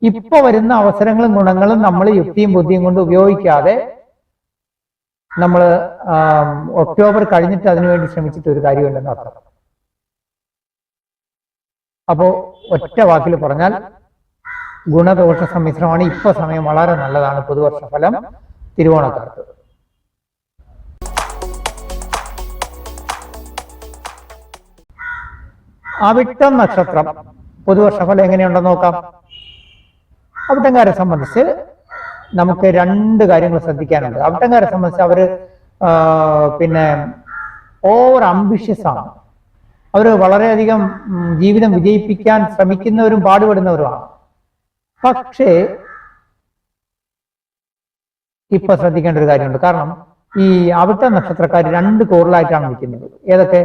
ഇപ്പൊ വരുന്ന അവസരങ്ങളും ഗുണങ്ങളും നമ്മൾ യുക്തിയും ബുദ്ധിയും കൊണ്ട് ഉപയോഗിക്കാതെ നമ്മൾ ഒക്ടോബർ കഴിഞ്ഞിട്ട് അതിനുവേണ്ടി ശ്രമിച്ചിട്ട് ഒരു കാര്യമുണ്ടെന്ന് അർത്ഥം. അപ്പോ ഒറ്റ വാക്കിൽ പറഞ്ഞാൽ ഗുണദോഷ സമ്മിശ്രമാണ്. ഇപ്പൊ സമയം വളരെ നല്ലതാണ്. പുതുവർഷ ഫലം തിരുവോണക്കാർക്ക്. അവിട്ടം നക്ഷത്രം പുതുവർഷ ഫലം എങ്ങനെയുണ്ടെന്ന് നോക്കാം. അവിട്ടംകാരെ സംബന്ധിച്ച് നമുക്ക് രണ്ട് കാര്യങ്ങൾ ശ്രദ്ധിക്കാനുണ്ട്. അവിട്ടംകാരെ സംബന്ധിച്ച് അവര് പിന്നെ ഓവർ അംബിഷ്യസ് ആണ്. അവര് വളരെയധികം ജീവിതം വിജയിപ്പിക്കാൻ ശ്രമിക്കുന്നവരും പാടുപെടുന്നവരുമാണ്. പക്ഷേ ഇപ്പൊ ശ്രദ്ധിക്കേണ്ട ഒരു കാര്യമുണ്ട്. കാരണം ഈ അവിട്ട നക്ഷത്രക്കാർ രണ്ട് കൂറിലായിട്ടാണ് നിൽക്കുന്നത്. ഏതൊക്കെ?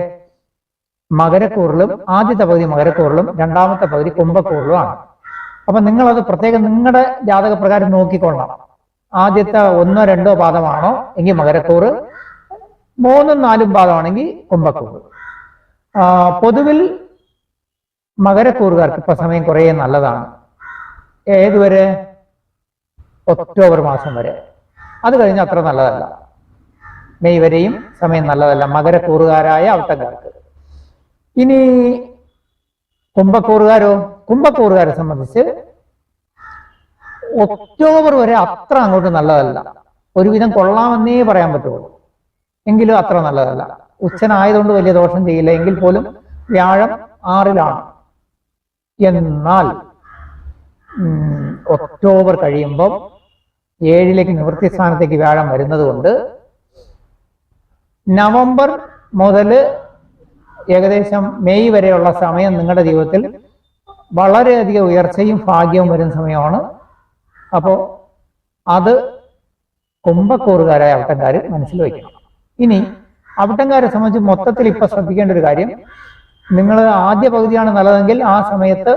മകരക്കൂറിലും, ആദ്യത്തെ പകുതി മകരക്കൂറിലും രണ്ടാമത്തെ പകുതി കുംഭക്കൂറിലുമാണ്. അപ്പൊ നിങ്ങളത് പ്രത്യേകം നിങ്ങളുടെ ജാതക പ്രകാരം നോക്കിക്കൊള്ളണം. ആദ്യത്തെ 1 or 2 പാദമാണോ എങ്കിൽ മകരക്കൂറ്, 3 or 4 പാദമാണെങ്കിൽ കുംഭക്കൂറ്. പൊതുവിൽ മകരക്കൂറുകാർക്ക് ഇപ്പൊ സമയം കുറേ നല്ലതാണ്. ഏതുവരെ? ഒക്ടോബർ മാസം വരെ. അത് കഴിഞ്ഞ് അത്ര നല്ലതല്ല. മെയ് വരെയും സമയം നല്ലതല്ല മകരക്കൂറുകാരായ അവിട്ടക്കാർക്ക്. ഇനി കുംഭക്കൂറുകാരോ? കുംഭക്കൂറുകാരെ സംബന്ധിച്ച് ഒക്ടോബർ വരെ അത്ര അങ്ങോട്ട് നല്ലതല്ല. ഒരുവിധം കൊള്ളാമെന്നേ പറയാൻ പറ്റുള്ളൂ, എങ്കിലും അത്ര നല്ലതല്ല. ഉച്ചനായതുകൊണ്ട് വലിയ ദോഷം ചെയ്യില്ല. എങ്കിൽ പോലും വ്യാഴം 6ലാണ്. എന്നാൽ ഒക്ടോബർ കഴിയുമ്പം 7ലേക്ക് നിവൃത്തി സ്ഥാനത്തേക്ക് വ്യാഴം വരുന്നത് കൊണ്ട് നവംബർ മുതൽ ഏകദേശം മെയ് വരെയുള്ള സമയം നിങ്ങളുടെ ജീവിതത്തിൽ വളരെയധികം ഉയർച്ചയും ഭാഗ്യവും വരുന്ന സമയമാണ്. അപ്പോൾ അത് കുംഭക്കൂറുകാരായ അവിട്ടംകാർ മനസ്സിൽ വയ്ക്കണം. ഇനി അവിട്ടംകാരെ സംബന്ധിച്ച് മൊത്തത്തിൽ ഇപ്പൊ ശ്രദ്ധിക്കേണ്ട ഒരു കാര്യം, നിങ്ങൾ ആദ്യ പകുതിയാണ് നല്ലതെങ്കിൽ ആ സമയത്ത്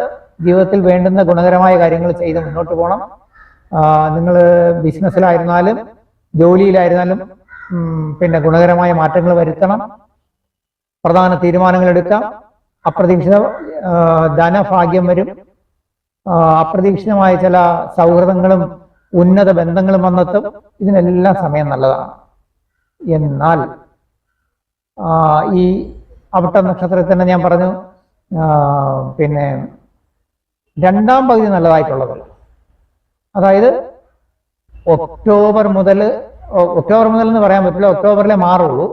ജീവിതത്തിൽ വേണ്ടുന്ന ഗുണകരമായ കാര്യങ്ങൾ ചെയ്ത് മുന്നോട്ട് പോകണം. നിങ്ങൾ ബിസിനസ്സിലായിരുന്നാലും ജോലിയിലായിരുന്നാലും പിന്നെ ഗുണകരമായ മാറ്റങ്ങൾ വരുത്തണം. പ്രധാന തീരുമാനങ്ങൾ എടുക്കാം. അപ്രതീക്ഷിത ധനഭാഗ്യം വരും. അപ്രതീക്ഷിതമായ ചില സൗഹൃദങ്ങളും ഉന്നത ബന്ധങ്ങളും വന്നെത്തും. ഇതിനെല്ലാം സമയം നല്ലതാണ്. എന്നാൽ ഈ അവിട്ട നക്ഷത്രത്തിൽ തന്നെ ഞാൻ പറഞ്ഞു, പിന്നെ രണ്ടാം പകുതി നല്ലതായിട്ടുള്ളത്, അതായത് ഒക്ടോബർ മുതൽ എന്ന് പറയാൻ പറ്റില്ല, ഒക്ടോബറിലെ മാറുള്ളൂ.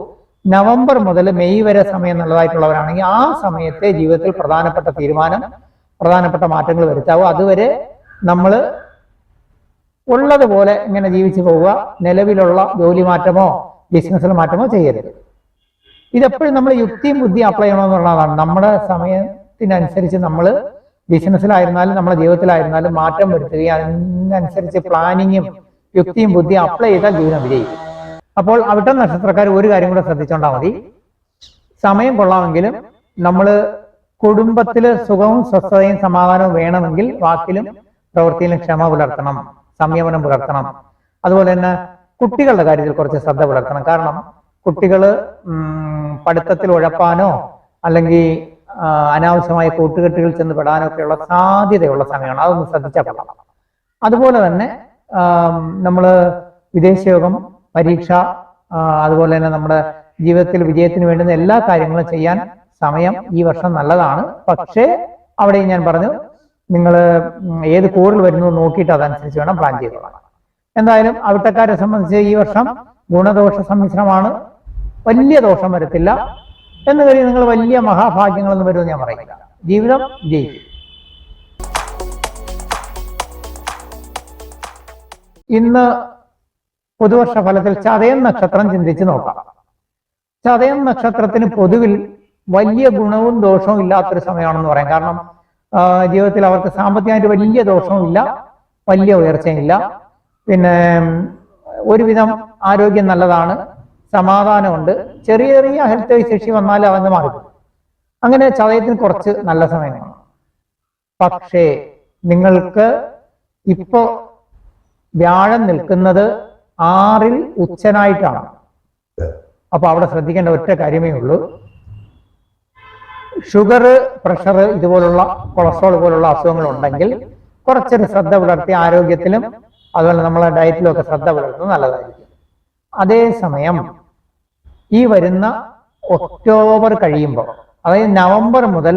നവംബർ മുതൽ മെയ് വരെ സമയം നല്ലതായിട്ടുള്ളവരാണെങ്കിൽ ആ സമയത്തെ ജീവിതത്തിൽ പ്രധാനപ്പെട്ട തീരുമാനം, പ്രധാനപ്പെട്ട മാറ്റങ്ങൾ വരുത്താവൂ. അതുവരെ നമ്മൾ ഉള്ളതുപോലെ ഇങ്ങനെ ജീവിച്ചു പോവുക. നിലവിലുള്ള ജോലി മാറ്റമോ ബിസിനസ്സിൽ മാറ്റമോ ചെയ്യരുത്. ഇതെപ്പോഴും നമ്മൾ യുക്തിയും ബുദ്ധിയും അപ്ലൈ ചെയ്യണമെന്നുള്ളതാണ്. നമ്മുടെ സമയത്തിനനുസരിച്ച് നമ്മൾ ബിസിനസ്സിലായിരുന്നാലും നമ്മുടെ ജീവിതത്തിലായിരുന്നാലും മാറ്റം വരുത്തുകയും അതിനനുസരിച്ച് പ്ലാനിങ്ങും യുക്തിയും ബുദ്ധിയും അപ്ലൈ ചെയ്താൽ ജീവിതം വിജയിക്കും. അപ്പോൾ അവിട്ട നക്ഷത്രക്കാർ ഒരു കാര്യം കൂടെ ശ്രദ്ധിച്ചോണ്ടാൽ മതി. സമയം കൊള്ളാമെങ്കിലും നമ്മൾ കുടുംബത്തിൽ സുഖവും സ്വസ്ഥതയും സമാധാനവും വേണമെങ്കിൽ വാക്കിലും പ്രവൃത്തിയിലും ക്ഷമ പുലർത്തണം, സംയമനം പുലർത്തണം. അതുപോലെ തന്നെ കുട്ടികളുടെ കാര്യത്തിൽ കുറച്ച് ശ്രദ്ധ പുലർത്തണം. കാരണം കുട്ടികൾ പഠിത്തത്തിൽ ഉഴപ്പാനോ അല്ലെങ്കിൽ അനാവശ്യമായ കൂട്ടുകെട്ടുകളിൽ ചെന്ന് പെടാനോ ഒക്കെയുള്ള സാധ്യതയുള്ള സമയമാണ്. അതൊന്ന് ശ്രദ്ധിച്ചാൽ കൊള്ളാം. അതുപോലെ തന്നെ നമ്മൾ വിദേശയോഗം, പരീക്ഷ, അതുപോലെ തന്നെ നമ്മുടെ ജീവിതത്തിൽ വിജയത്തിന് വേണ്ടുന്ന എല്ലാ കാര്യങ്ങളും ചെയ്യാൻ സമയം ഈ വർഷം നല്ലതാണ്. പക്ഷേ അവിടെയും ഞാൻ പറഞ്ഞു, നിങ്ങൾ ഏത് കോറിൽ വരുന്നു നോക്കിയിട്ട് അതനുസരിച്ച് വേണം പ്ലാൻ ചെയ്തോളാം. എന്തായാലും അവിട്ടക്കാരെ സംബന്ധിച്ച് ഈ വർഷം ഗുണദോഷ സമ്മിശ്രമാണ്. വലിയ ദോഷം വരത്തില്ല എന്ന് കരുതി നിങ്ങൾ വലിയ മഹാഭാഗ്യങ്ങളൊന്നും വരുമെന്ന് ഞാൻ പറയില്ല. ജീവിതം ജയിക്കും. ഇന്ന് പുതുവർഷ ഫലത്തിൽ ചതയം നക്ഷത്രം ചിന്തിച്ച് നോക്കാം. ചതയം നക്ഷത്രത്തിന് പൊതുവിൽ വലിയ ഗുണവും ദോഷവും ഇല്ലാത്തൊരു സമയമാണെന്ന് പറയാം. കാരണം ജീവിതത്തിൽ അവർക്ക് സാമ്പത്തികമായിട്ട് വലിയ ദോഷവും ഇല്ല, വലിയ ഉയർച്ചയും ഇല്ല. പിന്നെ ഒരുവിധം ആരോഗ്യം നല്ലതാണ്, സമാധാനമുണ്ട്. ചെറിയ ചെറിയ ഹെൽത്ത് ഇഷ്യൂ വന്നാൽ അവന്ന് മാറും. അങ്ങനെ ചതയത്തിന് കുറച്ച് നല്ല സമയമാണ്. പക്ഷേ നിങ്ങൾക്ക് ഇപ്പോ വ്യാഴം നിൽക്കുന്നത് 6-ൽ ഉച്ചനായിട്ടാണ്. അപ്പൊ അവിടെ ശ്രദ്ധിക്കേണ്ട ഒറ്റ കാര്യമേ ഉള്ളൂ. ഷുഗർ, പ്രഷർ, ഇതുപോലുള്ള കൊളസ്ട്രോൾ പോലുള്ള അസുഖങ്ങൾ ഉണ്ടെങ്കിൽ കുറച്ചൊരു ശ്രദ്ധ പുലർത്തി ആരോഗ്യത്തിലും അതുപോലെ നമ്മളെ ഡയറ്റിലും ഒക്കെ ശ്രദ്ധ പുലർത്തുന്നത് നല്ലതായിരിക്കും. അതേസമയം ഈ വരുന്ന ഒക്ടോബർ കഴിയുമ്പോൾ, അതായത് നവംബർ മുതൽ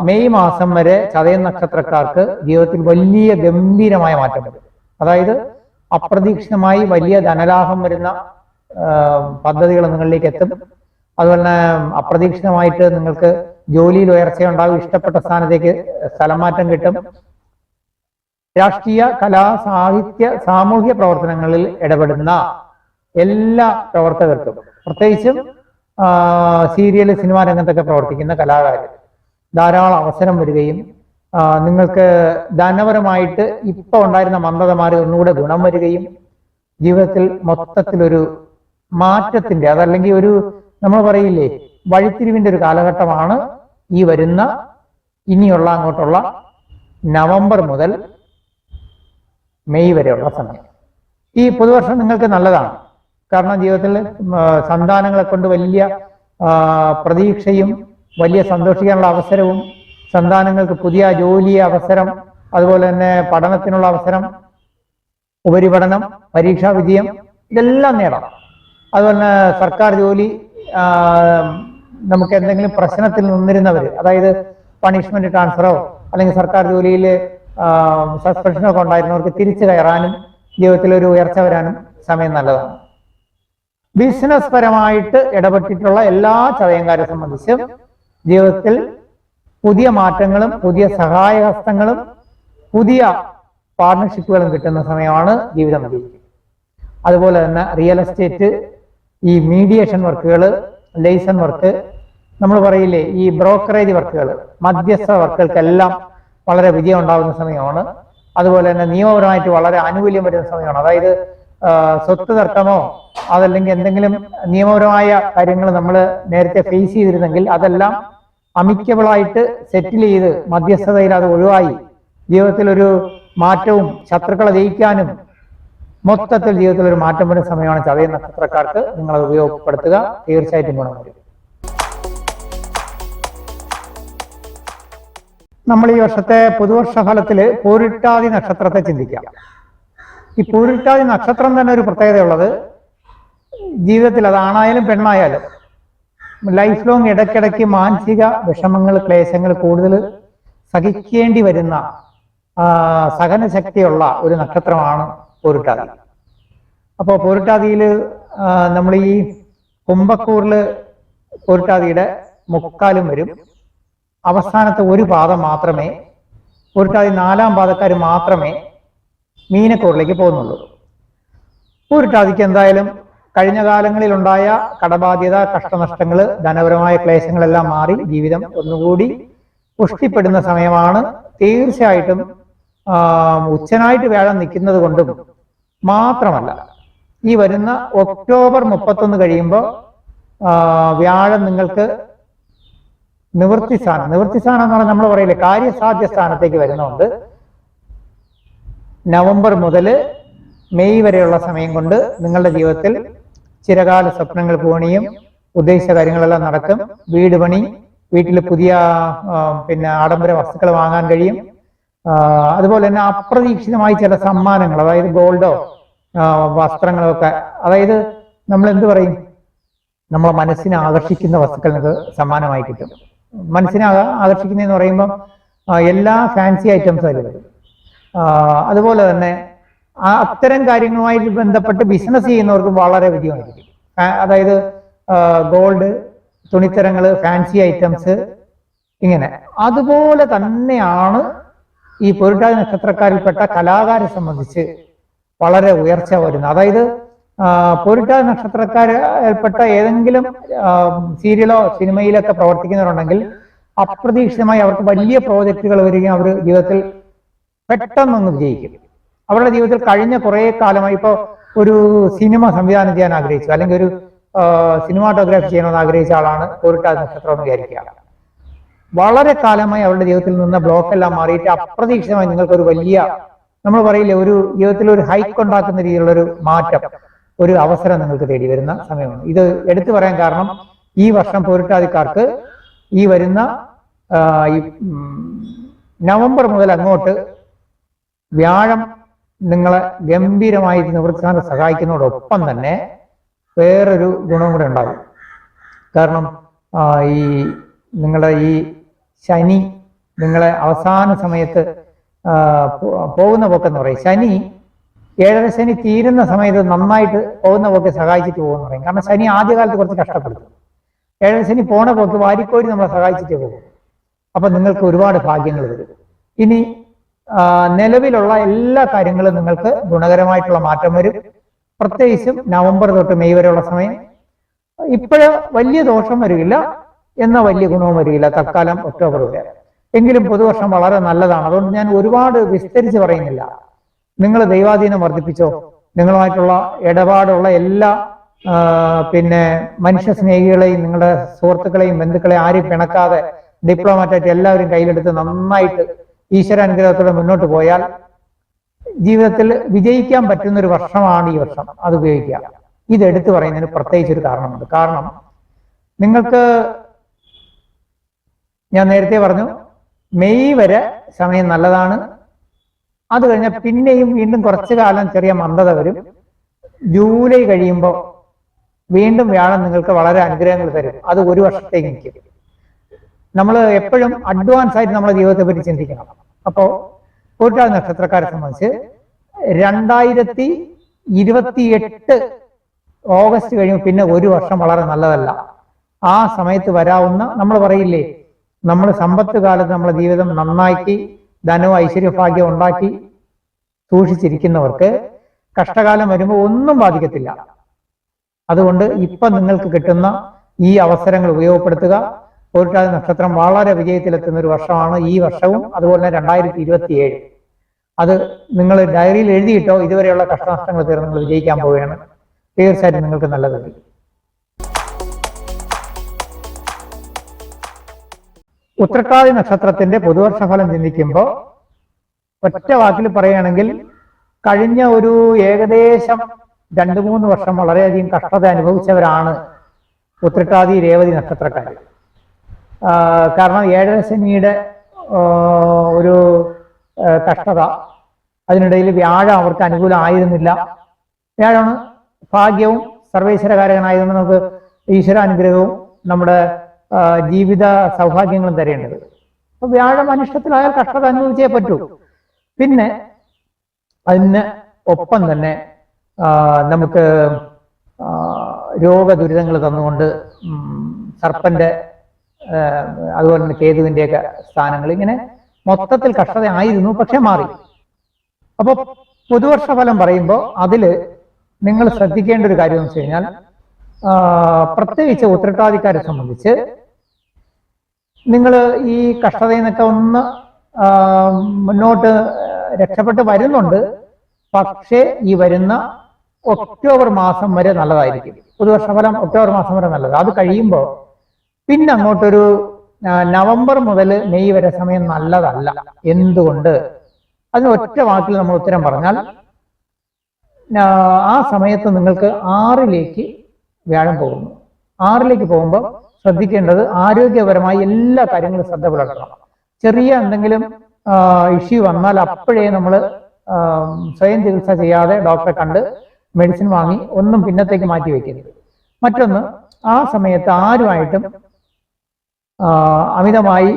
മെയ് മാസം വരെ ചതയം നക്ഷത്രക്കാർക്ക് ജീവിതത്തിൽ വലിയ ഗംഭീരമായ മാറ്റം വരും. അതായത് അപ്രതീക്ഷിതമായി വലിയ ധനലാഭം വരുന്ന പദ്ധതികൾ നിങ്ങളിലേക്ക് എത്തും. അതുപോലെ തന്നെ അപ്രതീക്ഷിതമായിട്ട് നിങ്ങൾക്ക് ജോലിയിൽ ഉയർച്ചയുണ്ടാകും, ഇഷ്ടപ്പെട്ട സ്ഥാനത്തേക്ക് സ്ഥലം മാറ്റം കിട്ടും. രാഷ്ട്രീയ, കലാ, സാഹിത്യ, സാമൂഹ്യ പ്രവർത്തനങ്ങളിൽ ഇടപെടുന്ന എല്ലാ പ്രവർത്തകർക്കും, പ്രത്യേകിച്ചും സീരിയൽ, സിനിമാ രംഗത്തൊക്കെ പ്രവർത്തിക്കുന്ന കലാകാരർ ധാരാളം അവസരം വരികയും നിങ്ങൾക്ക് ധനപരമായിട്ട് ഇപ്പൊ ഉണ്ടായിരുന്ന മന്ദതമാരി ഒന്നുകൂടെ ഗുണം വരികയും ജീവിതത്തിൽ മൊത്തത്തിലൊരു മാറ്റത്തിന്റെ, അതല്ലെങ്കിൽ ഒരു നമ്മൾ പറയില്ലേ വഴിത്തിരിവിന്റെ ഒരു കാലഘട്ടമാണ് ഈ വരുന്ന ഇനിയുള്ള അങ്ങോട്ടുള്ള നവംബർ മുതൽ മെയ് വരെയുള്ള സമയം. ഈ പുതുവർഷം നിങ്ങൾക്ക് നല്ലതാണ്. കാരണം ജീവിതത്തിൽ സന്താനങ്ങളെ കൊണ്ട് വലിയ പ്രതീക്ഷയും വലിയ സന്തോഷിക്കാനുള്ള അവസരവും, സന്താനങ്ങൾക്ക് പുതിയ ജോലി അവസരം, അതുപോലെ തന്നെ പഠനത്തിനുള്ള അവസരം, ഉപരിപഠനം, പരീക്ഷാ വിജയം, ഇതെല്ലാം നേടാം. അതുപോലെ തന്നെ സർക്കാർ ജോലി, നമുക്ക് എന്തെങ്കിലും പ്രശ്നത്തിൽ നിന്നിരുന്നവർ, അതായത് പണിഷ്മെന്റ് ട്രാൻസ്ഫറോ അല്ലെങ്കിൽ സർക്കാർ ജോലിയിൽ സസ്പെൻഷനോ ഒക്കെ ഉണ്ടായിരുന്നവർക്ക് തിരിച്ചു കയറാനും ജീവിതത്തിൽ ഒരു ഉയർച്ച വരാനും സമയം നല്ലതാണ്. ബിസിനസ് പരമായിട്ട് ഇടപെട്ടിട്ടുള്ള എല്ലാ ചതയംകാരെ സംബന്ധിച്ചും ജീവിതത്തിൽ പുതിയ മാറ്റങ്ങളും പുതിയ സഹായഹസ്തങ്ങളും പുതിയ പാർട്ണർഷിപ്പുകളും കിട്ടുന്ന സമയമാണ് ജീവിതം വിജയിക്കുക. അതുപോലെ തന്നെ റിയൽ എസ്റ്റേറ്റ്, ഈ മീഡിയേഷൻ വർക്കുകൾ, ലൈസൺ വർക്ക്, നമ്മൾ പറയില്ലേ ഈ ബ്രോക്കറേജ് വർക്കുകൾ, മധ്യസ്ഥ വർക്കുകൾക്കെല്ലാം വളരെ വിജയം ഉണ്ടാകുന്ന സമയമാണ്. അതുപോലെ തന്നെ നിയമപരമായിട്ട് വളരെ ആനുകൂല്യം വരുന്ന സമയമാണ്. അതായത് സ്വത്ത് തർക്കമോ അതല്ലെങ്കിൽ എന്തെങ്കിലും നിയമപരമായ കാര്യങ്ങൾ നമ്മൾ നേരത്തെ ഫേസ് ചെയ്തിരുന്നെങ്കിൽ അതെല്ലാം അമിക്കബിളായിട്ട് സെറ്റിൽ ചെയ്ത് മധ്യസ്ഥതയിൽ അത് ഒഴിവായി ജീവിതത്തിൽ ഒരു മാറ്റവും ശത്രുക്കളെ ജയിക്കാനും മൊത്തത്തിൽ ജീവിതത്തിൽ ഒരു മാറ്റം വരുന്ന സമയമാണ് ചതയ നക്ഷത്രക്കാർക്ക്. നിങ്ങൾ അത് ഉപയോഗപ്പെടുത്തുക, തീർച്ചയായിട്ടും ഗുണം വരും. നമ്മൾ ഈ വർഷത്തെ പുതുവർഷ ഫലത്തില് പൂരിട്ടാതി നക്ഷത്രത്തെ ചിന്തിക്കാം. ഈ പൂരിട്ടാതി നക്ഷത്രം തന്നെ ഒരു പ്രത്യേകതയുള്ളത്, ജീവിതത്തിൽ അത് ആണായാലും പെണ്ണായാലും ലൈഫ് ലോങ് ഇടയ്ക്കിടയ്ക്ക് മാനസിക വിഷമങ്ങൾ, ക്ലേശങ്ങൾ കൂടുതൽ സഹിക്കേണ്ടി വരുന്ന സഹനശക്തിയുള്ള ഒരു നക്ഷത്രമാണ് പൂരുട്ടാതി. അപ്പോൾ പൂരുട്ടാതിയിൽ നമ്മൾ ഈ കുംഭക്കൂറിൽ പൂരുട്ടാതിയുടെ മുക്കാലും വരും. അവസാനത്തെ ഒരു പാദം മാത്രമേ, പൂരുട്ടാതി 4-ാം പാദക്കാർ മാത്രമേ മീനക്കൂറിലേക്ക് പോകുന്നുള്ളൂ. പൂരുട്ടാതിക്ക് എന്തായാലും കഴിഞ്ഞ കാലങ്ങളിൽ ഉണ്ടായ കടബാധ്യത, കഷ്ടനഷ്ടങ്ങൾ, ധനപരമായ ക്ലേശങ്ങളെല്ലാം മാറി ജീവിതം ഒന്നുകൂടി പുഷ്ടിപ്പെടുന്ന സമയമാണ്. തീർച്ചയായിട്ടും ഉച്ചനായിട്ട് വ്യാഴം നിൽക്കുന്നത് കൊണ്ടും മാത്രമല്ല, ഈ വരുന്ന ഒക്ടോബർ 31 കഴിയുമ്പോൾ വ്യാഴം നിങ്ങൾക്ക് നിവൃത്തി സ്ഥാനം എന്ന് പറഞ്ഞാൽ നമ്മൾ പറയില്ലേ കാര്യസാധ്യ സ്ഥാനത്തേക്ക് വരുന്നുണ്ട്. നവംബർ മുതൽ മെയ് വരെയുള്ള സമയം കൊണ്ട് നിങ്ങളുടെ ജീവിതത്തിൽ ചിരകാല സ്വപ്നങ്ങൾ പൂവണിയും, ഉദ്ദേശിച്ച കാര്യങ്ങളെല്ലാം നടക്കും. വീട് പണി, വീട്ടിൽ പുതിയ ആഡംബര വസ്തുക്കൾ വാങ്ങാൻ കഴിയും. അതുപോലെ തന്നെ അപ്രതീക്ഷിതമായി ചില സമ്മാനങ്ങൾ, അതായത് ഗോൾഡോ വസ്ത്രങ്ങളോ ഒക്കെ, അതായത് നമ്മൾ എന്ത് പറയും, നമ്മളെ മനസ്സിനെ ആകർഷിക്കുന്ന വസ്തുക്കൾ നിങ്ങൾക്ക് സമ്മാനമായി കിട്ടും. മനസ്സിനെ ആകർഷിക്കുന്നതെന്ന് പറയുമ്പം എല്ലാ ഫാൻസി ഐറ്റംസും അതിൽ വരും. അതുപോലെ തന്നെ അത്തരം കാര്യങ്ങളുമായി ബന്ധപ്പെട്ട് ബിസിനസ് ചെയ്യുന്നവർക്ക് വളരെ വിജയമായിരിക്കും. അതായത് ഗോൾഡ്, തുണിത്തരങ്ങൾ, ഫാൻസി ഐറ്റംസ്, ഇങ്ങനെ. അതുപോലെ തന്നെയാണ് ഈ പൂരുട്ടാതി നക്ഷത്രക്കാരിൽപ്പെട്ട കലാകാരെ സംബന്ധിച്ച് വളരെ ഉയർച്ച വരുന്നത്. അതായത് പൂരുട്ടാതി നക്ഷത്രക്കാരിൽപ്പെട്ട ഏതെങ്കിലും സീരിയലോ സിനിമയിലൊക്കെ പ്രവർത്തിക്കുന്നവരുണ്ടെങ്കിൽ അപ്രതീക്ഷിതമായി അവർക്ക് വലിയ പ്രോജക്റ്റുകൾ വരികയും അവർ ജീവിതത്തിൽ പെട്ടെന്നൊന്ന് വിജയിക്കും. അവരുടെ ജീവിതത്തിൽ കഴിഞ്ഞ കുറെ കാലമായി, ഇപ്പോൾ ഒരു സിനിമ സംവിധാനം ചെയ്യാൻ ആഗ്രഹിച്ചു, അല്ലെങ്കിൽ ഒരു സിനിമാറ്റോഗ്രാഫി ചെയ്യണമെന്ന് ആഗ്രഹിച്ച ആളാണ് പൂരുട്ടാതി നക്ഷത്രം എന്ന് വിചാരിക്കുക. വളരെ കാലമായി അവരുടെ ജീവിതത്തിൽ നിന്ന് ബ്ലോക്ക് എല്ലാം മാറിയിട്ട് അപ്രതീക്ഷിതമായി നിങ്ങൾക്കൊരു വലിയ, നമ്മൾ പറയില്ലേ, ഒരു ജീവിതത്തിൽ ഒരു ഹൈക്ക് ഉണ്ടാക്കുന്ന രീതിയിലുള്ള ഒരു മാറ്റം, ഒരു അവസരം നിങ്ങൾക്ക് തേടി വരുന്ന സമയമാണ്. ഇത് എടുത്തു പറയാൻ കാരണം ഈ വർഷം പൂരുട്ടാതിക്കാർക്ക് ഈ വരുന്ന നവംബർ മുതൽ അങ്ങോട്ട് വ്യാഴം നിങ്ങളെ ഗംഭീരമായി നിവൃത്തിക്കാൻ സഹായിക്കുന്നതോടൊപ്പം തന്നെ വേറൊരു ഗുണവും കൂടെ ഉണ്ടാകും. കാരണം ഈ നിങ്ങളുടെ ഈ ശനി നിങ്ങളെ അവസാന സമയത്ത് പോകുന്ന പോക്കെന്ന് പറയും. ശനി 7ര ശനി തീരുന്ന സമയത്ത് നന്നായിട്ട് പോകുന്ന പോക്കെ സഹായിച്ചിട്ട് പോകുമെന്ന് പറയും. കാരണം ശനി ആദ്യകാലത്ത് കുറച്ച് കഷ്ടപ്പെടുത്തും. 7ര ശനി പോണ പോക്ക് വാരിക്കോരി നമ്മളെ സഹായിച്ചിട്ടേ പോകും. അപ്പൊ നിങ്ങൾക്ക് ഒരുപാട് ഭാഗ്യങ്ങൾ വരും. ഇനി നിലവിലുള്ള എല്ലാ കാര്യങ്ങളും നിങ്ങൾക്ക് ഗുണകരമായിട്ടുള്ള മാറ്റം വരും. പ്രത്യേകിച്ചും നവംബർ തൊട്ട് മെയ് വരെയുള്ള സമയം ഇപ്പോഴ് വലിയ ദോഷം വരില്ല, എന്ന വലിയ ഗുണവും വരില്ല തൽക്കാലം ഒക്ടോബർ വരെ. എങ്കിലും പുതുവർഷം വളരെ നല്ലതാണ്. അതുകൊണ്ട് ഞാൻ ഒരുപാട് വിസ്തരിച്ച് പറയുന്നില്ല. നിങ്ങൾ ദൈവാധീനം വർദ്ധിപ്പിച്ചോ. നിങ്ങളുമായിട്ടുള്ള ഇടപാടുള്ള എല്ലാ മനുഷ്യ സ്നേഹികളെയും, നിങ്ങളുടെ സുഹൃത്തുക്കളെയും ബന്ധുക്കളെയും ആരും പിണക്കാതെ ഡിപ്ലോമാറ്റായിട്ട് എല്ലാവരും കയ്യിലെടുത്ത് നന്നായിട്ട് ഈശ്വരാനുഗ്രഹത്തോടെ മുന്നോട്ട് പോയാൽ ജീവിതത്തിൽ വിജയിക്കാൻ പറ്റുന്ന ഒരു വർഷമാണ് ഈ വർഷം. അത് ഉപയോഗിക്കുക. ഇതെടുത്തു പറയുന്നതിന് പ്രത്യേകിച്ചൊരു കാരണമുണ്ട്. കാരണം നിങ്ങൾക്ക്, ഞാൻ നേരത്തെ പറഞ്ഞു, മെയ് വരെ സമയം നല്ലതാണ്. അത് കഴിഞ്ഞാൽ പിന്നെയും വീണ്ടും കുറച്ചു കാലം ചെറിയ മന്ദത വരും. ജൂലൈ കഴിയുമ്പോൾ വീണ്ടും വ്യാഴം നിങ്ങൾക്ക് വളരെ അനുഗ്രഹങ്ങൾ തരും. അത് ഒരു വർഷത്തേക്ക് നിൽക്കും. നമ്മൾ എപ്പോഴും അഡ്വാൻസ് ആയിട്ട് നമ്മുടെ ജീവിതത്തെ പറ്റി ചിന്തിക്കണം. അപ്പോൾ പൂരുട്ടാതി നക്ഷത്രക്കാരെ സംബന്ധിച്ച് 2028 ഓഗസ്റ്റ് കഴിയുമ്പോൾ പിന്നെ ഒരു വർഷം വളരെ നല്ലതല്ല. ആ സമയത്ത് വരാവുന്ന, നമ്മൾ പറയില്ലേ, നമ്മൾ സമ്പത്ത് കാലത്ത് നമ്മളെ ജീവിതം നന്നാക്കി ധനവും ഐശ്വര്യഭാഗ്യം ഉണ്ടാക്കി സൂക്ഷിച്ചിരിക്കുന്നവർക്ക് കഷ്ടകാലം വരുമ്പോൾ ഒന്നും ബാധിക്കത്തില്ല. അതുകൊണ്ട് ഇപ്പം നിങ്ങൾക്ക് കിട്ടുന്ന ഈ അവസരങ്ങൾ ഉപയോഗപ്പെടുത്തുക. പൂരുട്ടാതി നക്ഷത്രം വളരെ വിജയത്തിലെത്തുന്ന ഒരു വർഷമാണ് ഈ വർഷവും. അതുപോലെ തന്നെ 2027. അത് നിങ്ങൾ ഡയറിയിൽ എഴുതിയിട്ടോ. ഇതുവരെയുള്ള കഷ്ടനഷ്ടങ്ങൾ തീർന്ന് നിങ്ങൾ വിജയിക്കാൻ പോവുകയാണ്. തീർച്ചയായിട്ടും നിങ്ങൾക്ക് നല്ലത് വരും. ഉത്രട്ടാതി നക്ഷത്രത്തിന്റെ പുതുവർഷ ഫലം ചിന്തിക്കുമ്പോൾ ഒറ്റ വാക്കിൽ പറയുകയാണെങ്കിൽ കഴിഞ്ഞ ഒരു ഏകദേശം 2-3 വർഷം വളരെയധികം കഷ്ടത അനുഭവിച്ചവരാണ് ഉത്രട്ടാതി രേവതി നക്ഷത്രക്കാർ. കാരണം 7ര ശനിയുടെ ഒരു കഷ്ടത, അതിനിടയിൽ വ്യാഴം അവർക്ക് അനുകൂലമായിരുന്നില്ല. വ്യാഴമാണ് ഭാഗ്യവും സർവേശ്വരകാരകനായതുകൊണ്ട് നമുക്ക് ഈശ്വരാനുഗ്രഹവും നമ്മുടെ ജീവിത സൗഭാഗ്യങ്ങളും തരേണ്ടത്. അപ്പൊ വ്യാഴം അനിഷ്ടത്തിലായാൽ കഷ്ടത അനുഭവിച്ചേ പറ്റൂ. പിന്നെ അതിന് ഒപ്പം തന്നെ നമുക്ക് രോഗദുരിതങ്ങൾ തന്നുകൊണ്ട് സർപ്പന്റെ അതുപോലെ തന്നെ കേതുവിന്റെയൊക്കെ സ്ഥാനങ്ങൾ, ഇങ്ങനെ മൊത്തത്തിൽ കഷ്ടത ആയിരുന്നു, പക്ഷെ മാറി. അപ്പൊ പുതുവർഷ ഫലം പറയുമ്പോൾ അതില് നിങ്ങൾ ശ്രദ്ധിക്കേണ്ട ഒരു കാര്യം എന്ന് വെച്ച് കഴിഞ്ഞാൽ, പ്രത്യേകിച്ച് ഉത്രട്ടാതിക്കാരെ സംബന്ധിച്ച് നിങ്ങൾ ഈ കഷ്ടതയിൽ നിന്നൊക്കെ ഒന്ന് മുന്നോട്ട് രക്ഷപ്പെട്ട് വരുന്നുണ്ട്. പക്ഷേ ഈ വരുന്ന ഒക്ടോബർ മാസം വരെ നല്ലതായിരിക്കും. പുതുവർഷ ഫലം ഒക്ടോബർ മാസം വരെ നല്ലത്. അത് കഴിയുമ്പോൾ പിന്നെ അങ്ങോട്ടൊരു നവംബർ മുതൽ മെയ് വരെ സമയം നല്ലതല്ല. എന്തുകൊണ്ട്? അതിന് ഒറ്റ വാക്കിൽ നമ്മൾ ഉത്തരം പറഞ്ഞാൽ, ആ സമയത്ത് നിങ്ങൾക്ക് 6ലേക്ക് വ്യാഴം പോകുന്നു. 6ലേക്ക് പോകുമ്പോൾ ശ്രദ്ധിക്കേണ്ടത് ആരോഗ്യപരമായി എല്ലാ കാര്യങ്ങളും ശ്രദ്ധ പുലർത്തണം. ചെറിയ എന്തെങ്കിലും ഇഷ്യൂ വന്നാൽ അപ്പോഴേ നമ്മൾ സ്വയം ചികിത്സ ചെയ്യാതെ ഡോക്ടറെ കണ്ട് മെഡിസിൻ വാങ്ങി ഒന്നും പിന്നത്തേക്ക് മാറ്റി വെക്കരുത്. മറ്റൊന്ന്, ആ സമയത്ത് ആരുമായിട്ടും അമിതമായി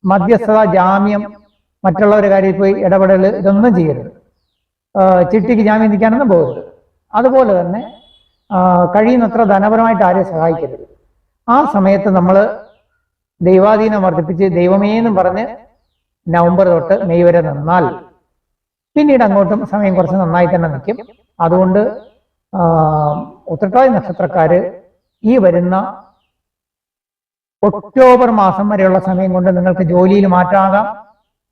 മധ്യസ്ഥത, ജാമ്യം, മറ്റുള്ളവരുടെ കാര്യത്തിൽ പോയി ഇടപെടൽ, ഇതൊന്നും ചെയ്യരുത്. ചിട്ടിക്ക് ജാമ്യം നിൽക്കാനൊന്നും പോകരുത്. അതുപോലെ തന്നെ കഴിയുന്നത്ര ധനപരമായിട്ട് ആരെയും സഹായിക്കരുത്. ആ സമയത്ത് നമ്മൾ ദൈവാധീനം വർദ്ധിപ്പിച്ച് ദൈവമേന്നും പറഞ്ഞ് നവംബർ തൊട്ട് മെയ് വരെ നിന്നാൽ പിന്നീട് അങ്ങോട്ടും സമയം കുറച്ച് നന്നായി തന്നെ നിൽക്കും. അതുകൊണ്ട് ഉത്രട്ടാതി നക്ഷത്രക്കാര് ഈ വരുന്ന ഒക്ടോബർ മാസം വരെയുള്ള സമയം കൊണ്ട് നിങ്ങൾക്ക് ജോലിയിൽ മാറ്റമാകാം,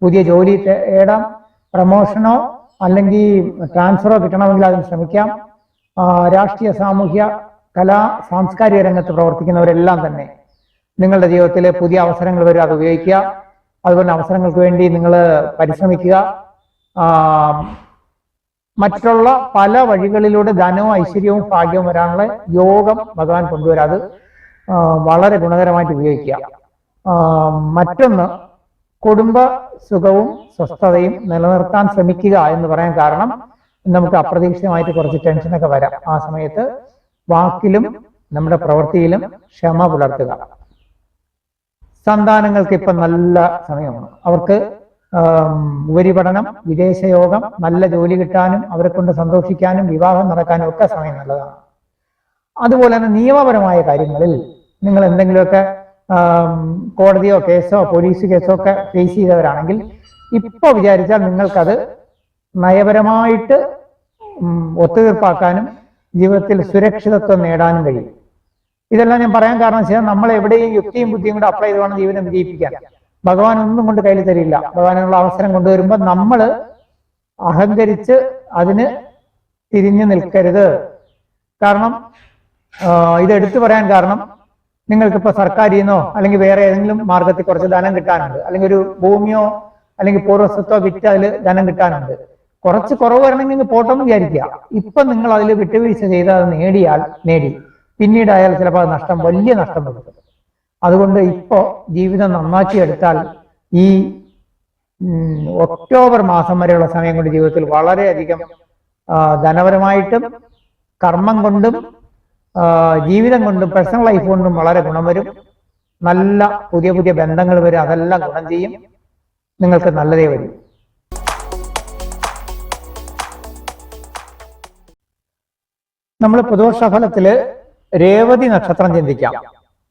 പുതിയ ജോലി തേടാം, പ്രമോഷനോ അല്ലെങ്കിൽ ട്രാൻസ്ഫറോ കിട്ടണമെങ്കിൽ അതിന് ശ്രമിക്കാം. രാഷ്ട്രീയ, സാമൂഹ്യ, കലാ, സാംസ്കാരിക രംഗത്ത് പ്രവർത്തിക്കുന്നവരെല്ലാം തന്നെ നിങ്ങളുടെ ജീവിതത്തിലെ പുതിയ അവസരങ്ങൾ വരും, അത് ഉപയോഗിക്കുക. അതുപോലെ അവസരങ്ങൾക്ക് വേണ്ടി നിങ്ങൾ പരിശ്രമിക്കുക. മറ്റുള്ള പല വഴികളിലൂടെ ധനവും ഐശ്വര്യവും ഭാഗ്യവും വരാനുള്ള യോഗം ഭഗവാൻ കൊണ്ടുവരാം. അത് വളരെ ഗുണകരമായിട്ട് ഉപയോഗിക്കുക. മറ്റൊന്ന്, കുടുംബ സുഖവും സ്വസ്ഥതയും നിലനിർത്താൻ ശ്രമിക്കുക എന്ന് പറയാൻ കാരണം, നമുക്ക് അപ്രതീക്ഷിതമായിട്ട് കുറച്ച് ടെൻഷനൊക്കെ വരാം. ആ സമയത്ത് വാക്കിലും നമ്മുടെ പ്രവൃത്തിയിലും ക്ഷമ പുലർത്തുക. സന്താനങ്ങൾക്ക് ഇപ്പം നല്ല സമയമാണ്. അവർക്ക് ഉപരിപഠനം, വിദേശയോഗം, നല്ല ജോലി കിട്ടാനും അവരെ കൊണ്ട് സന്തോഷിക്കാനും വിവാഹം നടക്കാനും ഒക്കെ സമയം നല്ലതാണ്. അതുപോലെ തന്നെ നിയമപരമായ കാര്യങ്ങളിൽ നിങ്ങൾ എന്തെങ്കിലുമൊക്കെ കോടതിയോ കേസോ പോലീസ് കേസോ ഒക്കെ ഫേസ് ചെയ്തവരാണെങ്കിൽ ഇപ്പൊ വിചാരിച്ചാൽ നിങ്ങൾക്കത് നയപരമായിട്ട് ഒത്തുതീർപ്പാക്കാനും ജീവിതത്തിൽ സുരക്ഷിതത്വം നേടാനും കഴിയും. ഇതെല്ലാം ഞാൻ പറയാൻ കാരണം വെച്ചാൽ നമ്മൾ എവിടെയും യുക്തിയും ബുദ്ധിയും കൂടെ അപ്ലൈ ചെയ്ത് വേണം ജീവിതം വിജയിപ്പിക്കാൻ. ഭഗവാൻ ഒന്നും കൊണ്ട് കയ്യിൽ തരില്ല. ഭഗവാനുള്ള അവസരം കൊണ്ടുവരുമ്പോൾ നമ്മൾ അഹങ്കരിച്ച് അതിന് തിരിഞ്ഞു നിൽക്കരുത്. കാരണം ഇത് എടുത്തു പറയാൻ കാരണം, നിങ്ങൾക്കിപ്പോ സർക്കാരിൽ നിന്നോ അല്ലെങ്കിൽ വേറെ ഏതെങ്കിലും മാർഗത്തിൽ കുറച്ച് ധനം കിട്ടാനുണ്ട്, അല്ലെങ്കിൽ ഒരു ഭൂമിയോ അല്ലെങ്കിൽ പൂർവ്വസ്വത്തോ വിറ്റ് അതിൽ ധനം കിട്ടാനുണ്ട്. കുറച്ച് കുറവ് വരണമെങ്കിൽ പോട്ടെന്ന് വിചാരിക്കുക. ഇപ്പൊ നിങ്ങൾ അതിൽ വിട്ടുവീഴ്ച ചെയ്ത് അത് നേടി പിന്നീട് അയാൾ ചിലപ്പോൾ അത് നഷ്ടം, വലിയ നഷ്ടം വരുത്തും. അതുകൊണ്ട് ഇപ്പോ ജീവിതം നന്നാക്കി എടുത്താൽ ഈ ഒക്ടോബർ മാസം വരെയുള്ള സമയം കൊണ്ട് ജീവിതത്തിൽ വളരെയധികം ധനപരമായിട്ടും കർമ്മം കൊണ്ടും ജീവിതം കൊണ്ടും പേഴ്സണൽ ലൈഫ് കൊണ്ടും വളരെ ഗുണം വരും. നല്ല പുതിയ പുതിയ ബന്ധങ്ങൾ വരും. അതെല്ലാം ഗുണം ചെയ്യും. നിങ്ങൾക്ക് നല്ലതേ വരും. നമ്മൾ പുതുവർഷ ഫലത്തില് രേവതി നക്ഷത്രം ചിന്തിക്കാം.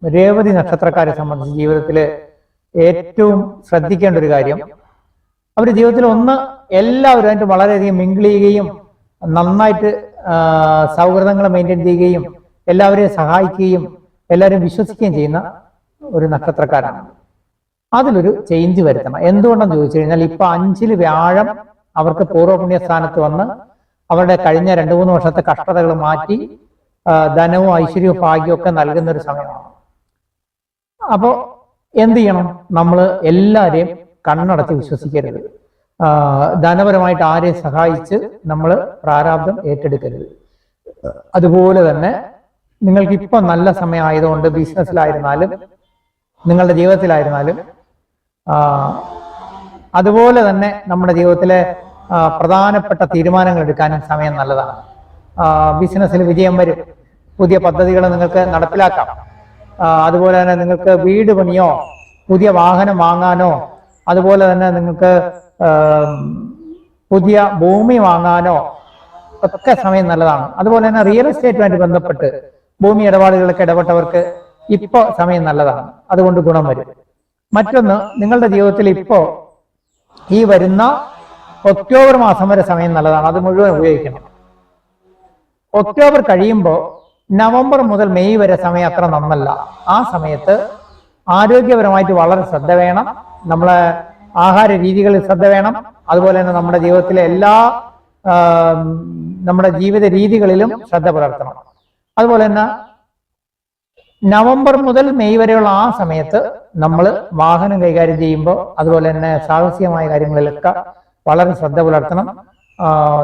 രേവതി നക്ഷത്രക്കാരെ സംബന്ധിച്ച് ജീവിതത്തിൽ ഏറ്റവും ശ്രദ്ധിക്കേണ്ട ഒരു കാര്യം, അവർ ജീവിതത്തിൽ ഒന്ന് എല്ലാവരുമായിട്ട് വളരെയധികം മിങ്കിൾ ചെയ്യുകയും നന്നായിട്ട് സൗഹൃദങ്ങൾ മെയിൻറ്റെയിൻ ചെയ്യുകയും എല്ലാവരെയും സഹായിക്കുകയും എല്ലാവരും വിശ്വസിക്കുകയും ചെയ്യുന്ന ഒരു നക്ഷത്രക്കാരാണ്. അതിലൊരു ചേഞ്ച് വരുത്തണം. എന്തുകൊണ്ടെന്ന് ചോദിച്ചു കഴിഞ്ഞാൽ, ഇപ്പൊ 5 വ്യാഴം അവർക്ക് പൂർവ്വപുണ്യ സ്ഥാനത്ത് വന്ന് അവരുടെ കഴിഞ്ഞ 2-3 വർഷത്തെ കഷ്ടതകൾ മാറ്റി ധനവും ഐശ്വര്യവും ഭാഗ്യവും ഒക്കെ നൽകുന്ന ഒരു സമയമാണ്. അപ്പോ എന്ത് ചെയ്യണം? നമ്മൾ എല്ലാവരെയും കണ്ണടച്ച് വിശ്വസിക്കരുത്. ധനപരമായിട്ട് ആരെയും സഹായിച്ച് നമ്മൾ പ്രാരാബ്ദം ഏറ്റെടുക്കരുത്. അതുപോലെ തന്നെ നിങ്ങൾക്ക് ഇപ്പൊ നല്ല സമയം ആയതുകൊണ്ട് ബിസിനസ്സിലായിരുന്നാലും നിങ്ങളുടെ ജീവിതത്തിലായിരുന്നാലും അതുപോലെ തന്നെ നമ്മുടെ ജീവിതത്തിലെ പ്രധാനപ്പെട്ട തീരുമാനങ്ങൾ എടുക്കാനും സമയം നല്ലതാണ്. ബിസിനസ്സിൽ വിജയം വരും, പുതിയ പദ്ധതികൾ നിങ്ങൾക്ക് നടപ്പിലാക്കാം. അതുപോലെ തന്നെ നിങ്ങൾക്ക് വീട് പണിയോ പുതിയ വാഹനം വാങ്ങാനോ അതുപോലെ തന്നെ നിങ്ങൾക്ക് പുതിയ ഭൂമി വാങ്ങാനോ ഒക്കെ സമയം നല്ലതാണ്. അതുപോലെ തന്നെ റിയൽ എസ്റ്റേറ്റുമായിട്ട് ബന്ധപ്പെട്ട് ഭൂമി ഇടപാടുകളൊക്കെ ഇടപെട്ടവർക്ക് ഇപ്പോ സമയം നല്ലതാണ്, അതുകൊണ്ട് ഗുണം വരും. മറ്റൊന്ന്, നിങ്ങളുടെ ജീവിതത്തിൽ ഇപ്പോ ഈ വരുന്ന ഒക്ടോബർ മാസം വരെ സമയം നല്ലതാണ്, അത് മുഴുവൻ ഉപയോഗിക്കണം. ഒക്ടോബർ കഴിയുമ്പോൾ നവംബർ മുതൽ മെയ് വരെ സമയം അത്ര നന്നല്ല. ആ സമയത്ത് ആരോഗ്യപരമായിട്ട് വളരെ ശ്രദ്ധ വേണം, നമ്മളെ ആഹാര രീതികളിൽ ശ്രദ്ധ വേണം, അതുപോലെ തന്നെ നമ്മുടെ ജീവിതത്തിലെ എല്ലാ നമ്മുടെ ജീവിത രീതികളിലും ശ്രദ്ധ പുലർത്തണം. അതുപോലെ തന്നെ നവംബർ മുതൽ മെയ് വരെയുള്ള ആ സമയത്ത് നമ്മൾ വാഹനം കൈകാര്യം ചെയ്യുമ്പോൾ അതുപോലെ തന്നെ സാഹസികമായ കാര്യങ്ങളിലൊക്കെ വളരെ ശ്രദ്ധ പുലർത്തണം.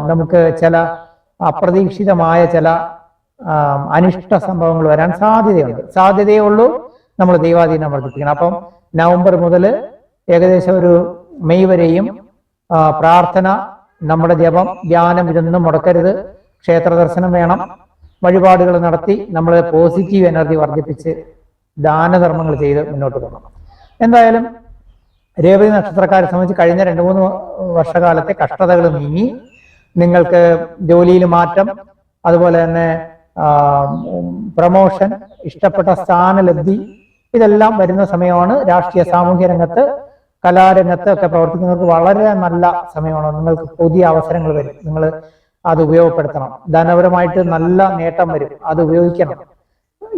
നമുക്ക് ചില അപ്രതീക്ഷിതമായ ചില അനിഷ്ട സംഭവങ്ങൾ വരാൻ സാധ്യതയേ ഉള്ളൂ. നമ്മൾ ദൈവാധീനം വർദ്ധിപ്പിക്കണം. അപ്പം നവംബർ മുതൽ ഏകദേശം ഒരു മെയ് വരെയും പ്രാർത്ഥന, നമ്മുടെ ജപം, ധ്യാനം ഇതൊന്നും മുടക്കരുത്. ക്ഷേത്ര ദർശനം വേണം, വഴിപാടുകൾ നടത്തി നമ്മൾ പോസിറ്റീവ് എനർജി വർദ്ധിപ്പിച്ച് ദാനധർമ്മങ്ങൾ ചെയ്ത് മുന്നോട്ട് പോകണം. എന്തായാലും രേവതി നക്ഷത്രക്കാരെ സംബന്ധിച്ച് കഴിഞ്ഞ 2-3 വർഷകാലത്തെ കഷ്ടതകൾ നീങ്ങി നിങ്ങൾക്ക് ജോലിയിൽ മാറ്റം, അതുപോലെ തന്നെ പ്രമോഷൻ, ഇഷ്ടപ്പെട്ട സ്ഥാനലബ്ധി ഇതെല്ലാം വരുന്ന സമയമാണ്. രാഷ്ട്രീയ സാമൂഹ്യ രംഗത്ത് കലാരംഗത്ത് ഒക്കെ പ്രവർത്തിക്കുന്നവർക്ക് വളരെ നല്ല സമയമാണ്. നിങ്ങൾക്ക് പുതിയ അവസരങ്ങൾ വരും, നിങ്ങൾ അത് ഉപയോഗപ്പെടുത്തണം. ധനപരമായിട്ട് നല്ല നേട്ടം വരും, അത് ഉപയോഗിക്കണം.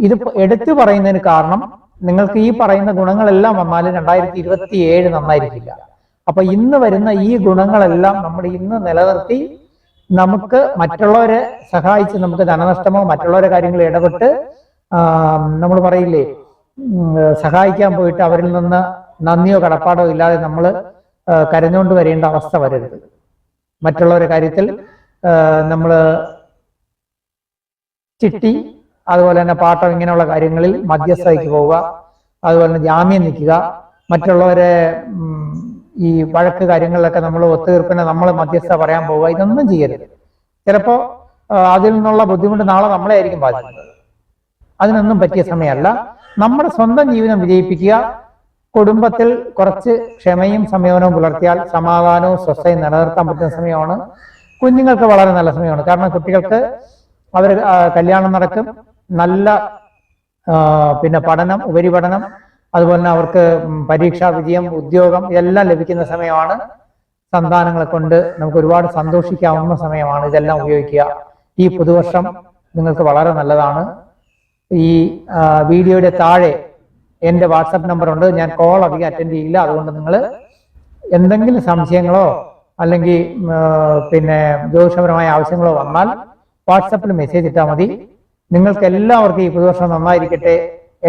ഇത് എടുത്തു പറയുന്നതിന് കാരണം നിങ്ങൾക്ക് ഈ പറയുന്ന ഗുണങ്ങളെല്ലാം വന്നാലും 2027 നന്നായിരിക്കില്ല. അപ്പൊ ഇന്ന് വരുന്ന ഈ ഗുണങ്ങളെല്ലാം നമ്മൾ ഇന്ന് നിലനിർത്തി നമുക്ക് മറ്റുള്ളവരെ സഹായിച്ച് നമുക്ക് ധനനഷ്ടമോ മറ്റുള്ളവരെ കാര്യങ്ങൾ ഇടപെട്ട് നമ്മൾ പറയില്ലേ, സഹായിക്കാൻ പോയിട്ട് അവരിൽ നിന്ന് നന്ദിയോ കടപ്പാടോ ഇല്ലാതെ നമ്മൾ കരഞ്ഞുകൊണ്ട് വരേണ്ട അവസ്ഥ വരരുത്. മറ്റുള്ളവരുടെ കാര്യത്തിൽ നമ്മൾ ചിട്ടി, അതുപോലെ തന്നെ പാട്ടം, ഇങ്ങനെയുള്ള കാര്യങ്ങളിൽ മധ്യസ്ഥതയ്ക്ക് പോവുക, അതുപോലെ തന്നെ ജാമ്യം നിൽക്കുക, മറ്റുള്ളവരെ ഈ വഴക്ക് കാര്യങ്ങളിലൊക്കെ നമ്മൾ ഒത്തുതീർപ്പിനെ നമ്മൾ മധ്യസ്ഥ പറയാൻ പോവുക, ഇതൊന്നും ചെയ്യരുത്. ചിലപ്പോൾ അതിൽ നിന്നുള്ള ബുദ്ധിമുട്ട് നാളെ നമ്മളെ ആയിരിക്കും ബാധിക്കുന്നത്. അതിനൊന്നും പറ്റിയ സമയമല്ല. നമ്മുടെ സ്വന്തം ജീവിതം വിജയിപ്പിക്കുക. കുടുംബത്തിൽ കുറച്ച് ക്ഷമയും സംയമനവും പുലർത്തിയാൽ സമാധാനവും സ്വസ്ഥയും നിലനിർത്താൻ പറ്റുന്ന സമയമാണ്. കുഞ്ഞുങ്ങൾക്ക് വളരെ നല്ല സമയമാണ്. കാരണം കുട്ടികൾക്ക് അവർ കല്യാണം നടക്കും, നല്ല പിന്നെ പഠനം, ഉപരിപഠനം, അതുപോലെ തന്നെ അവർക്ക് പരീക്ഷാ വിജയം, ഉദ്യോഗം ഇതെല്ലാം ലഭിക്കുന്ന സമയമാണ്. സന്താനങ്ങളെ കൊണ്ട് നമുക്ക് ഒരുപാട് സന്തോഷിക്കാവുന്ന സമയമാണ്. ഇതെല്ലാം ഉപയോഗിക്കുക. ഈ പുതുവർഷം നിങ്ങൾക്ക് വളരെ നല്ലതാണ്. ഈ വീഡിയോയുടെ താഴെ എൻ്റെ വാട്സപ്പ് നമ്പർ ഉണ്ട്. ഞാൻ കോൾ അധികം അറ്റൻഡ് ചെയ്യില്ല. അതുകൊണ്ട് നിങ്ങൾ എന്തെങ്കിലും സംശയങ്ങളോ അല്ലെങ്കിൽ പിന്നെ ജ്യോതിഷപരമായ ആവശ്യങ്ങളോ വന്നാൽ വാട്സപ്പിൽ മെസ്സേജ് ഇട്ടാൽ മതി. നിങ്ങൾക്ക് എല്ലാവർക്കും ഈ പുതുവർഷം നന്നായിരിക്കട്ടെ.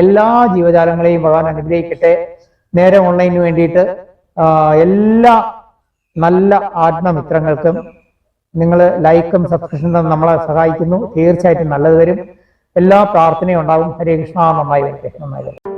എല്ലാ ജീവജാലങ്ങളെയും ഭഗവാൻ അനുഗ്രഹിക്കട്ടെ. നേരെ ഓൺലൈനിന് വേണ്ടിയിട്ട് എല്ലാ നല്ല ആത്മമിത്രങ്ങൾക്കും നിങ്ങൾ ലൈക്കും സബ്സ്ക്രിപ്ഷനും നമ്മളെ സഹായിക്കുന്നു. തീർച്ചയായിട്ടും നല്ലത് വരും. എല്ലാ പ്രാർത്ഥനയും ഉണ്ടാവും. ഹരേ കൃഷ്ണ. നന്നായി വരട്ടെ.